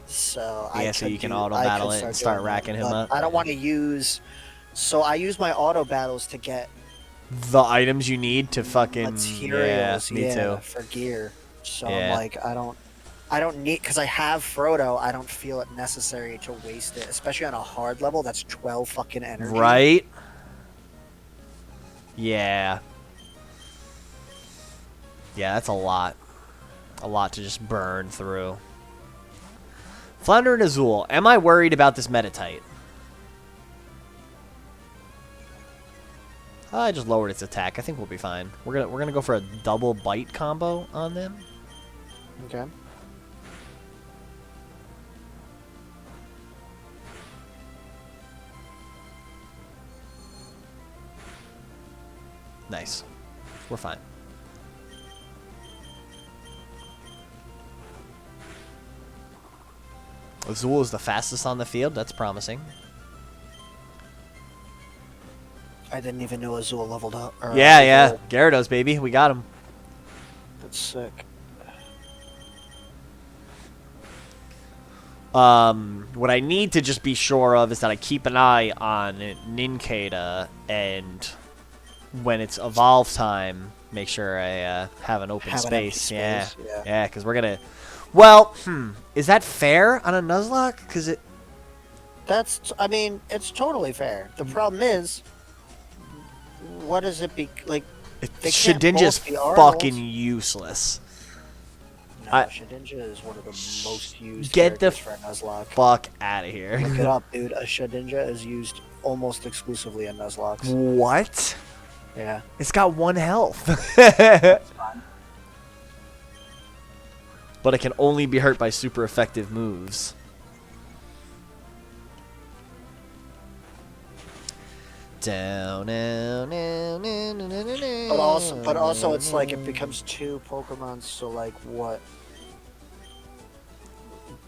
So I Yeah, so could you can do- auto-battle I it could and start doing that, racking him but up. I don't want to use... So I use my auto battles to get The items you need to fucking... materials Yeah, me too. for gear. So Yeah. I'm like, I don't I don't need, because I have Frodo, I don't feel it necessary to waste it, especially on a hard level. That's 12 fucking energy. Right? Yeah. Yeah, that's a lot. A lot to just burn through. Flounder and Azul. Am I worried about this Metatite? I just lowered its attack. I think we'll be fine. We're gonna go for a double bite combo on them. Okay. Nice. We're fine. Azul is the fastest on the field. That's promising. I didn't even know Azul leveled up. Yeah. Gyarados, baby. We got him. That's sick. What I need to just be sure of is that I keep an eye on Nincada, and when it's evolve time, make sure I have an open space. Yeah, because we're gonna. Well, is that fair on a Nuzlocke? Because it. That's. I mean, it's totally fair. The problem is, what does it be like? Shedinja's fucking useless. No, Shedinja is one of the most used Get the for a Nuzlocke. fuck out of here. Look it up, dude. A Shedinja is used almost exclusively in Nuzlocks. What? Yeah. It's got 1 health. But it can only be hurt by super effective moves. Down, down, down, down, down, down, down. But also, it's like it becomes 2 Pokemon. So like, what?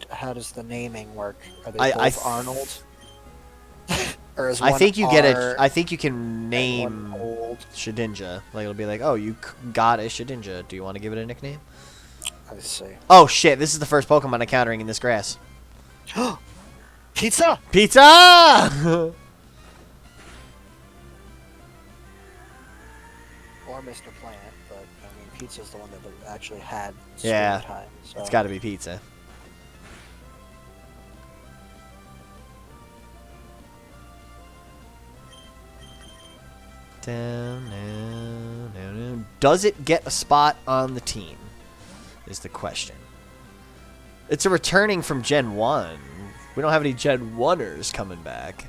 How does the naming work? Are they both Arnold? Or is I one think you R get a. I think you can name one old? Shedinja. Like it'll be like, oh, you got a Shedinja. Do you want to give it a nickname? I see. Oh shit! This is the first Pokemon encountering in this grass. Pizza! Pizza! Or Mr. Plant, but I mean, Pizza's the one that actually had Yeah, time. So. It's got to be pizza. Down, down, down, down. Does it get a spot on the team? Is the question. It's a returning from Gen 1. We don't have any Gen 1ers coming back.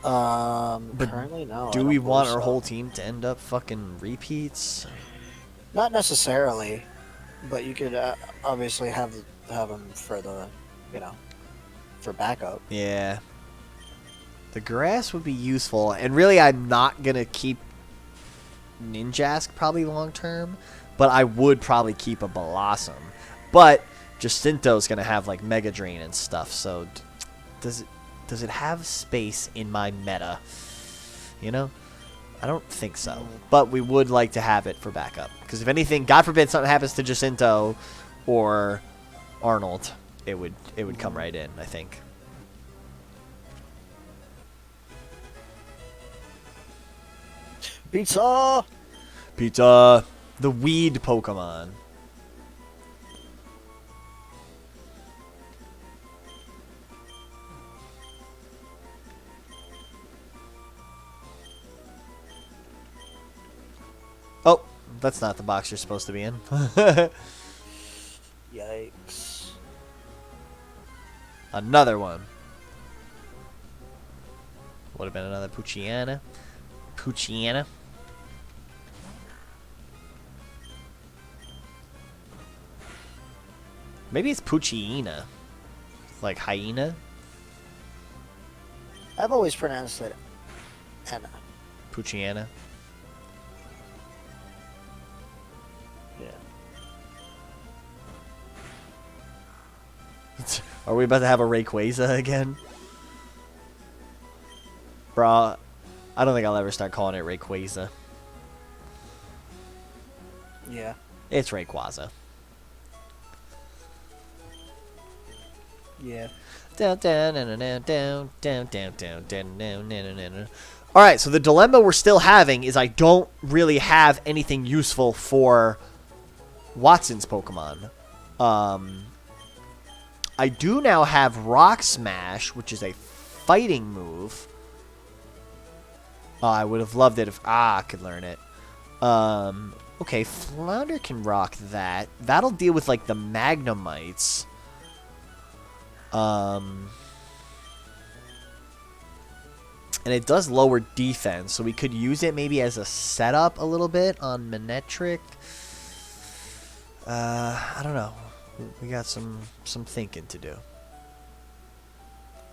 Currently, no. Do we want our whole team to end up fucking repeats? Not necessarily, but you could obviously have them for the, for backup. Yeah. The grass would be useful, and really I'm not going to keep Ninjask probably long term, but I would probably keep a Blossom. But Jacinto's going to have like Mega Drain and stuff, so does it have space in my meta? I don't think so. But we would like to have it for backup. Because if anything, God forbid something happens to Jacinto or Arnold, it would come right in, I think. Pizza! Pizza! The weed Pokemon. Oh, that's not the box you're supposed to be in. Yikes. Another one. Would have been another Poochyena. Poochyena. Maybe it's Poochyena. Like hyena? I've always pronounced it Anna. Poochyena. Yeah. Are we about to have a Rayquaza again? Bruh, I don't think I'll ever start calling it Rayquaza. Yeah. It's Rayquaza. Yeah. Down, down, down, down, down, down, down, down, down, down, down, down. All right, so the dilemma we're still having is I don't really have anything useful for Watson's Pokemon. I do now have Rock Smash, which is a fighting move. Oh, I would have loved it if I could learn it. Okay, Flounder can rock that. That'll deal with, like, the Magnemites. And it does lower defense, so we could use it maybe as a setup a little bit on Manetric. I don't know. We got some thinking to do.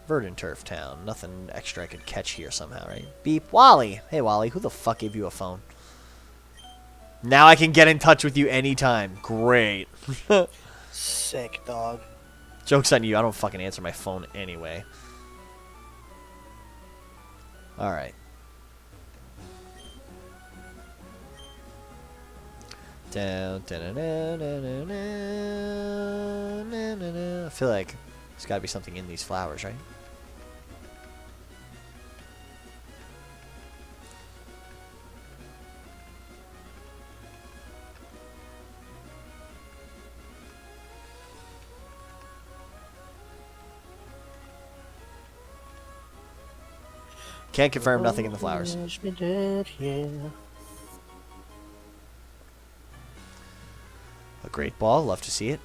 Verdant Turf Town. Nothing extra I could catch here somehow, right? Beep. Wally. Hey, Wally. Who the fuck gave you a phone? Now I can get in touch with you anytime. Great. Sick, dog. Joke's on you. I don't fucking answer my phone anyway. Alright. I feel like there's got to be something in these flowers, right? Can't confirm, nothing in the flowers. A great ball, love to see it.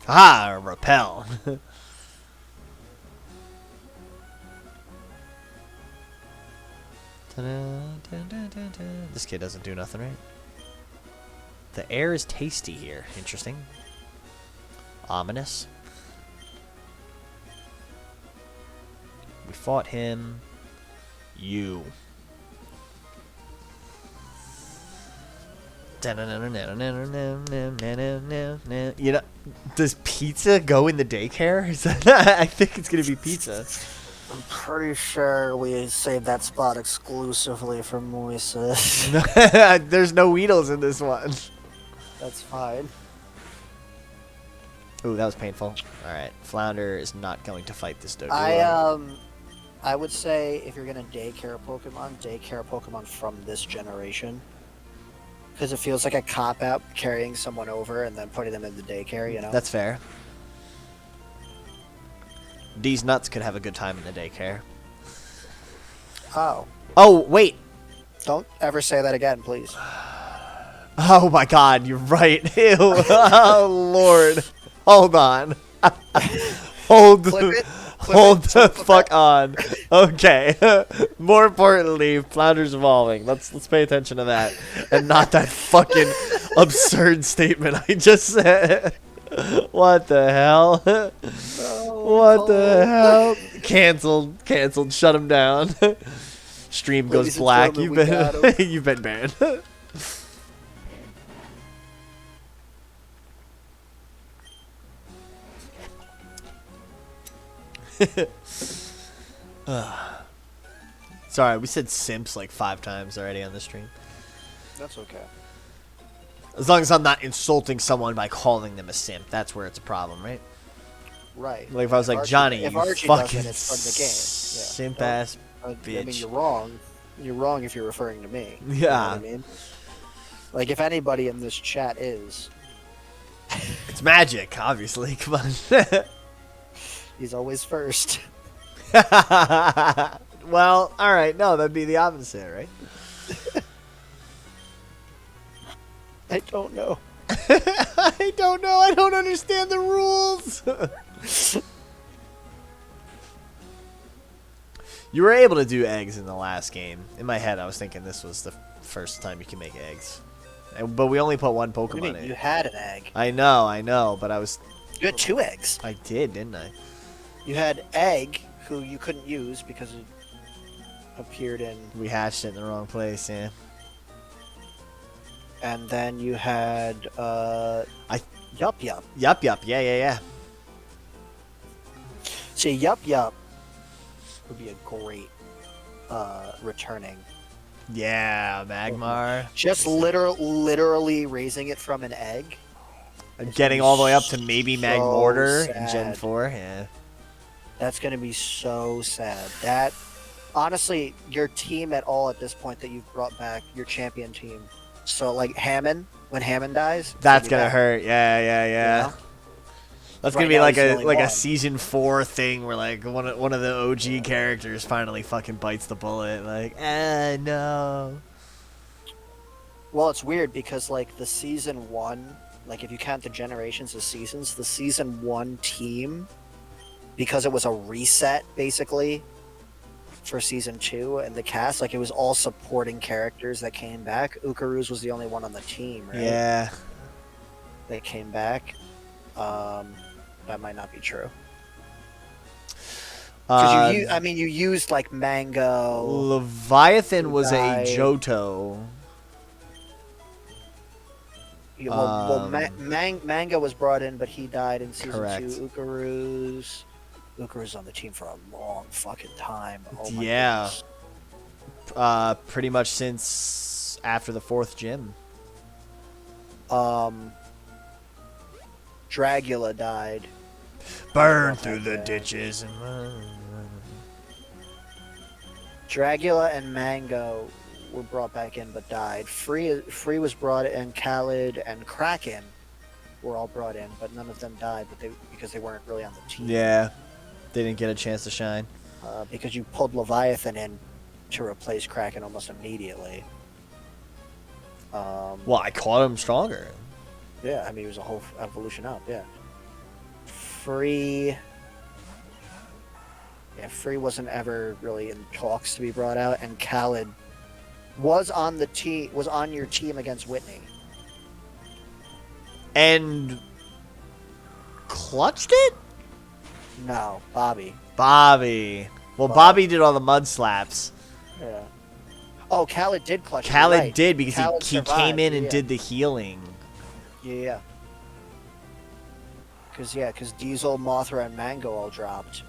Ah, repel. This kid doesn't do nothing, right? The air is tasty here. Interesting. Ominous. We fought him. You. You know, does pizza go in the daycare? Is that, I think it's gonna be pizza. I'm pretty sure we saved that spot exclusively for Moises. There's no Weedles in this one. That's fine. Ooh, that was painful. Alright, Flounder is not going to fight this Doduo. I would say if you're gonna daycare a Pokemon from this generation. Because it feels like a cop-out carrying someone over and then putting them in the daycare, you know? That's fair. These nuts could have a good time in the daycare. Oh. Oh, wait. Don't ever say that again, please. Oh my god, you're right. Ew. Oh, Lord. Hold on. Hold the fuck on. Okay. More importantly, Flounder's evolving. Let's pay attention to that, and not that fucking absurd statement I just said. What the hell? What the hell? Cancelled. Shut him down. Stream goes black. You've been banned. Sorry, we said simps like 5 times already on the stream. That's okay. As long as I'm not insulting someone by calling them a simp, that's where it's a problem, right? Right. Like if I was like, Johnny, you fucking simp ass bitch. I mean, you're wrong. You're wrong if you're referring to me. Yeah. You know what I mean? Like, if anybody in this chat is... It's magic, obviously. Come on. He's always first. Well, alright. No, that'd be the opposite, right? I don't know. I don't know. I don't understand the rules. You were able to do eggs in the last game. In my head, I was thinking this was the first time you can make eggs. But we only put one Pokemon in. You had an egg. I know, but I was... You had 2 eggs. I did, didn't I? You had Egg, who you couldn't use because it appeared in... We hatched it in the wrong place, yeah. And then you had, Yup. Yup, yeah. See, Yup would be a great, returning. Yeah, Magmar. Just literally raising it from an egg. Getting all the way up to maybe so Magmortar in sad. Gen 4, yeah. That's going to be so sad. Honestly, your team at this point that you've brought back, your champion team, So like Hammond, when Hammond dies, it's That's be gonna bad, hurt. Yeah. you know? That's Right gonna be now like he's the a only one. season 4 thing where like one of the OG characters finally fucking bites the bullet. Like, no. Well, it's weird because like the season 1, like if you count the generations of seasons, the season 1 team, because it was a reset basically for season 2 and the cast, like it was all supporting characters that came back. Ukaruz was the only one on the team, right? Yeah. That came back. That might not be true. Because you used like Mango. Leviathan was died. a Johto. Mango was brought in, but he died in season Correct. 2. Ukaruz was on the team for a long fucking time. Oh my Yeah. goodness. Pretty much since after the 4th gym. Dragula died. Burn through the ditches. Dragula and Mango were brought back in but died. Free was brought in. Khaled and Kraken were all brought in, but none of them died. Because they weren't really on the team. Yeah. They didn't get a chance to shine. Because you pulled Leviathan in to replace Kraken almost immediately. Well, I caught him stronger. Yeah, I mean, it was a whole evolution up, yeah. Free wasn't ever really in talks to be brought out, and Khaled was on your team against Whitney. And clutched it? No, Bobby. Well, Bobby did all the mud slaps. Yeah. Oh, Khaled did clutch it. Khaled right. did because Khaled he survived, came in and yeah. did the healing. Yeah. Because Diesel, Mothra, and Mango all dropped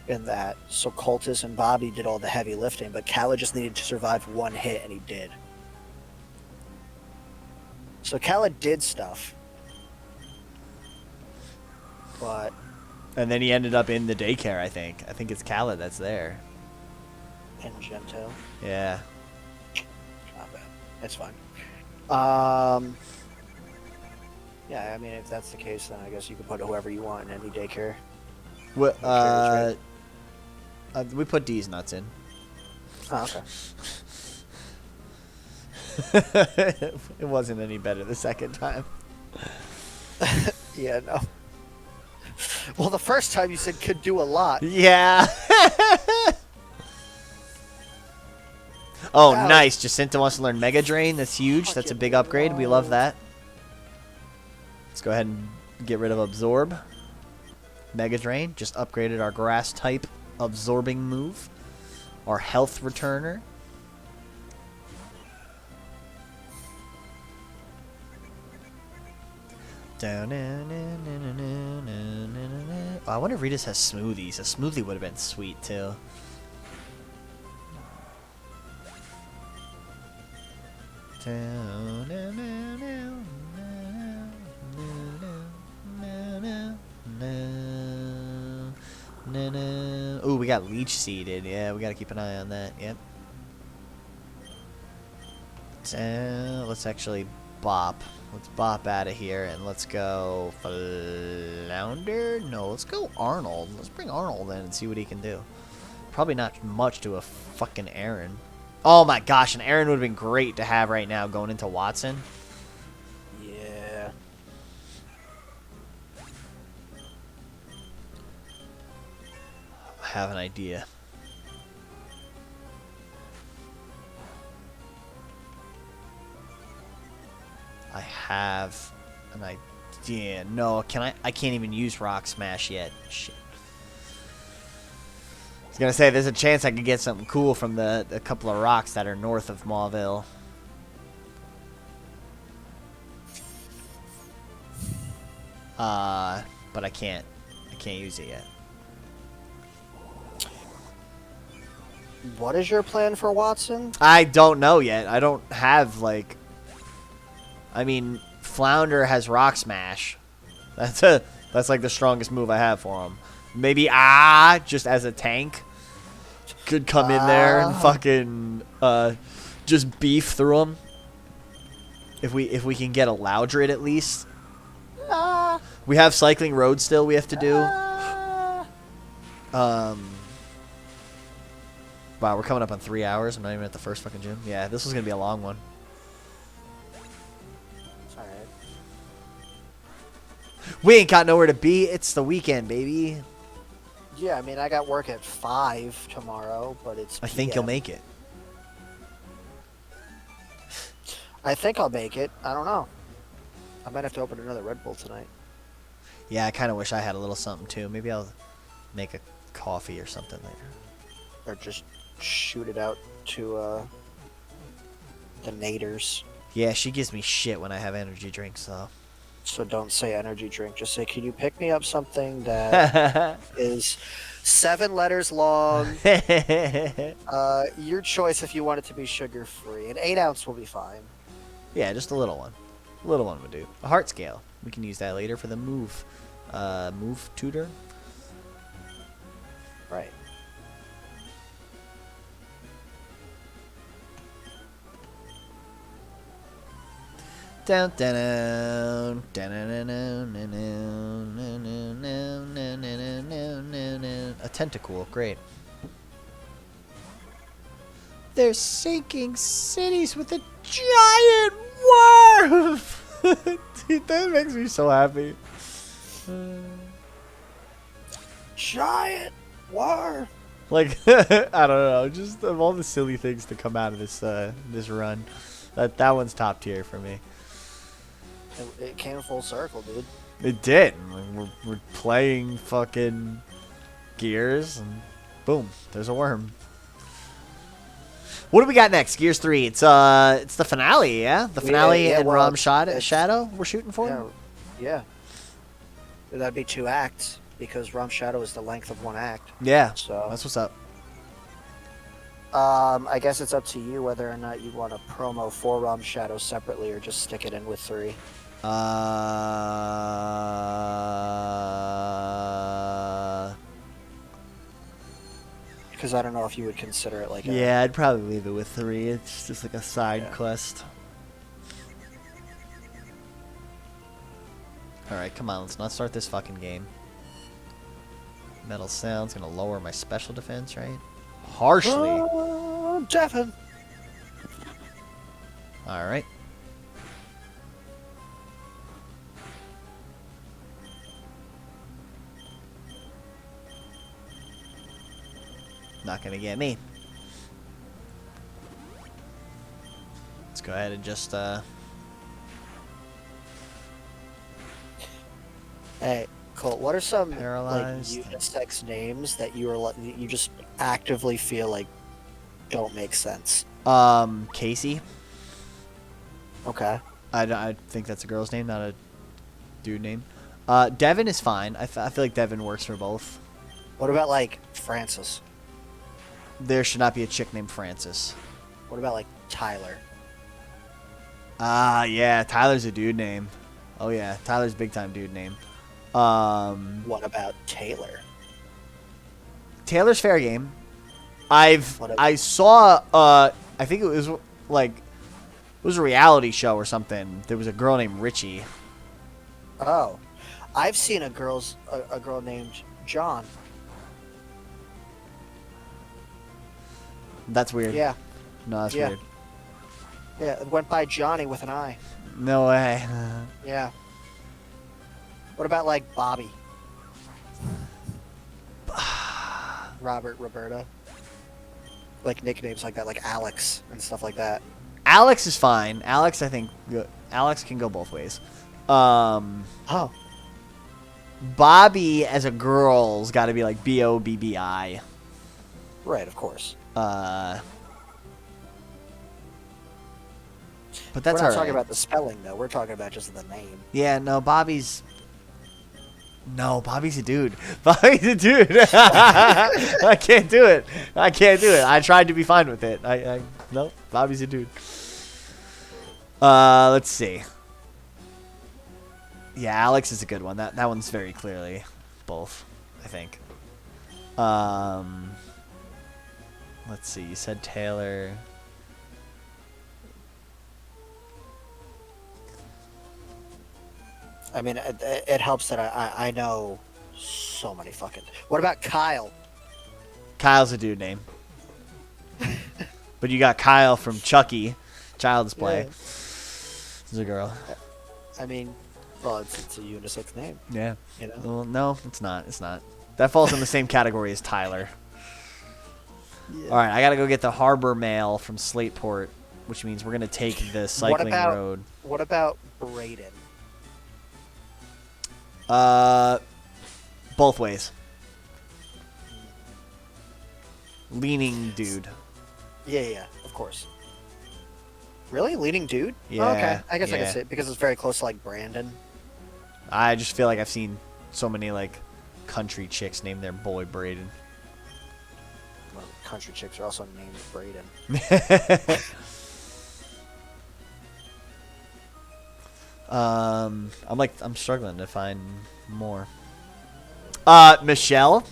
in that. So Cultus and Bobby did all the heavy lifting, but Khaled just needed to survive one hit, and he did. So Khaled did stuff. But... And then he ended up in the daycare, I think. I think it's Khaled that's there. in Gento. Yeah. Not bad. It's fine. Yeah, I mean, if that's the case, then I guess you can put whoever you want in any daycare. What, Daycare, we put D's nuts in. Oh, okay. It wasn't any better the second time. Yeah, no. Well, the first time you said could do a lot. Yeah. Oh, That was- nice. Jacinta wants to learn Mega Drain. That's huge. That's a big upgrade. We love that. Let's go ahead and get rid of Absorb. Mega Drain. Just upgraded our grass type absorbing move. Our health returner. Oh, I wonder if Rita's has smoothies. A smoothie would have been sweet too. Ooh, we got leech seeded. Yeah, we gotta keep an eye on that. Yep. Let's actually bop. Let's bop out of here and let's go Flounder. No, let's go Arnold. Let's bring Arnold in and see what he can do. Probably not much to a fucking Aaron. Oh my gosh, an Aaron would have been great to have right now going into Watson. Yeah. I have an idea. I have an idea. No, can I? I can't even use Rock Smash yet. Shit. I was gonna say there's a chance I could get something cool from the couple of rocks that are north of Mauville. But I can't use it yet. What is your plan for Watson? I don't know yet. I don't have like. I mean, Flounder has Rock Smash. That's like the strongest move I have for him. Maybe just as a tank could come in there and fucking just beef through him. If we can get a Loudred at least. We have Cycling Road still we have to do. Wow, we're coming up on 3 hours. I'm not even at the first fucking gym. Yeah, this was gonna be a long one. It's alright. We ain't got nowhere to be. It's the weekend, baby. Yeah, I mean, I got work at 5 tomorrow, but it's I think you'll make it. I think I'll make it. I don't know. I might have to open another Red Bull tonight. Yeah, I kind of wish I had a little something too. Maybe I'll make a coffee or something later. Or just shoot it out to the Naders. Yeah, she gives me shit when I have energy drinks, though. So don't say energy drink. Just say, can you pick me up something that is 7 letters long? Your choice if you want it to be sugar-free. An 8-ounce will be fine. Yeah, just a little one. A little one would do. A heart scale. We can use that later for the move tutor. Right. Down, down, down, a tentacle, great. They're sinking cities with a giant worm. Dude, that makes me so happy. Giant worm. Like, I don't know, just of all the silly things to come out of this this run, that one's top tier for me. It came full circle, dude. It did. Like, we're playing fucking Gears, and boom, there's a worm. What do we got next? Gears 3. It's the finale, yeah? The finale yeah, and well, Rom Shadow we're shooting for? Yeah. That'd be 2 acts, because Rom Shadow is the length of 1 act. Yeah. So That's what's up. I guess it's up to you whether or not you want to promo 4 Rom Shadow separately or just stick it in with 3. Because I don't know if you would consider it like Yeah, I'd probably leave it with 3. It's just like a side quest. Alright, come on, let's not start this fucking game. Metal sound's gonna lower my special defense, right? Harshly. Oh, Devin. Alright. Not gonna get me. Let's go ahead and just Hey, Colt, what are some Paralyzed. like unisex names that you just actively feel like don't make sense? Casey. Okay. I think that's a girl's name, not a dude name. Devin is fine. I feel like Devin works for both. What about like Francis? There should not be a chick named Francis. What about like Tyler? Yeah, Tyler's a dude name. Oh yeah, Tyler's big time dude name. What about Taylor? Taylor's fair game. I saw I think it was like it was a reality show or something. There was a girl named Richie. Oh, I've seen a girl named John. That's weird. Yeah. No, that's Yeah. weird. Yeah, it went by Johnny with an I. No way. Yeah. What about like Bobby? Robert, Roberta. Like nicknames like that, like Alex and stuff like that. Alex is fine. Alex, I think Alex can go both ways. Oh. Bobby as a girl's got to be like Bobbi. Right, of course. But that's We're not alright. talking about the spelling though. We're talking about just the name. Yeah, no, Bobby's a dude. Bobby's a dude. I can't do it. I tried to be fine with it. No, Bobby's a dude. Let's see. Yeah, Alex is a good one. That one's very clearly both, I think. Let's see. You said Taylor. I mean, it helps that I know so many fucking. What about Kyle? Kyle's a dude name. But you got Kyle from Chucky, Child's Play. Yeah. It's a girl. I mean, well, it's a unisex name. Yeah. You know? Well, no, it's not. It's not. That falls in the same category as Tyler. Yeah. All right, I gotta go get the Harbor Mail from Slateport, which means we're gonna take the cycling road. What about Braden? Both ways. Leaning dude. Yeah, of course. Really? Leading dude? Yeah, Oh, okay. I guess I yeah. can see it because it's very close to like Brandon. I just feel like I've seen so many like country chicks name their boy Braden. Well, country chicks are also named Braden. I'm struggling to find more. Michelle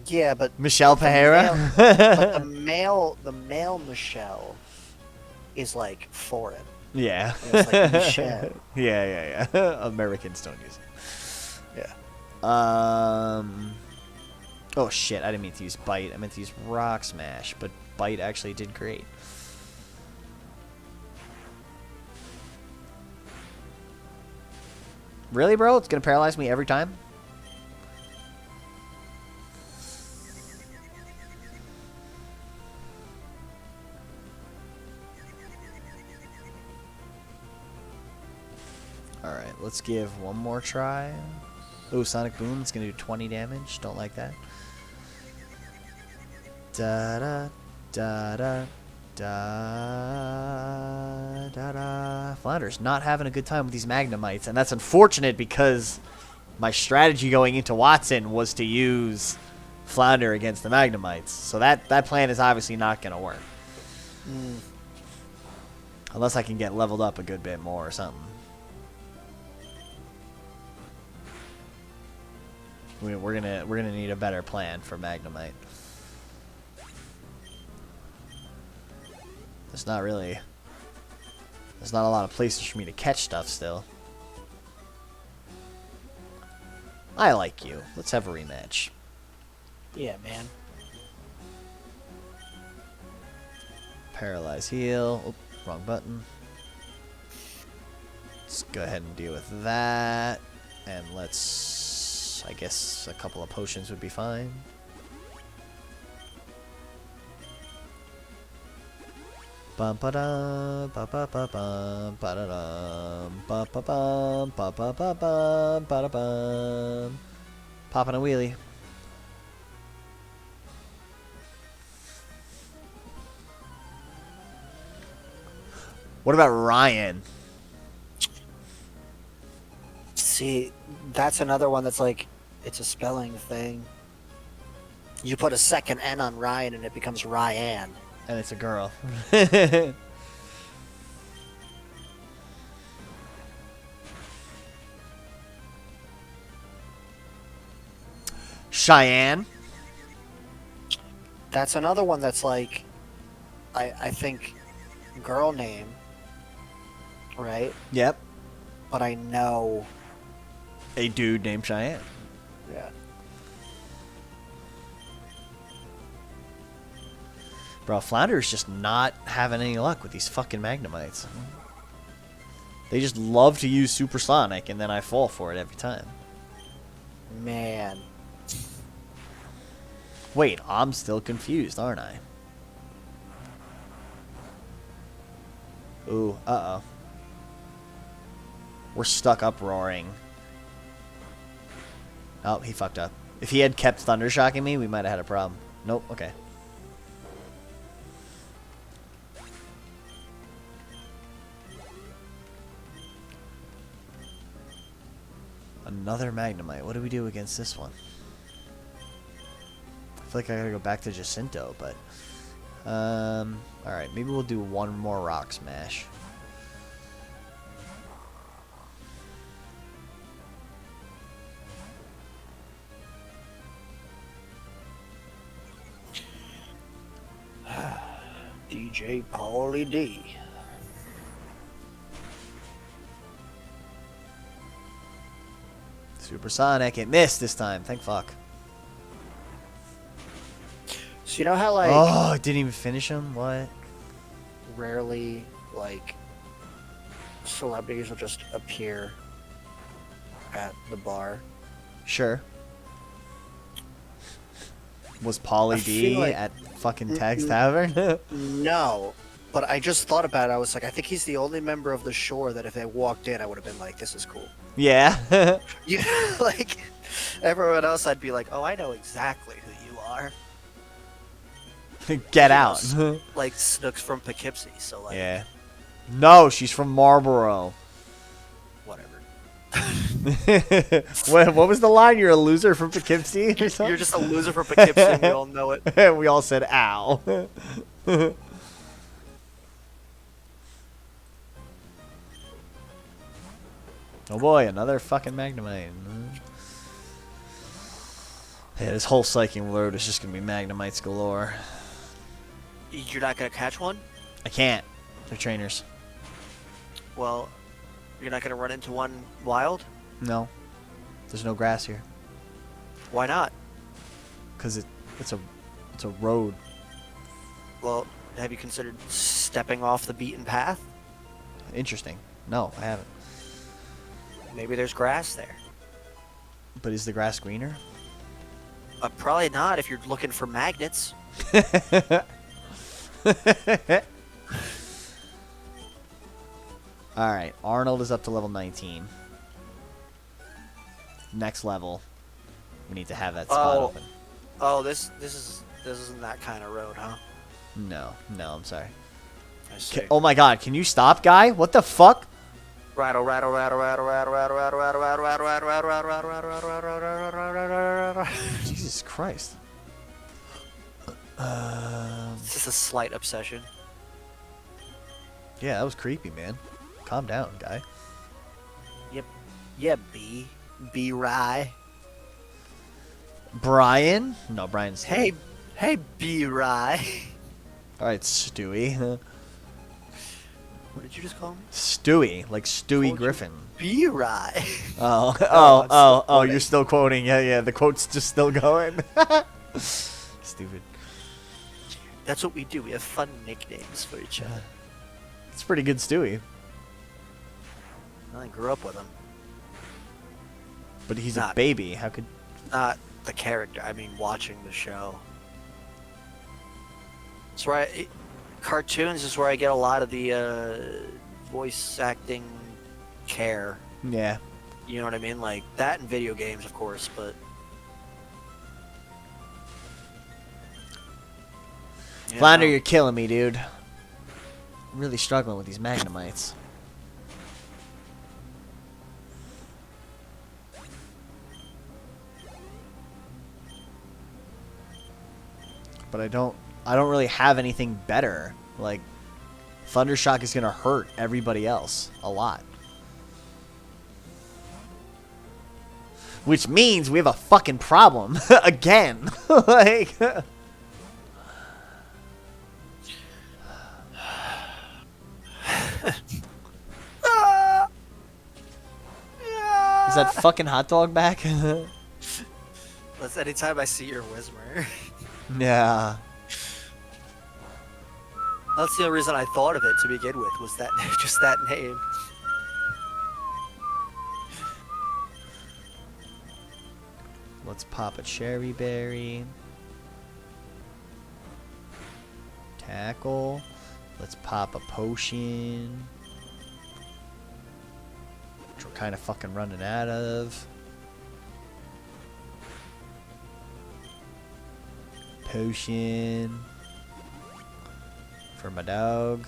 Yeah, but Pajera. but the male Michelle is like foreign. Yeah. It's like Michelle. Yeah. Americans don't use it. Yeah. Oh shit! I didn't mean to use Bite. I meant to use Rock Smash, but Bite actually did great. Really, bro? It's gonna paralyze me every time? Alright, let's give one more try. Ooh, Sonic Boom. It's gonna do 20 damage. Don't like that. Da da da da da da da. Flounder's not having a good time with these Magnemites, and that's unfortunate because my strategy going into Watson was to use Flounder against the Magnemites. So that plan is obviously not gonna work. Unless I can get leveled up a good bit more or something. We're gonna need a better plan for Magnemite. There's not a lot of places for me to catch stuff still. I like you. Let's have a rematch. Yeah, man. Paralyze heal. Oh, wrong button. Let's go ahead and deal with that. And I guess a couple of potions would be fine. Bum ba dum ba ba ba bum ba da dum ba ba bum ba ba ba bum ba da bum. Popping a wheelie. What about Ryan? See, that's another one that's like, it's a spelling thing. You put a second N on Ryan and it becomes Ryan. And it's a girl. Cheyenne. That's another one that's like, I think, girl name, right? Yep. But I know. A dude named Cheyenne. Yeah. Bro, Flounder's just not having any luck with these fucking Magnemites. They just love to use Supersonic, and then I fall for it every time. Man. Wait, I'm still confused, aren't I? Ooh, uh-oh. We're stuck uproaring. Oh, he fucked up. If he had kept Thundershocking me, we might have had a problem. Nope, okay. Another Magnemite. What do we do against this one? I feel like I gotta go back to Jacinto, but... Alright, maybe we'll do one more Rock Smash. DJ Paulie D. Supersonic. It missed this time. Thank fuck. So you know how like Oh, it didn't even finish him? What? rarely like celebrities will just appear at the bar. Sure. Was Pauly I D feel like- at fucking Tag's Tavern? No, but I just thought about it. I was like, I think he's the only member of the Shore that if they walked in, I would have been like, this is cool. Yeah. You like everyone else, I'd be like, oh, I know exactly who you are. Get out. Like Snook's from Poughkeepsie, so like, Yeah. No, she's from Marlboro. whatever. What was the line? You're a loser from Poughkeepsie or something? You're just a loser from Poughkeepsie, and we all know it. We all said, ow. Oh boy, another fucking Magnemite. Yeah, this whole Psychic Road is just gonna be Magnemites galore. You're not gonna catch one? I can't. They're trainers. Well, you're not gonna run into one wild? No. There's no grass here. Why not? Because it's a road. Well, have you considered stepping off the beaten path? Interesting. No, I haven't. Maybe there's grass there. But is the grass greener? Probably not if you're looking for magnets. Alright, Arnold is up to level 19. Next level. We need to have that spot open. Oh, this isn't that kind of road, huh? No, I'm sorry. I see. Oh my god, can you stop, guy? What the fuck? Rattle, rattle, rattle, rattle, rattle, rattle, rattle, rattle, rattle, rattle, rattle, rattle, rattle, rattle, rattle, rattle, rattle, rattle, rattle. Jesus Christ. It's just a slight obsession. Yeah, that was creepy, man. Calm down, guy. Yep. Yeah, B. Rye. Brian? No, Brian's... Hey, B. Rye. Alright, Stewie. What did you just call me? Stewie, like Stewie Told you. Griffin. B. Rye. Oh, you're still quoting. Yeah, the quote's just still going. Stupid. That's what we do. We have fun nicknames for each other. It's pretty good, Stewie. I grew up with him. But he's a Not- baby. How could... Not the character. I mean, watching the show. It's where cartoons is where I get a lot of the voice acting care. Yeah. You know what I mean? Like that in video games, of course, but. You Flounder, know. you're killing me, dude. I'm really struggling with these Magnemites. But I don't really have anything better. Like, Thundershock is gonna hurt everybody else a lot. Which means we have a fucking problem again. Like, is that fucking hot dog back? That's anytime I see your Whismer. Yeah. That's the only reason I thought of it to begin with, was that just that name. Let's pop a cherry berry. Tackle. Let's pop a potion. Which we're kind of fucking running out of. Potion. For my dog.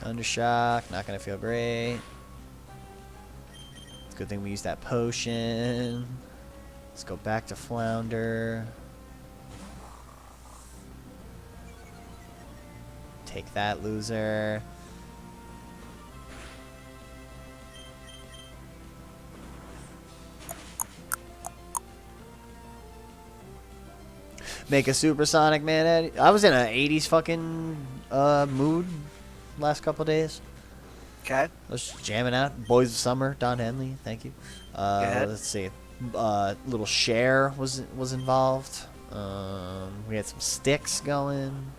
Thundershock. Not gonna feel great. It's a good thing we used that potion. Let's go back to Flounder. Take that, loser. Make a supersonic, man. I was in an 80s fucking mood last couple days. Okay. Let's jamming out. Boys of Summer, Don Henley. Thank you. ahead. Let's see. Little Cher was involved. We had some Styx going.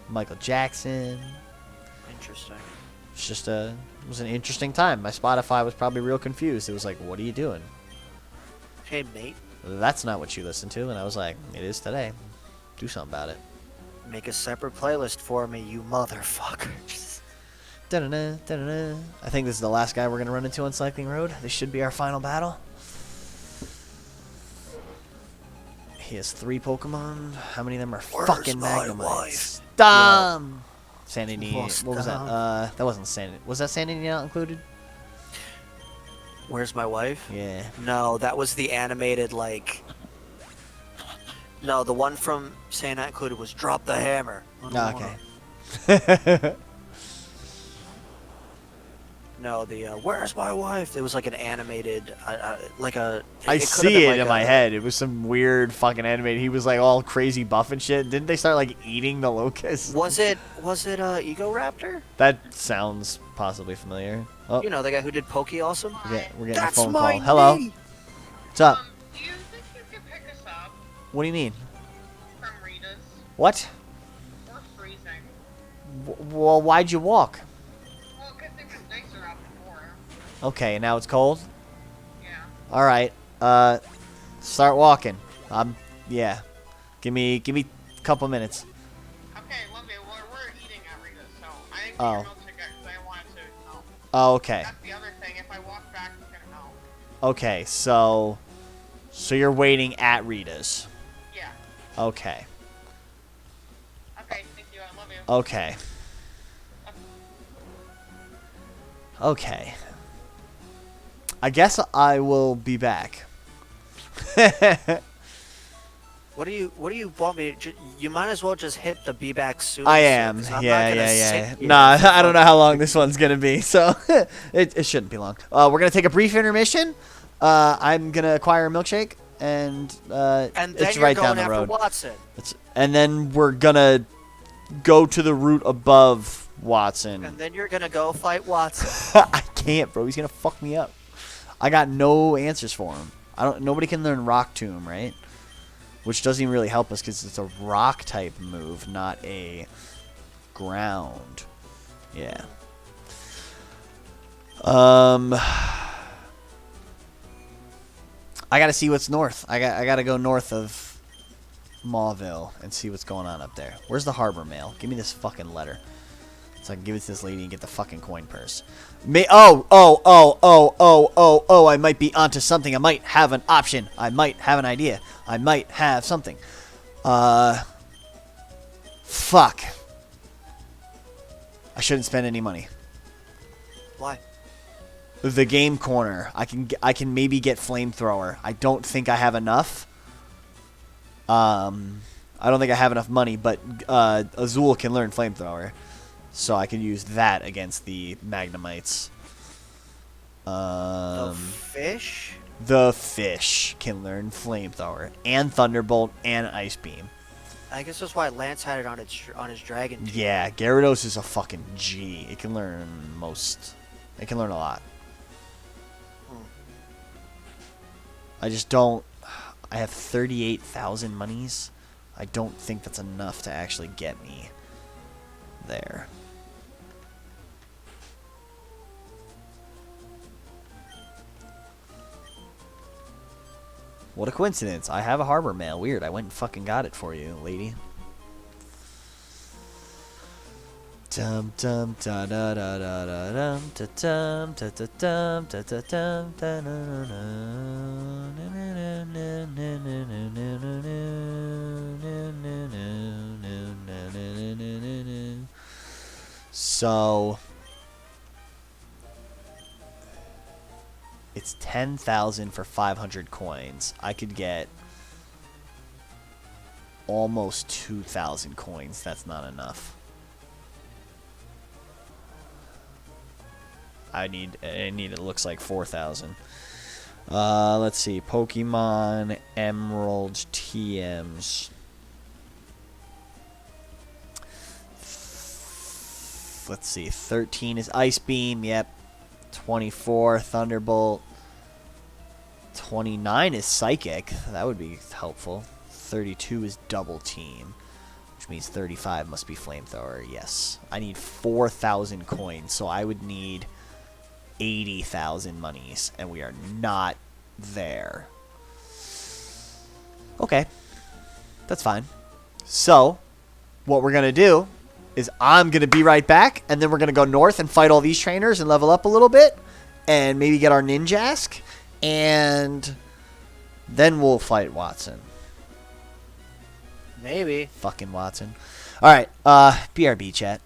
Michael Jackson. Interesting. It's just it was an interesting time. My Spotify was probably real confused. It was like, what are you doing? Hey, mate. That's not what you listen to. And I was like, it is today. Do something about it. Make a separate playlist for me, you motherfucker. Da-da-da, da-da-da. I think this is the last guy we're going to run into on Cycling Road. This should be our final battle. He has 3 Pokemon. How many of them are Where's fucking my Magnemites? wife? Dom! Sanity. Well, What was that? stop. That wasn't Sanity. Was that Sanity not included? Where's my wife? Yeah. No, that was the animated, like... No, the one from Saying Not Included was Drop the Hammer. Oh, okay. No, the Where's My Wife? It was like an animated, like a... I it could've see been it like in my head. It was some weird fucking animated. He was like all crazy buff and shit. Didn't they start like eating the locusts? Was it Ego Raptor? That sounds possibly familiar. Oh, You know, the guy who did Pokey Awesome? we're getting That's a phone my call. Hello. knee. What's up? Do you think you could pick us up What do you mean? from Rita's? What? We're freezing. Well, why'd you walk? Well, because it was nicer out before. Okay, now it's cold. Yeah. All right. Start walking. Yeah. Give me a couple minutes. Okay, love you. We're eating at Rita's, so I didn't Oh. get your milk ticket because I wanted to know. Oh, okay. That's the other thing. If I walk back, I'm gonna know. Okay. So you're waiting at Rita's. Yeah. Okay. Okay, thank you. I love you. Okay. Okay. I guess I will be back. What do you want me to... You might as well just hit the be back soon. I am. 'cause I'm not Yeah, gonna yeah, sit yeah. here Nah, for I don't know how fucking- long this one's gonna be, so it shouldn't be long. We're gonna take a brief intermission. I'm gonna acquire a milkshake, and And then it's you're right going down the after road. Watson. And then we're gonna go to the route above Watson. And then you're gonna go fight Watson. I can't, bro. He's gonna fuck me up. I got no answers for him. Nobody can learn Rock Tomb, right? Which doesn't even really help us because it's a rock type move, not a ground. Yeah. I gotta see what's north. I gotta go north of Mauville and see what's going on up there. Where's the harbor mail? Give me this fucking letter, so I can give it to this lady and get the fucking coin purse. Oh, I might be onto something. I might have an option. I might have an idea. I might have something. Fuck. I shouldn't spend any money. Why? The game corner. I can maybe get flamethrower. I don't think I have enough. I don't think I have enough money, but Azul can learn flamethrower. So I can use that against the Magnemites. The fish? The fish can learn flamethrower and thunderbolt and ice beam. I guess that's why Lance had it on his dragon. Yeah, Gyarados is a fucking G. It can learn most. It can learn a lot. I just don't. I have 38,000 monies. I don't think that's enough to actually get me there. What a coincidence. I have a harbor mail. Weird. I went and fucking got it for you, lady. Dum dum da da da da da dum da dum da da dum da da dum da na. So it's 10,000 for 500 coins. I could get almost 2,000 coins. That's not enough. I need it looks like 4,000. Let's see. Pokemon Emerald TMs. let's see. 13 is Ice Beam. Yep. 24 Thunderbolt. 29 is Psychic. That would be helpful. 32 is Double Team, which means 35 must be Flamethrower. Yes. I need 4,000 coins, so I would need 80,000 monies, and we are not there. Okay. That's fine. So, what we're going to do is I'm going to be right back, and then we're going to go north and fight all these trainers and level up a little bit, and maybe get our Ninjask, and then we'll fight Watson. Maybe. Fucking Watson. Alright, BRB chat.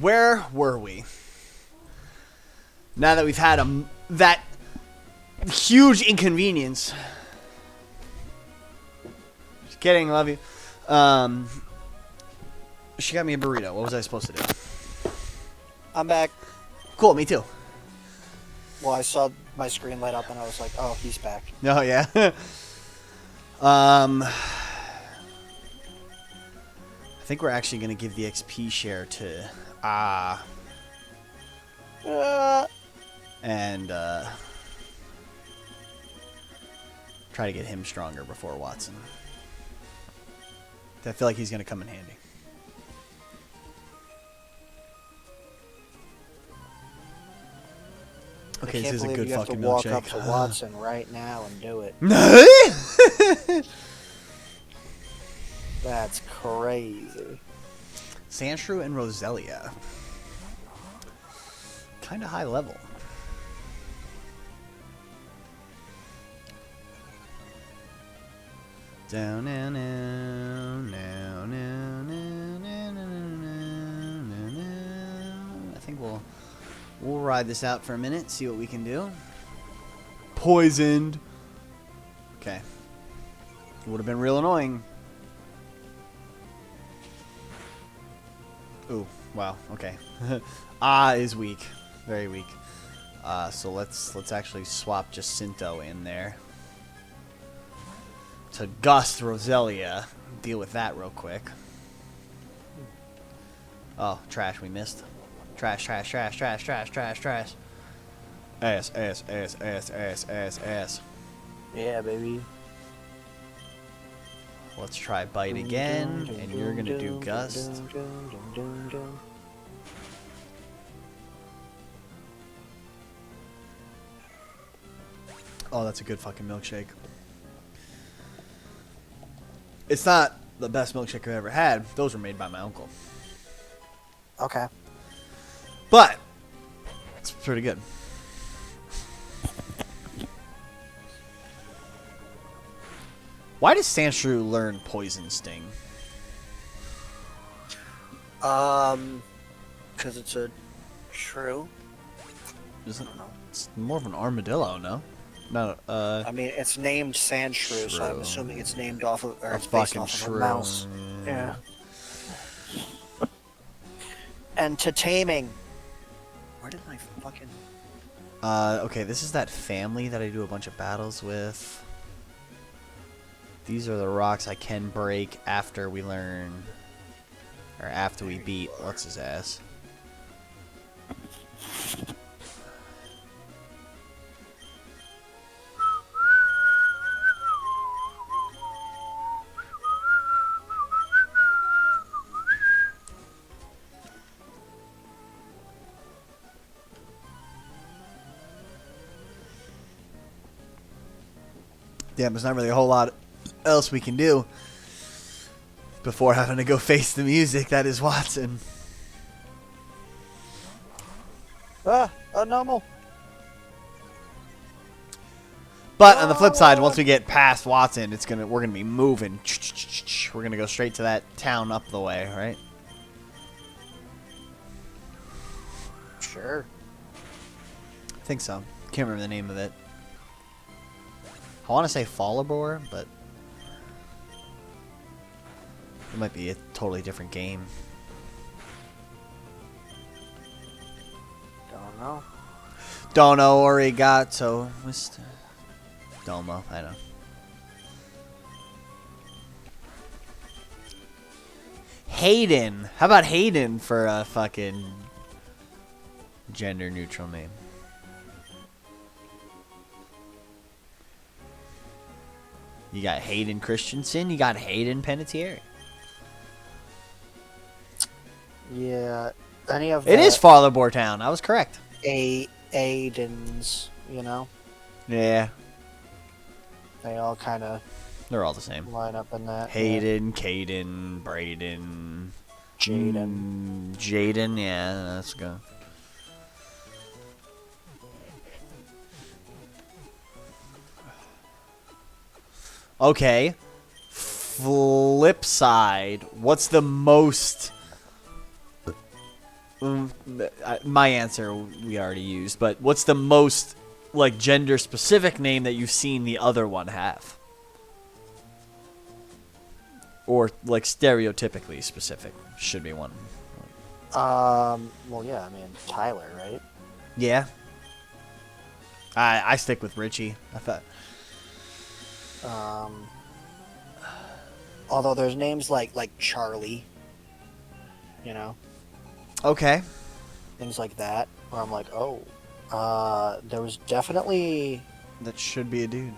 where were we? Now that we've had that huge inconvenience. Just kidding, love you. She got me a burrito. What was I supposed to do? I'm back. Cool, me too. Well, I saw my screen light up and I was like, oh, he's back. Oh, yeah. I think we're actually going to give the XP share to and try to get him stronger before Watson. I feel like he's going to come in handy. Okay, this is a good fucking milkshake. You have to walk up to Watson right now and do it. That's crazy. Sandshrew and Roselia. Kind of high level. Down, down, down, down, down, down, down, down, down. I think we'll ride this out for a minute, see what we can do. Poisoned. Okay. Would have been real annoying. Ooh, wow, okay. Is weak. Very weak. So let's actually swap Jacinto in there. To Gust Roselia. Deal with that real quick. Oh, trash, we missed. Trash, trash, trash, trash, trash, trash, trash. Ass, ass, ass, ass, ass, ass, ass. Yeah, baby. Let's try Bite again, and you're gonna do Gust. Oh, that's a good fucking milkshake. It's not the best milkshake I've ever had. Those were made by my uncle. Okay. But it's pretty good. Why does Sandshrew learn Poison Sting? Because it's a shrew. Isn't it's more of an armadillo, no? No. I mean, it's named Sandshrew, so I'm Shrew. assuming it's named off of, or A it's based fucking off of shrew. a mouse. Yeah. And to taming. Where did my fucking? Okay, this is that family that I do a bunch of battles with. These are the rocks I can break after we learn, or after we beat what's his ass. Damn, there's not really a whole lot else we can do before having to go face the music that is Watson. A normal. But on the flip side, once we get past Watson, we're gonna be moving. We're gonna go straight to that town up the way, right? Sure. I think so. Can't remember the name of it. I want to say Fallabor, but it might be a totally different game. Don't know. Dono Arigato, Mr. Domo, I know. Hayden. How about Hayden for a fucking gender neutral name? You got Hayden Christensen, you got Hayden Panettiere. Yeah. Any of It is Fallabor Town, I was correct. Aidens, you know? Yeah. They all kind of They're all the same. line up in that. Hayden, Caden, Braden, Jaden. Jaden, yeah, let's go. Okay. Flip side. What's the most My answer we already used, but what's the most like gender specific name that you've seen the other one have? Or like stereotypically specific should be one. Well, yeah, I mean, Tyler, right? Yeah. I stick with Richie. I thought. Although there's names like Charlie, you know, Okay. things like that, where I'm like, oh, there was definitely. That should be a dude.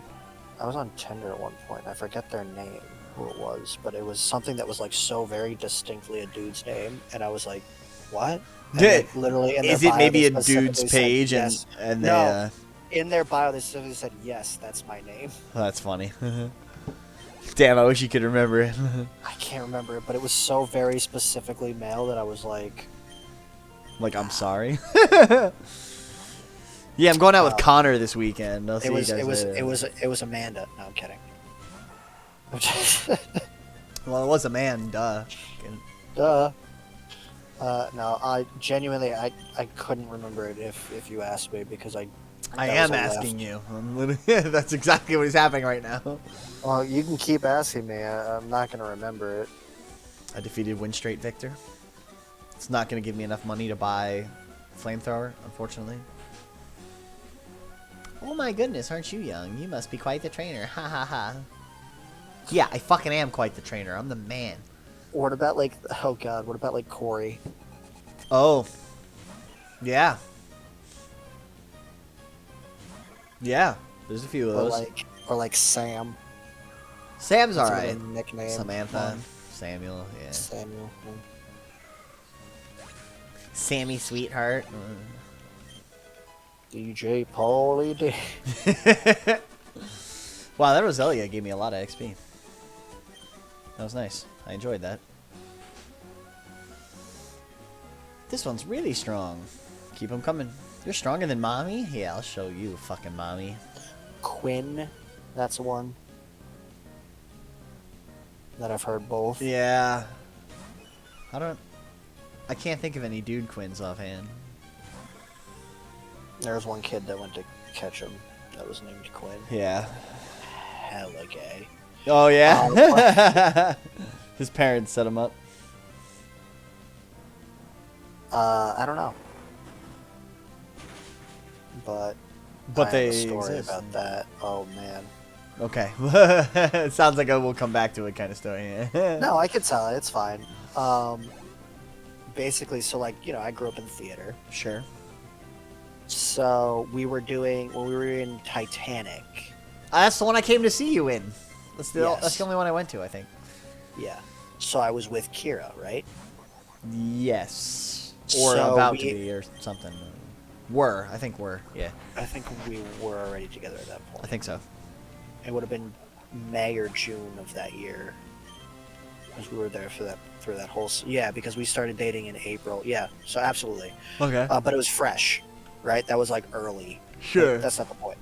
I was on Tinder at one point. I forget their name, who it was, but it was something that was like so very distinctly a dude's name, and I was like, what? And, like, literally, in their Is it bio, maybe they a dude's specifically said page yes. and they No. In their bio, they specifically said, yes, that's my name. that's funny. Damn, I wish you could remember it. I can't remember it, but it was so very specifically male that I was like, Like, I'm sorry. Yeah, I'm going out with Connor this weekend. I'll see it was you guys it was later. it was Amanda. No, I'm kidding. Well, it was a man, duh. Duh. No, I genuinely I couldn't remember it if you asked me because I that am was a asking laugh. you. I'm literally, that's exactly what is happening right now. Well, you can keep asking me. I'm not gonna remember it. I defeated Win Straight Victor. It's not going to give me enough money to buy Flamethrower, unfortunately. Oh my goodness, aren't you young? You must be quite the trainer. Ha ha ha. Yeah, I fucking am quite the trainer. I'm the man. What about like oh god? What about like Corey? Oh. Yeah. Yeah, there's a few of those. Or like Sam. Sam's That's alright. another nickname. Samantha. Samuel, yeah. Samuel. Sammy Sweetheart. DJ Paulie D. Wow, that Roselia gave me a lot of XP. That was nice. I enjoyed that. This one's really strong. Keep them coming. You're stronger than Mommy? Yeah, I'll show you, fucking Mommy. Quinn, that's one that I've heard both. Yeah. I can't think of any dude Quins offhand. There was one kid that went to catch him that was named Quinn. Yeah. Hella gay. Oh, yeah? His parents set him up. I don't know. But I they have a story exist. about that. Oh man. Okay. It sounds like we'll come back to it kind of story. No, I could tell it. It's fine. Basically, so like, you know, I grew up in theater. Sure. So we were in Titanic. That's the one I came to see you in. That's the Yes. only one I went to, I think. Yeah. So I was with Kira, right? Yes. Or So about to be or something. I think were, yeah. I think we were already together at that point. I think so. It would have been May or June of that year, because we were there for that whole. Yeah, because we started dating in April. Yeah, so absolutely. Okay. But it was fresh, right? That was like early. Sure. That's not the point.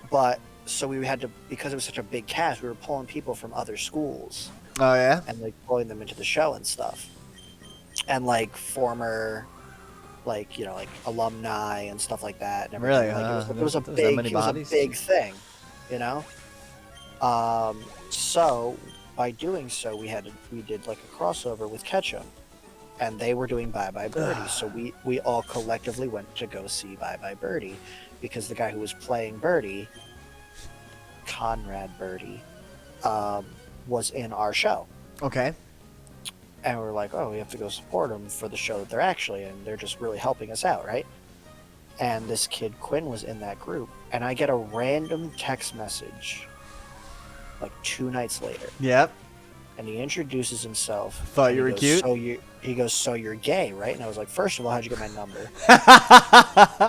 But so we had to, because it was such a big cast, we were pulling people from other schools Oh, yeah? and like pulling them into the show and stuff, and like former, like, you know, like alumni and stuff like that. And everything. Really? Like, it was a There's that many bodies? big thing, you know. So by doing so, we did like a crossover with Ketchum, and they were doing Bye Bye Birdie. So we all collectively went to go see Bye Bye Birdie, because the guy who was playing Birdie, Conrad Birdie, was in our show. Okay. And we're like, oh, we have to go support them for the show that they're actually in. They're just really helping us out, right? And this kid, Quinn, was in that group. And I get a random text message, like 2 nights later. Yep. And he introduces himself. Thought and you he were goes, cute? He goes, so you're gay, right? And I was like, first of all, how'd you get my number?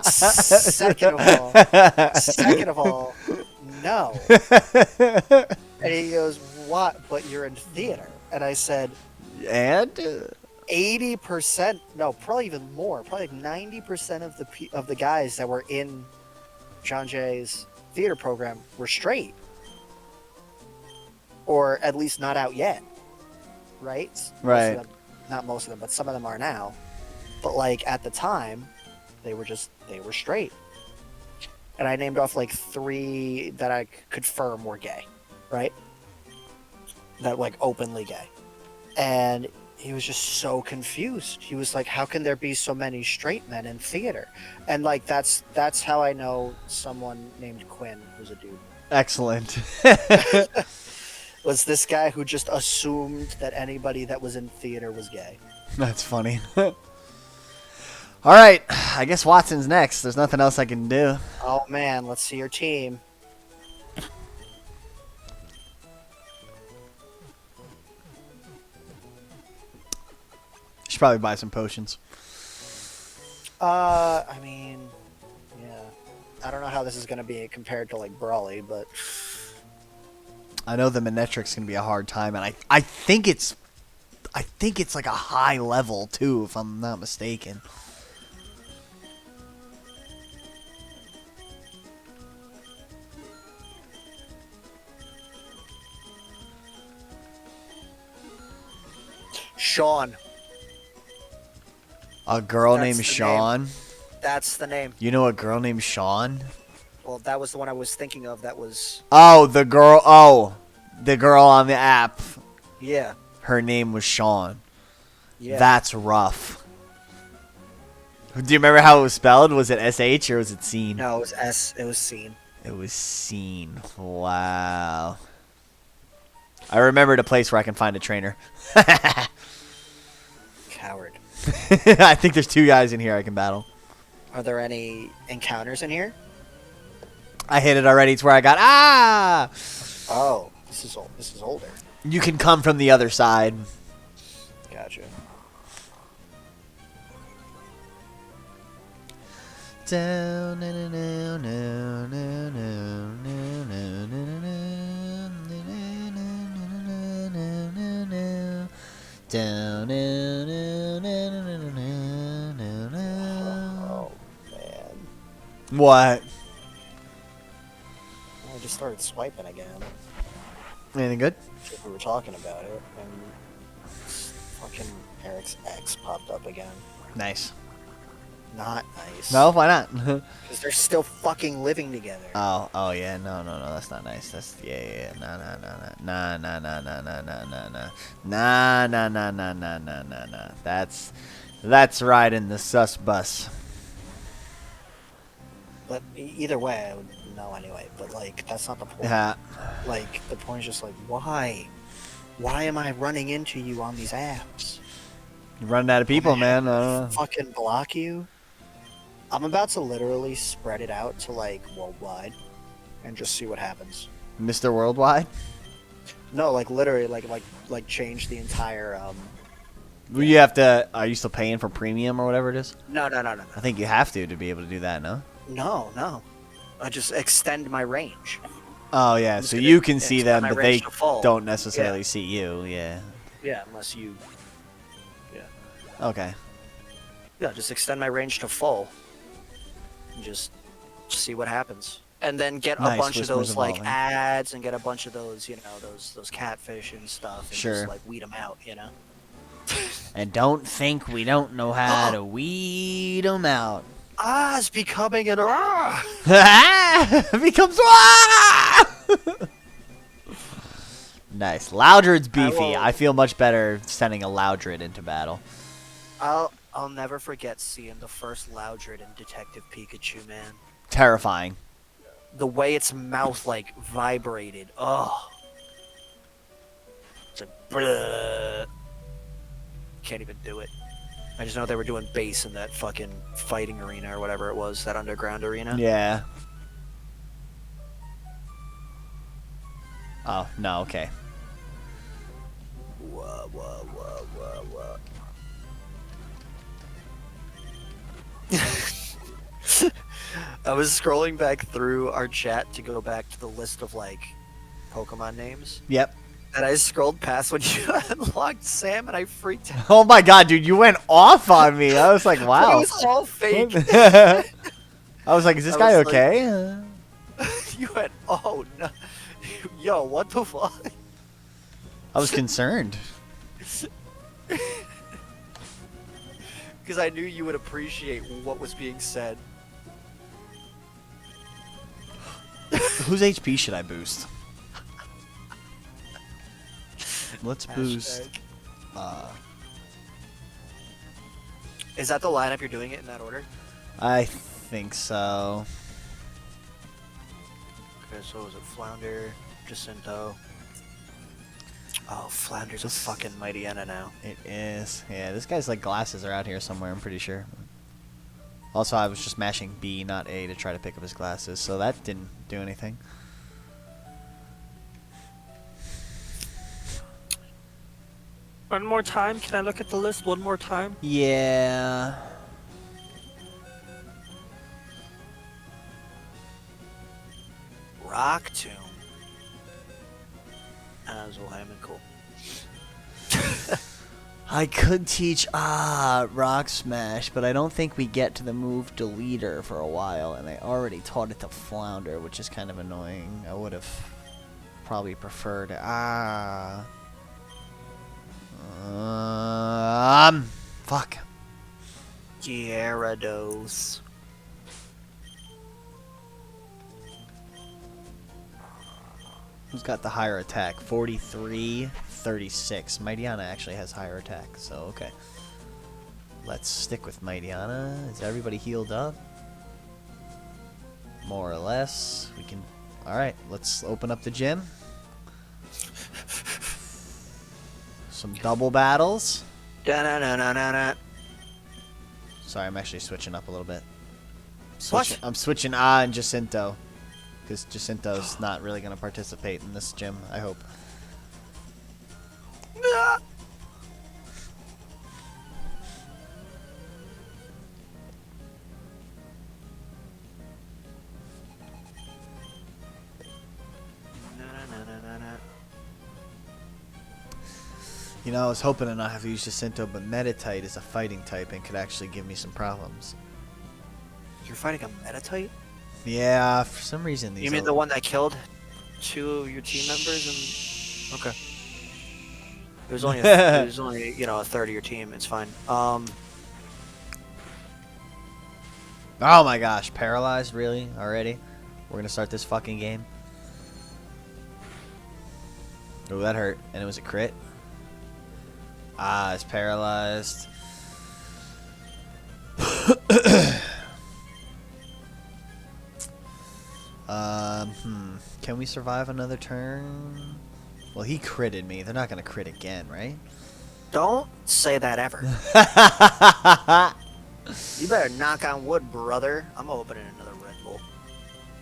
Second of all, no. And he goes, what? But you're in theater. And I said, And? 80%, no, probably even more, probably like 90% of the guys that were in John Jay's theater program were straight, or at least not out yet, right? Right. Not most of them, but some of them are now. But like at the time, they were straight. And I named off like 3 that I could confirm were gay, right? That like openly gay. And he was just so confused. He was like, how can there be so many straight men in theater? And like that's how I know someone named Quinn who's a dude. Excellent. Was this guy who just assumed that anybody that was in theater was gay. That's funny. All right, I guess Watson's next. There's nothing else I can do. Oh man, let's see your team. Should probably buy some potions. I mean, yeah. I don't know how this is gonna be compared to like Brawly, but I know the Manetric's gonna be a hard time, and I think it's like a high level too, if I'm not mistaken. Sean. A girl That's named the Sean. That's the name. You know a girl named Sean? Well, that was the one I was thinking of. That was Oh, the girl. Oh, the girl on the app. yeah. Her name was Sean. Yeah. That's rough. Do you remember how it was spelled? Was it SH or was it seen? No, it was S. It was Scene. It was seen. Wow. I remembered a place where I can find a trainer. Coward. I think there's 2 guys in here I can battle. Are there any encounters in here? I hit it already. It's where I got Oh, this is old. This is older. You can come from the other side. Gotcha. Down, Oh man. What? I just started swiping again. Anything good? We were talking about it, and fucking Eric's ex popped up again. Nice. Not nice. No, why not? Because they're still fucking living together. Oh yeah, no, that's not nice. That's yeah, nah, That's riding the sus bus. But either way, I would know anyway. But like, that's not the point. Yeah. Like, the point is just like, why? Why am I running into you on these apps? You're running out of people, man. Fucking block you. I'm about to literally spread it out to like worldwide, and just see what happens. Mr. Worldwide. No, like literally, like change the entire. Well, you have to. Are you still paying for premium or whatever it is? No. I think you have to be able to do that. No. No. I just extend my range. Oh yeah, I'm so just you gonna can see extend them, my but range they to full. don't necessarily Yeah. see you. Yeah. Yeah, unless you. Okay. Yeah, just extend my range to full. And just see what happens. And then get Nice, a bunch of Whispers those like Evolving. ads and get a bunch of those, those catfish and stuff and Sure. just like weed them out, And don't think we don't know how to weed them out. It's becoming an Becomes nice. Loudred's beefy. I feel much better sending a Loudred into battle. I'll never forget seeing the first Loudred in Detective Pikachu, man. Terrifying. The way its mouth like vibrated. Oh. It's like bleh. Can't even do it. I just know they were doing bass in that fucking fighting arena or whatever it was, that underground arena. Yeah. Oh, no, okay. Whoa. I was scrolling back through our chat to go back to the list of like Pokemon names, Yep. and I scrolled past when you unlocked Sam, and I freaked out. Oh my god, dude, you went off on me. I was like, It wow. was all fake. I was like, is this I guy was like- okay? You went, oh no, yo, what the fuck? I was concerned. Because I knew you would appreciate what was being said. Whose HP should I boost? Let's boost. Is that the lineup you're doing it in that order? I think so. Okay, so was it Flounder, Jacinto? Oh, Flounder's a fucking mighty Enna now. It is. Yeah, this guy's like glasses are out here somewhere, I'm pretty sure. Also, I was just mashing B, not A, to try to pick up his glasses, so that didn't do anything. One more time? Can I look at the list one more time? Yeah. Rock Tomb. Hammond, cool. I could teach Rock Smash, but I don't think we get to the move Deleter for a while, and I already taught it to Flounder, which is kind of annoying. I would have probably preferred fuck. Gyarados. Who's got the higher attack? 43, 36. Mightyana actually has higher attack, so okay. Let's stick with Mightyana. Is everybody healed up? More or less. We can... Alright, let's open up the gym. Some double battles. Da-na-na-na-na-na. Sorry, I'm actually switching up a little bit. What? I'm switching and Jacinto. Because Jacinto's not really going to participate in this gym, I hope. You know, I was hoping to not have to use Jacinto, but Metatite is a fighting type and could actually give me some problems. You're fighting a Metatite? Yeah, for some reason these. You mean the one that killed two of your team members? And okay, it was only it was only a third of your team. It's fine. Oh my gosh, paralyzed really already? We're gonna start this fucking game. Oh, that hurt, and it was a crit. It's paralyzed. Can we survive another turn? Well, he critted me. They're not gonna crit again, right? Don't say that ever. You better knock on wood, brother. I'm opening another Red Bull.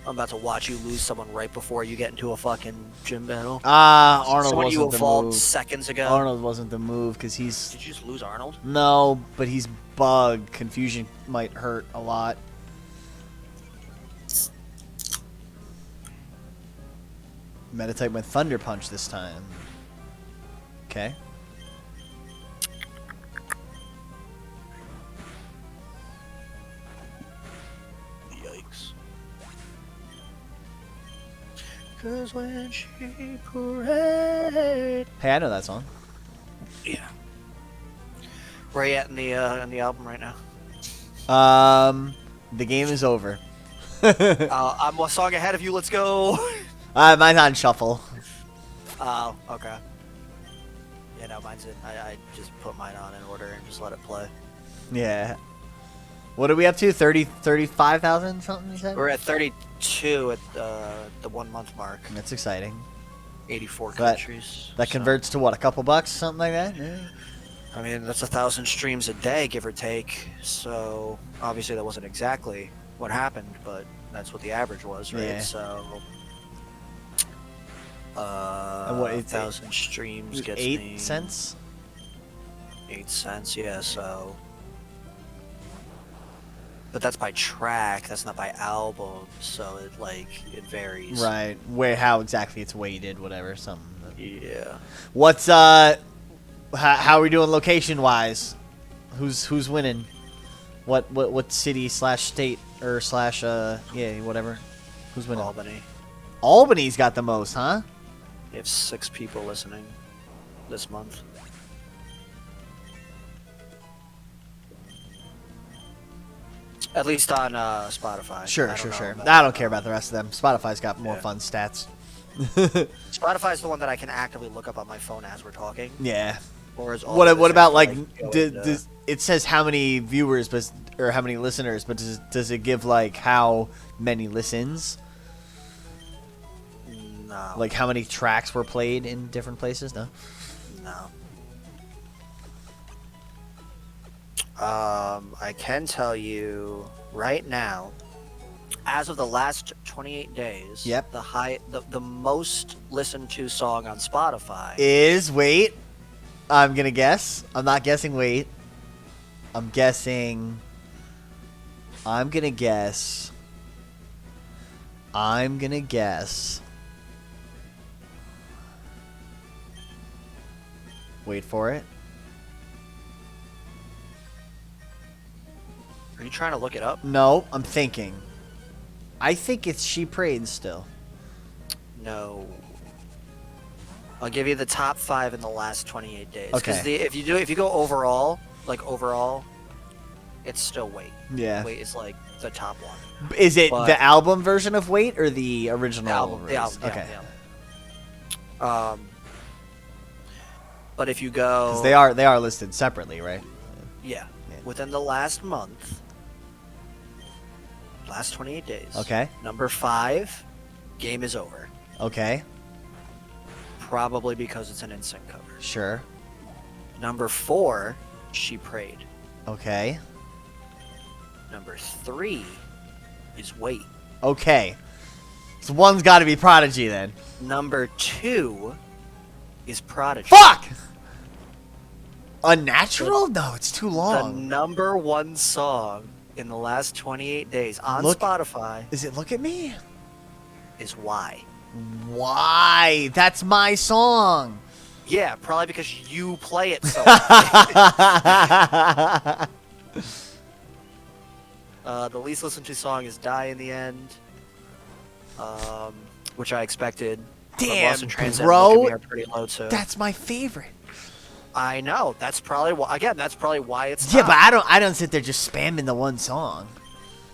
I'm about to watch you lose someone right before you get into a fucking gym battle. Arnold Someone you wasn't the evolved move. seconds ago. Arnold wasn't the move because he's... Did you just lose Arnold? No, but he's bugged. Confusion might hurt a lot. Metatite went Thunder Punch this time. Okay. Yikes. 'Cause when she parade. Hey, I know that song. Yeah. Where are you at in the album right now? The game is over. I'm one song ahead of you. Let's go. Mine's on shuffle. Oh, okay. Yeah, no, mine's in. I just put mine on in order and just let it play. Yeah. What are we up to? 35,000 something you said? We're at 32 at the 1 month mark. That's exciting. 84 That- countries. That so- converts to what, a couple bucks, something like that? Yeah. I mean, that's 1,000 streams a day, give or take. So obviously that wasn't exactly what happened, but that's what the average was, right? Yeah. So. And what, it's 1,000 streams gets 8 me cents? 8 cents, yeah. So. But that's by track. That's not by album. So it varies. Right. How exactly it's weighted, whatever, something. Yeah. What's how are we doing location wise? Who's winning? What city / state or / whatever? Who's winning? Albany. Albany's got the most, huh? We have 6 people listening this month. At least on Spotify. Sure, I don't know sure. about, I don't care about the rest of them. Spotify's got more yeah. fun stats. Spotify's the one that I can actively look up on my phone as we're talking. Yeah. Whereas all What of this about has like? to, go into- Does it says how many viewers, or how many listeners? But does it give like how many listens? No. Like how many tracks were played in different places? No. No. I can tell you right now, as of the last 28 days, Yep. the most listened to song on Spotify Wait. I'm gonna guess. I'm not guessing. Wait. I'm guessing. I'm gonna guess. Wait for it. Are you trying to look it up? No, I'm thinking. I think it's She Prayed still. No. I'll give you the top 5 in the last 28 days. Because Okay. if you go overall, it's still Wait. Yeah. Wait is like the top one. Is it But- the album version of Wait or the original? The album. release? Yeah, Okay. the album. But if you go, 'Cause they are listed separately, right? yeah, Yeah. within the last month, last 28 days. Okay. Number 5, Game Is Over. Okay. Probably because it's an NSYNC cover. Sure. Number 4, She Prayed. Okay. Number 3 is Wait. Okay. So one's got to be Prodigy then. Number 2 is Prodigy. Fuck! Unnatural? No, it's too The long. number 1 song in the last 28 days on Look- Spotify Is it Look at Me? is Why. Why? That's my song. Yeah, probably because you play it so the least listened to song is Die in the End, which I expected. But Damn, Lost in Transit and bro. Look at Me are pretty low too. That's my favorite. I know. That's probably why. Again, that's probably why it's. Yeah, top. but I don't sit there just spamming the one song.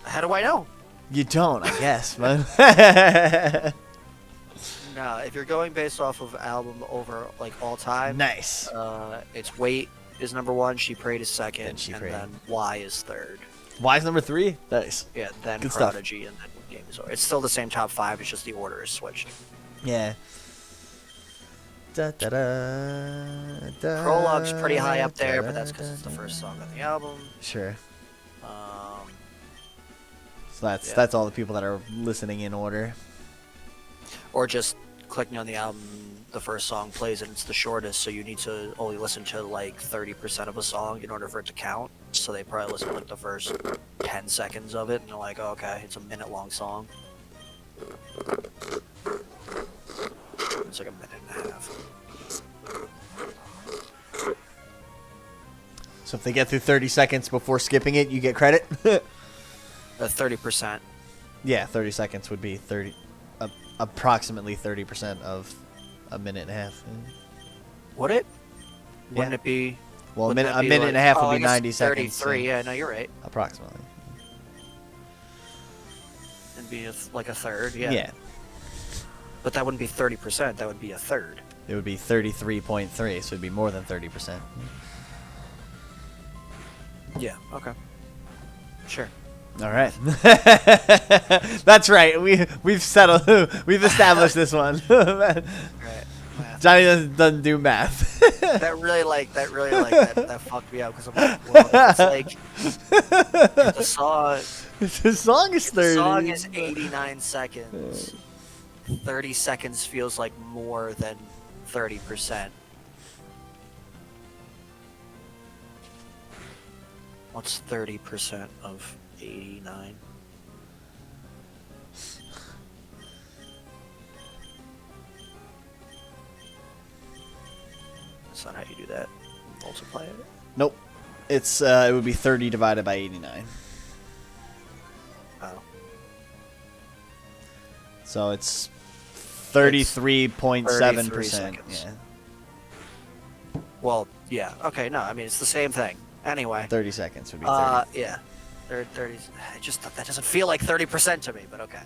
How do I know? You don't, I guess, but No, if you're going based off of album over like all time, nice. it's Wait is number 1, She Prayed is second, Then She and Prayed. then Why is third. Why's number 3? Nice. Yeah, then Good stuff. Prodigy, and then Game Is Over. It's still the same top 5. It's just the order is switched. Yeah. Da, da, da, da, Prologue's pretty high up there, da, but that's because it's the da, first da. song on the album. Sure. Um, So Yeah. that's all the people that are listening in order. or just clicking on the album, the first song plays and it's the shortest, so you need to only listen to like 30% of a song in order for it to count. So they probably listen to like the first 10 seconds of it, and they're like, oh, okay, it's a minute-long song. It's like a minute and a half. So if they get through 30 seconds before skipping it, you get credit? 30%. Yeah, 30 seconds would be approximately 30% of a minute and a half. Would it? Wouldn't Yeah. it be? Well, a wouldn't minute, that a be minute like- and a half oh, would I be guess 90 seconds. 33, so yeah, no, you're right. approximately. It'd be like a third, yeah. Yeah. But that wouldn't be 30%, that would be a third. It would be 33.3, so it'd be more than 30%. Yeah, okay. Sure. All right. That's right. We've settled. We've established this one. Right. Math. Johnny doesn't do math. that fucked me up because I'm like, well, it's like if the song The song is 30. the song is 89 seconds. 30 seconds feels like more than 30%. What's 30% of 89? That's not how you do that. Multiply it. Nope. It would be 30 divided by 89. Oh. So it's 33 33.7%. seconds. Yeah. Well, yeah. Okay, no, I mean, it's the same thing. Anyway. 30 seconds would be 30. Yeah. 30s. That doesn't feel like 30% to me, but okay.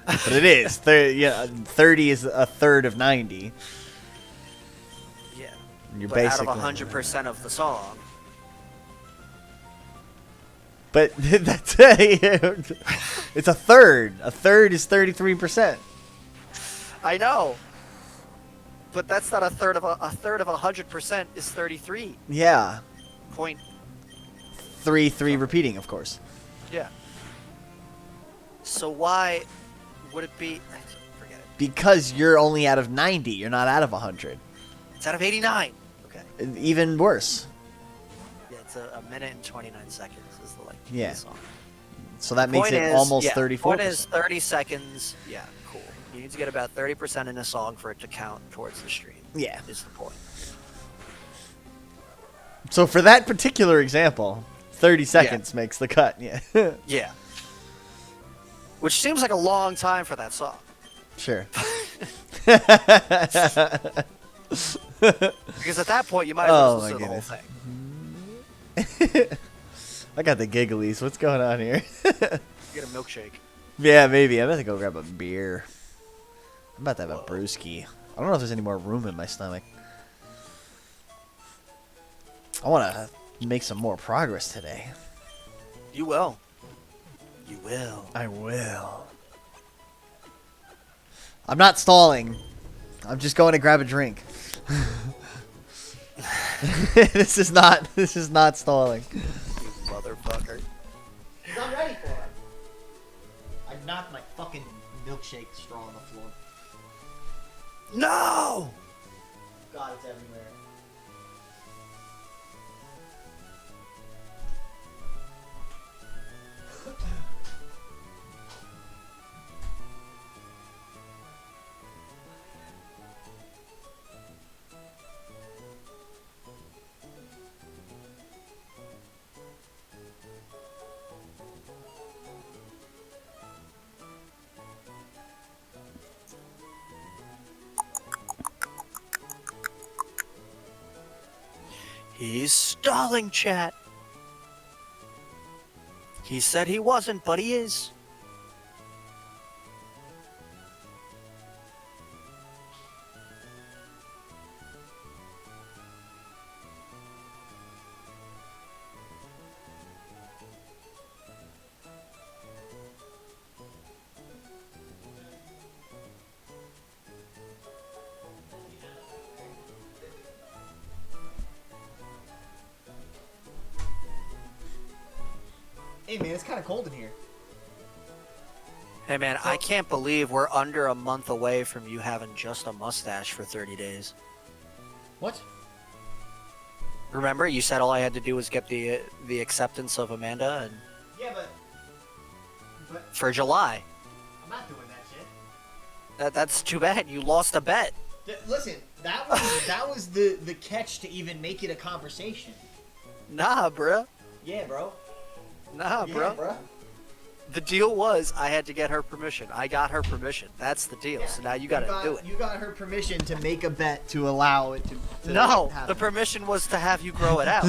But it is. 30 is a third of 90. Yeah. You're But basically out of 100% of the song. But that's it's a third. A third is 33%. I know. But that's not a third of 100% is 33. Yeah. Point. 3 repeating, of course. Yeah. So why would it be? Forget it. Because you're only out of 90. You're not out of 100. It's out of 89. Okay. Even worse. Yeah, it's a minute and 29 seconds is the length Yeah. of the song. So that makes Point it is, almost yeah, 34%. Point is 30 seconds. Yeah, cool. You need to get about 30% in a song for it to count towards the stream. Yeah. Is the point. So for that particular example, 30 seconds makes the cut. Yeah. Yeah. Which seems like a long time for that song. Sure. Because at that point, you might as well Oh, listen my to the whole goodness. thing. I got the gigglies. What's going on here? Get a milkshake. Yeah, maybe. I'm about to go grab a beer. I'm about to have a brewski. I don't know if there's any more room in my stomach. I want to make some more progress today. You will. You will. I will. I'm not stalling. I'm just going to grab a drink. This is not stalling. You motherfucker. I'm ready for it. I knocked my fucking milkshake straw on the floor. No! God, it's everywhere. He's stalling, chat. He said he wasn't, but he is. Hey man, it's kind of cold in here. Hey man, I can't believe we're under a month away from you having just a mustache for 30 days. What? Remember, you said all I had to do was get the acceptance of Amanda, and Yeah, but for July. I'm not doing that shit. That's too bad. You lost a bet. Listen, that was the catch to even make it a conversation. Nah, bruh. Yeah, bro. Nah, bruh. The deal was I had to get her permission. I got her permission. That's the deal. So now you gotta do it. You got her permission to make a bet to allow it to No, happen. the permission was to have you grow it out.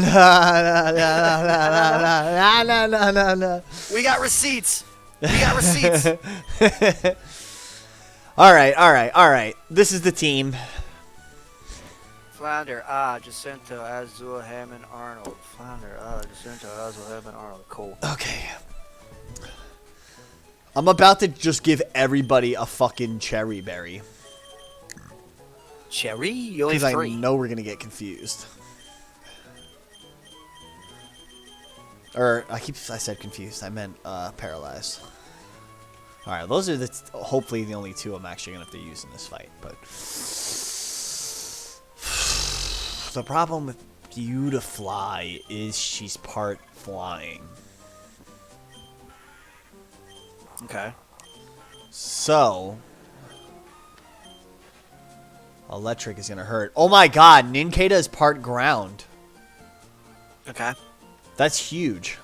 No. We got receipts. We got receipts. All right. This is the team. Flounder, Jacinto, Azul, Hammond, Arnold. Flounder, Jacinto, Azul, Hammond, Arnold. Cool. Okay. I'm about to just give everybody a fucking cherry berry. Cherry? You only Because have I 3. know we're going to get confused. Or, I said confused. I meant paralyzed. Alright, those are hopefully the only 2 I'm actually going to have to use in this fight. But the problem with Beautifly is she's part flying. Okay. So, electric is going to hurt. Oh my god, Ninkata is part ground. Okay. That's huge.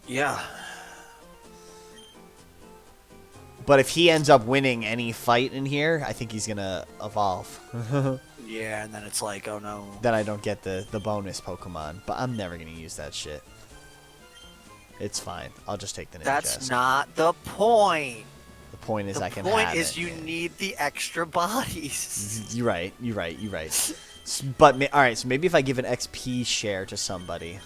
Yeah. But if he ends up winning any fight in here, I think he's going to evolve. Yeah, and then it's like, oh no. Then I don't get the bonus Pokemon. But I'm never going to use that shit. It's fine. I'll just take the ninja. That's not the point. The point is The I can point have is it. you need the extra bodies. You're right. But all right, so maybe if I give an XP share to somebody,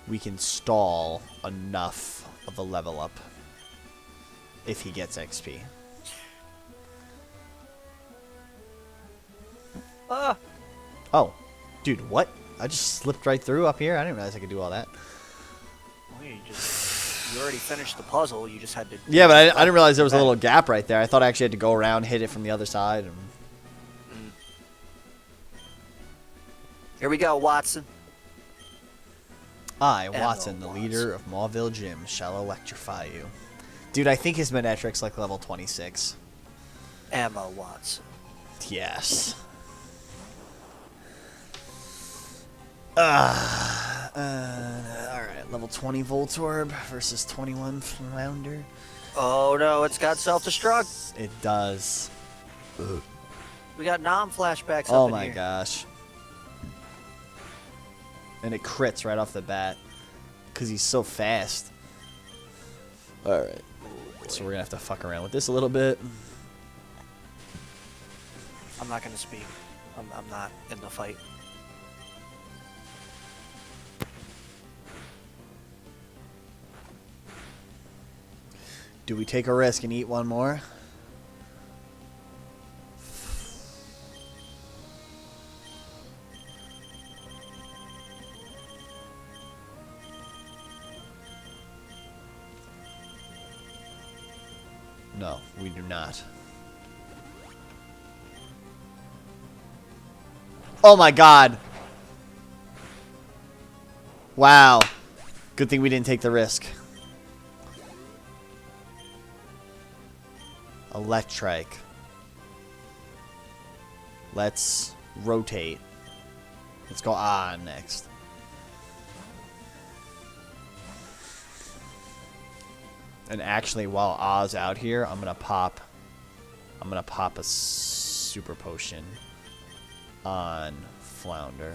we can stall enough of a level up if he gets XP. Oh, dude, what? I just slipped right through up here. I didn't realize I could do all that. Well, you already finished the puzzle. You just had to. Yeah, but I didn't realize there was a little gap right there. I thought I actually had to go around, hit it from the other side. And... Here we go, Watson. I, Emma Watson, the leader of Mauville Gym, shall electrify you. Dude, I think his Manetric's like level 26. Emma Watson. Yes. Alright, level 20 Voltorb versus 21 Flounder. Oh no, it's got self-destruct. It does. We got non-flashbacks Oh up in my here. gosh. And it crits right off the bat. Because he's so fast. Alright. So we're going to have to fuck around with this a little bit. I'm not gonna speak. I'm not in the fight. Do we take a risk and eat one more? No, we do not. Oh my god. Wow. Good thing we didn't take the risk. Electrike. Let's rotate. Let's go on next. And actually, while Oz out here, I'm gonna pop a super potion on Flounder.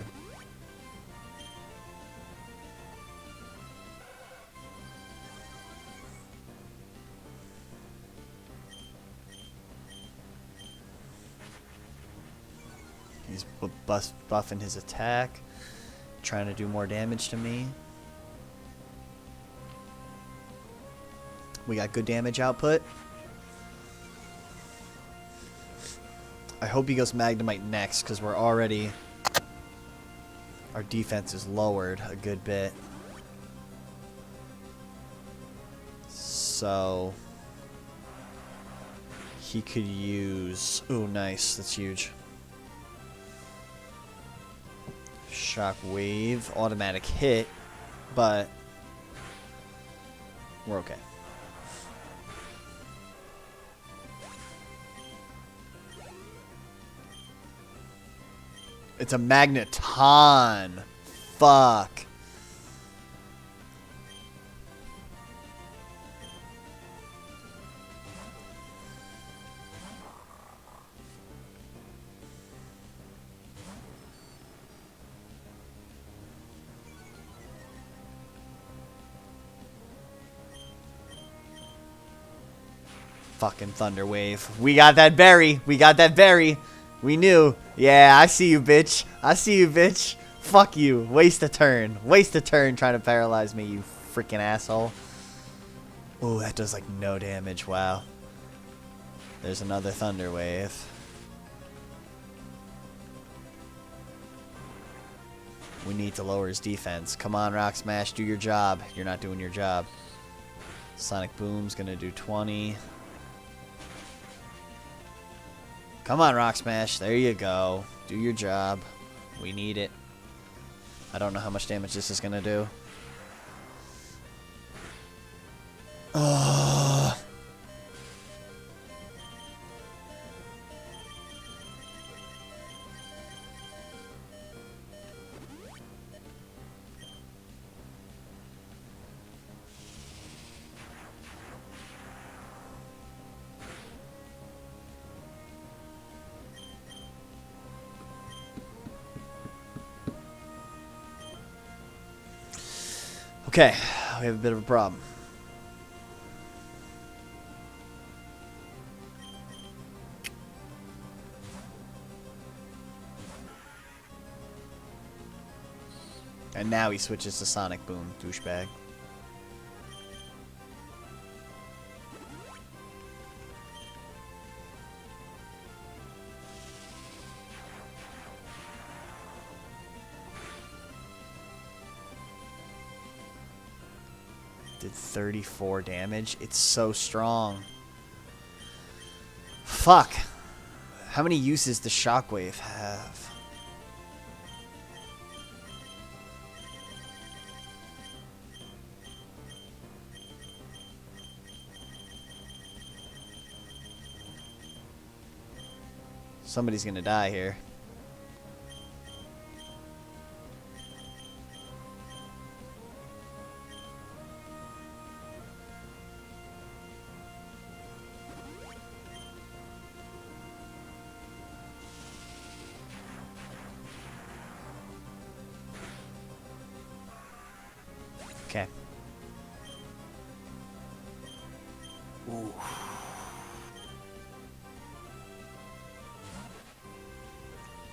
He's buffing his attack, trying to do more damage to me. We got good damage output. I hope he goes Magnemite next, because we're already... Our defense is lowered a good bit. So... He could use... Ooh, nice. That's huge. Shockwave. Automatic hit. But... We're okay. It's a magneton. Fuck. Fucking Thunder Wave. We got that berry. We got that berry. We knew. Yeah, I see you, bitch. I see you, bitch. Fuck you. Waste a turn. Waste a turn trying to paralyze me, you freaking asshole. Ooh, that does like no damage. Wow. There's another Thunder Wave. We need to lower his defense. Come on, Rock Smash. Do your job. You're not doing your job. Sonic Boom's gonna do 20. Come on, Rock Smash. There you go. Do your job. We need it. I don't know how much damage this is going to do. Ugh. Okay, we have a bit of a problem. And now he switches to Sonic Boom, douchebag. Did 34 damage. It's so strong. Fuck. How many uses does Shockwave have? Somebody's gonna die here. Okay. Ooh.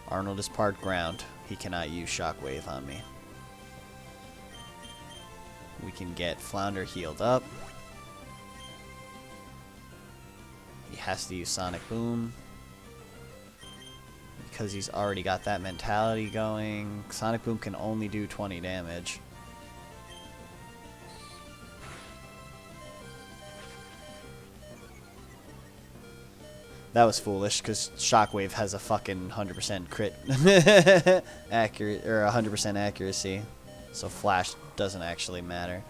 Arnold is part ground. He cannot use Shockwave on me. We can get Flounder healed up. He has to use Sonic Boom. Because he's already got that mentality going. Sonic Boom can only do 20 damage. That was foolish, because Shockwave has a fucking 100% crit accurate, or 100% accuracy. So Flash doesn't actually matter.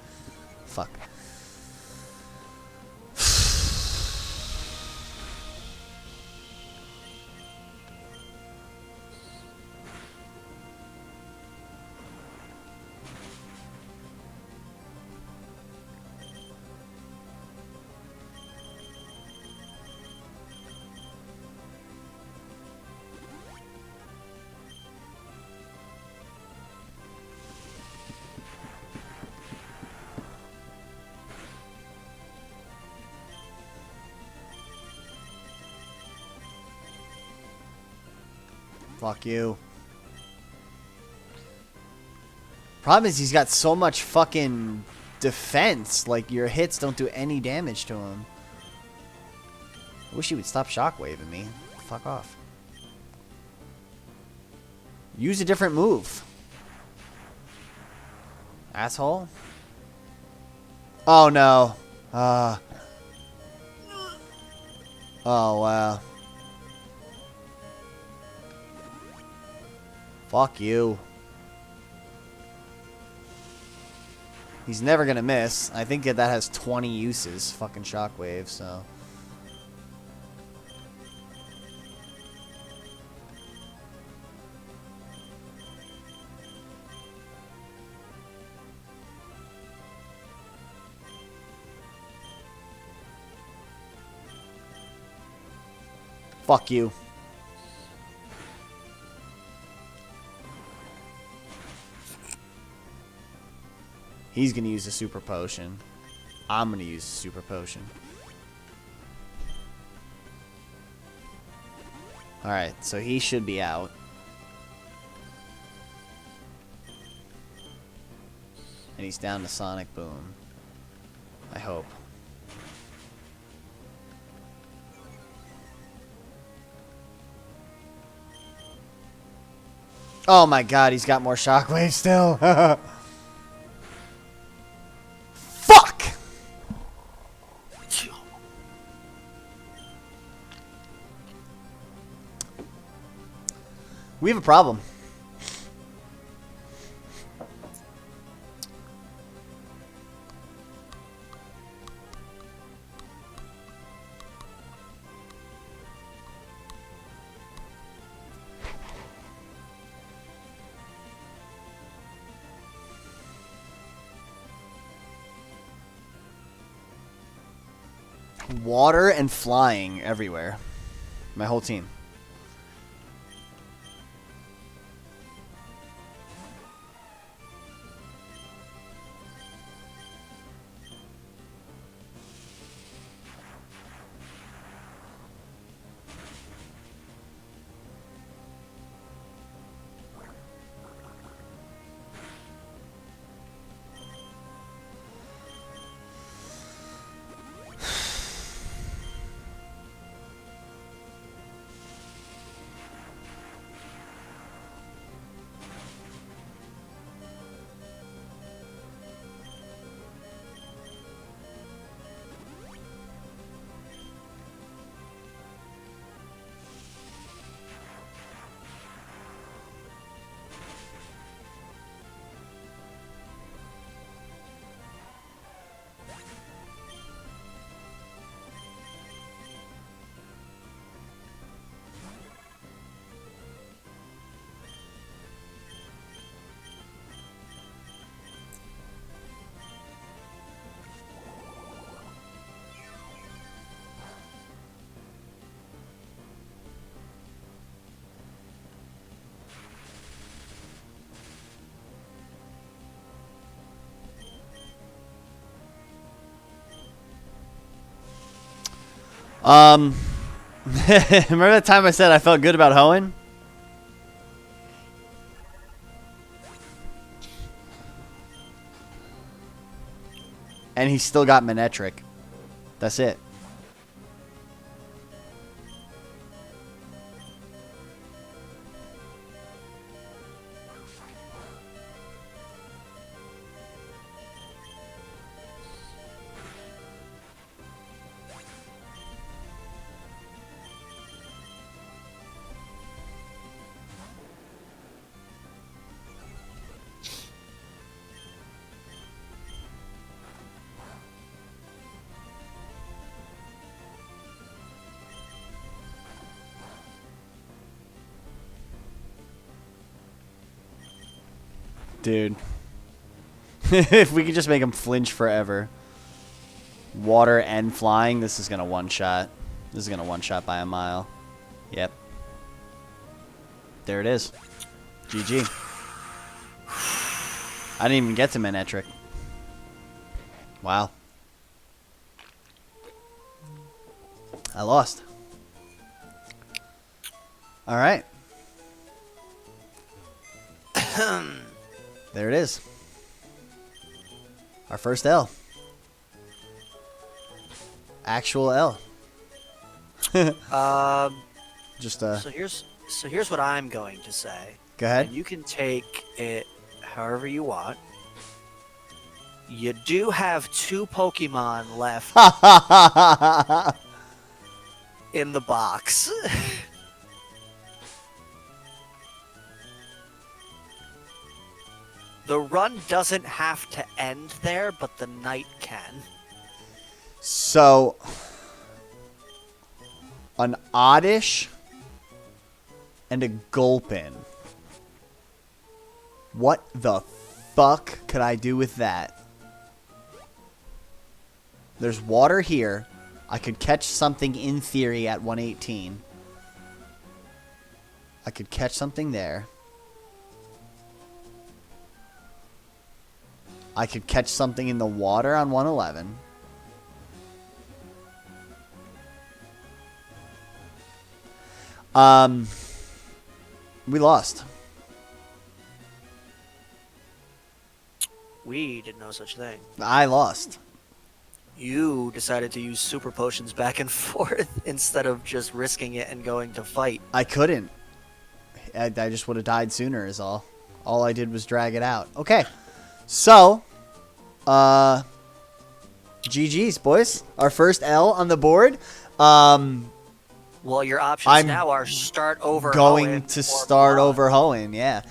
Fuck. Fuck you. Problem is he's got so much fucking defense. Like, your hits don't do any damage to him. I wish he would stop shockwaving me. Fuck off. Use a different move. Asshole. Oh no. Oh wow. Fuck you. He's never gonna miss. I think that has 20 uses, fucking Shockwave, so. Fuck you. He's gonna use a super potion. I'm gonna use a super potion. Alright, so he should be out. And he's down to Sonic Boom. I hope. Oh my god, he's got more Shockwave still. Fuck! We have a problem. Water and flying everywhere. My whole team. Remember that time I said I felt good about Hoenn? And he still got Manectric. That's it. Dude. If we could just make him flinch forever. Water and flying, this is going to one-shot. This is going to one-shot by a mile. Yep. There it is. GG. I didn't even get to Manectric. Wow. I lost. All right. There it is. Our first L. Actual L. Just So here's what I'm going to say. Go ahead. And you can take it however you want. You do have 2 Pokemon left in the box. The run doesn't have to end there, but the night can. So, an Oddish and a Gulpin. What the fuck could I do with that? There's water here. I could catch something in theory at 118. I could catch something there. I could catch something in the water on 111. We lost. We did no such thing. I lost. You decided to use super potions back and forth instead of just risking it and going to fight. I couldn't. I just would have died sooner is all. All I did was drag it out. Okay. So, GG's, boys. Our first L on the board. Well, your options I'm now are start over Going Hoenn to or start Blah. over Hoenn, yeah.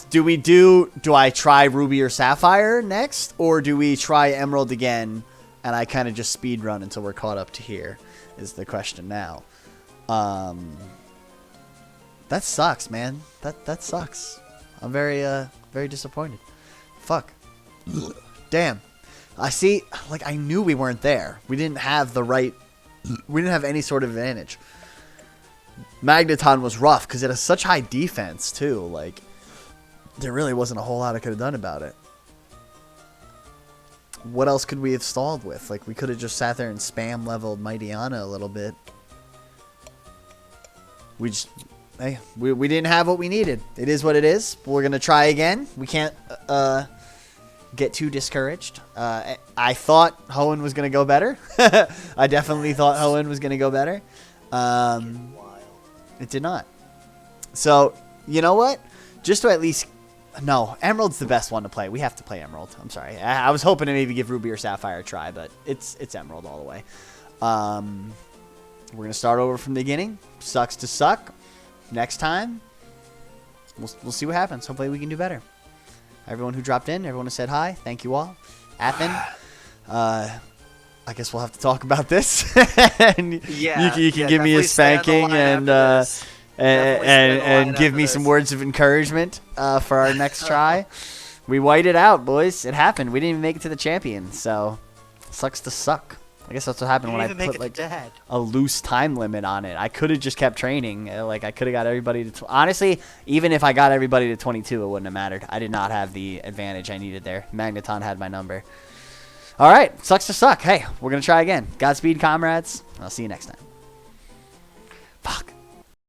Do I try Ruby or Sapphire next? Or do we try Emerald again and I kind of just speed run until we're caught up to here is the question now. That sucks, man. That sucks. I'm very disappointed. Fuck. Damn. I see, like, I knew we weren't there. We didn't have any sort of advantage. Magneton was rough because it has such high defense, too. Like, there really wasn't a whole lot I could have done about it. What else could we have stalled with? Like, we could have just sat there and spam leveled Mightyana a little bit. We didn't have what we needed. It is what it is. We're going to try again. We can't get too discouraged. I thought Hoenn was going to go better. I definitely thought Hoenn was going to go better. It did not. So, you know what? Just to at least... No, Emerald's the best one to play. We have to play Emerald. I'm sorry. I was hoping to maybe give Ruby or Sapphire a try, but it's Emerald all the way. We're going to start over from the beginning. Sucks to suck. Next time, we'll see what happens. Hopefully we can do better. Everyone who dropped in, everyone who said hi, thank you all. Athen, I guess we'll have to talk about this. And Yeah, you can give me a spanking and give me some words of encouragement for our next try. We whited it out, boys. It happened. We didn't even make it to the champion, so sucks to suck. I guess that's what happened when I put like a loose time limit on it. I could have just kept training. Like I could have got everybody to honestly, even if I got everybody to 22, it wouldn't have mattered. I did not have the advantage I needed there. Magneton had my number. All right. Sucks to suck. Hey, we're going to try again. Godspeed, comrades. I'll see you next time. Fuck.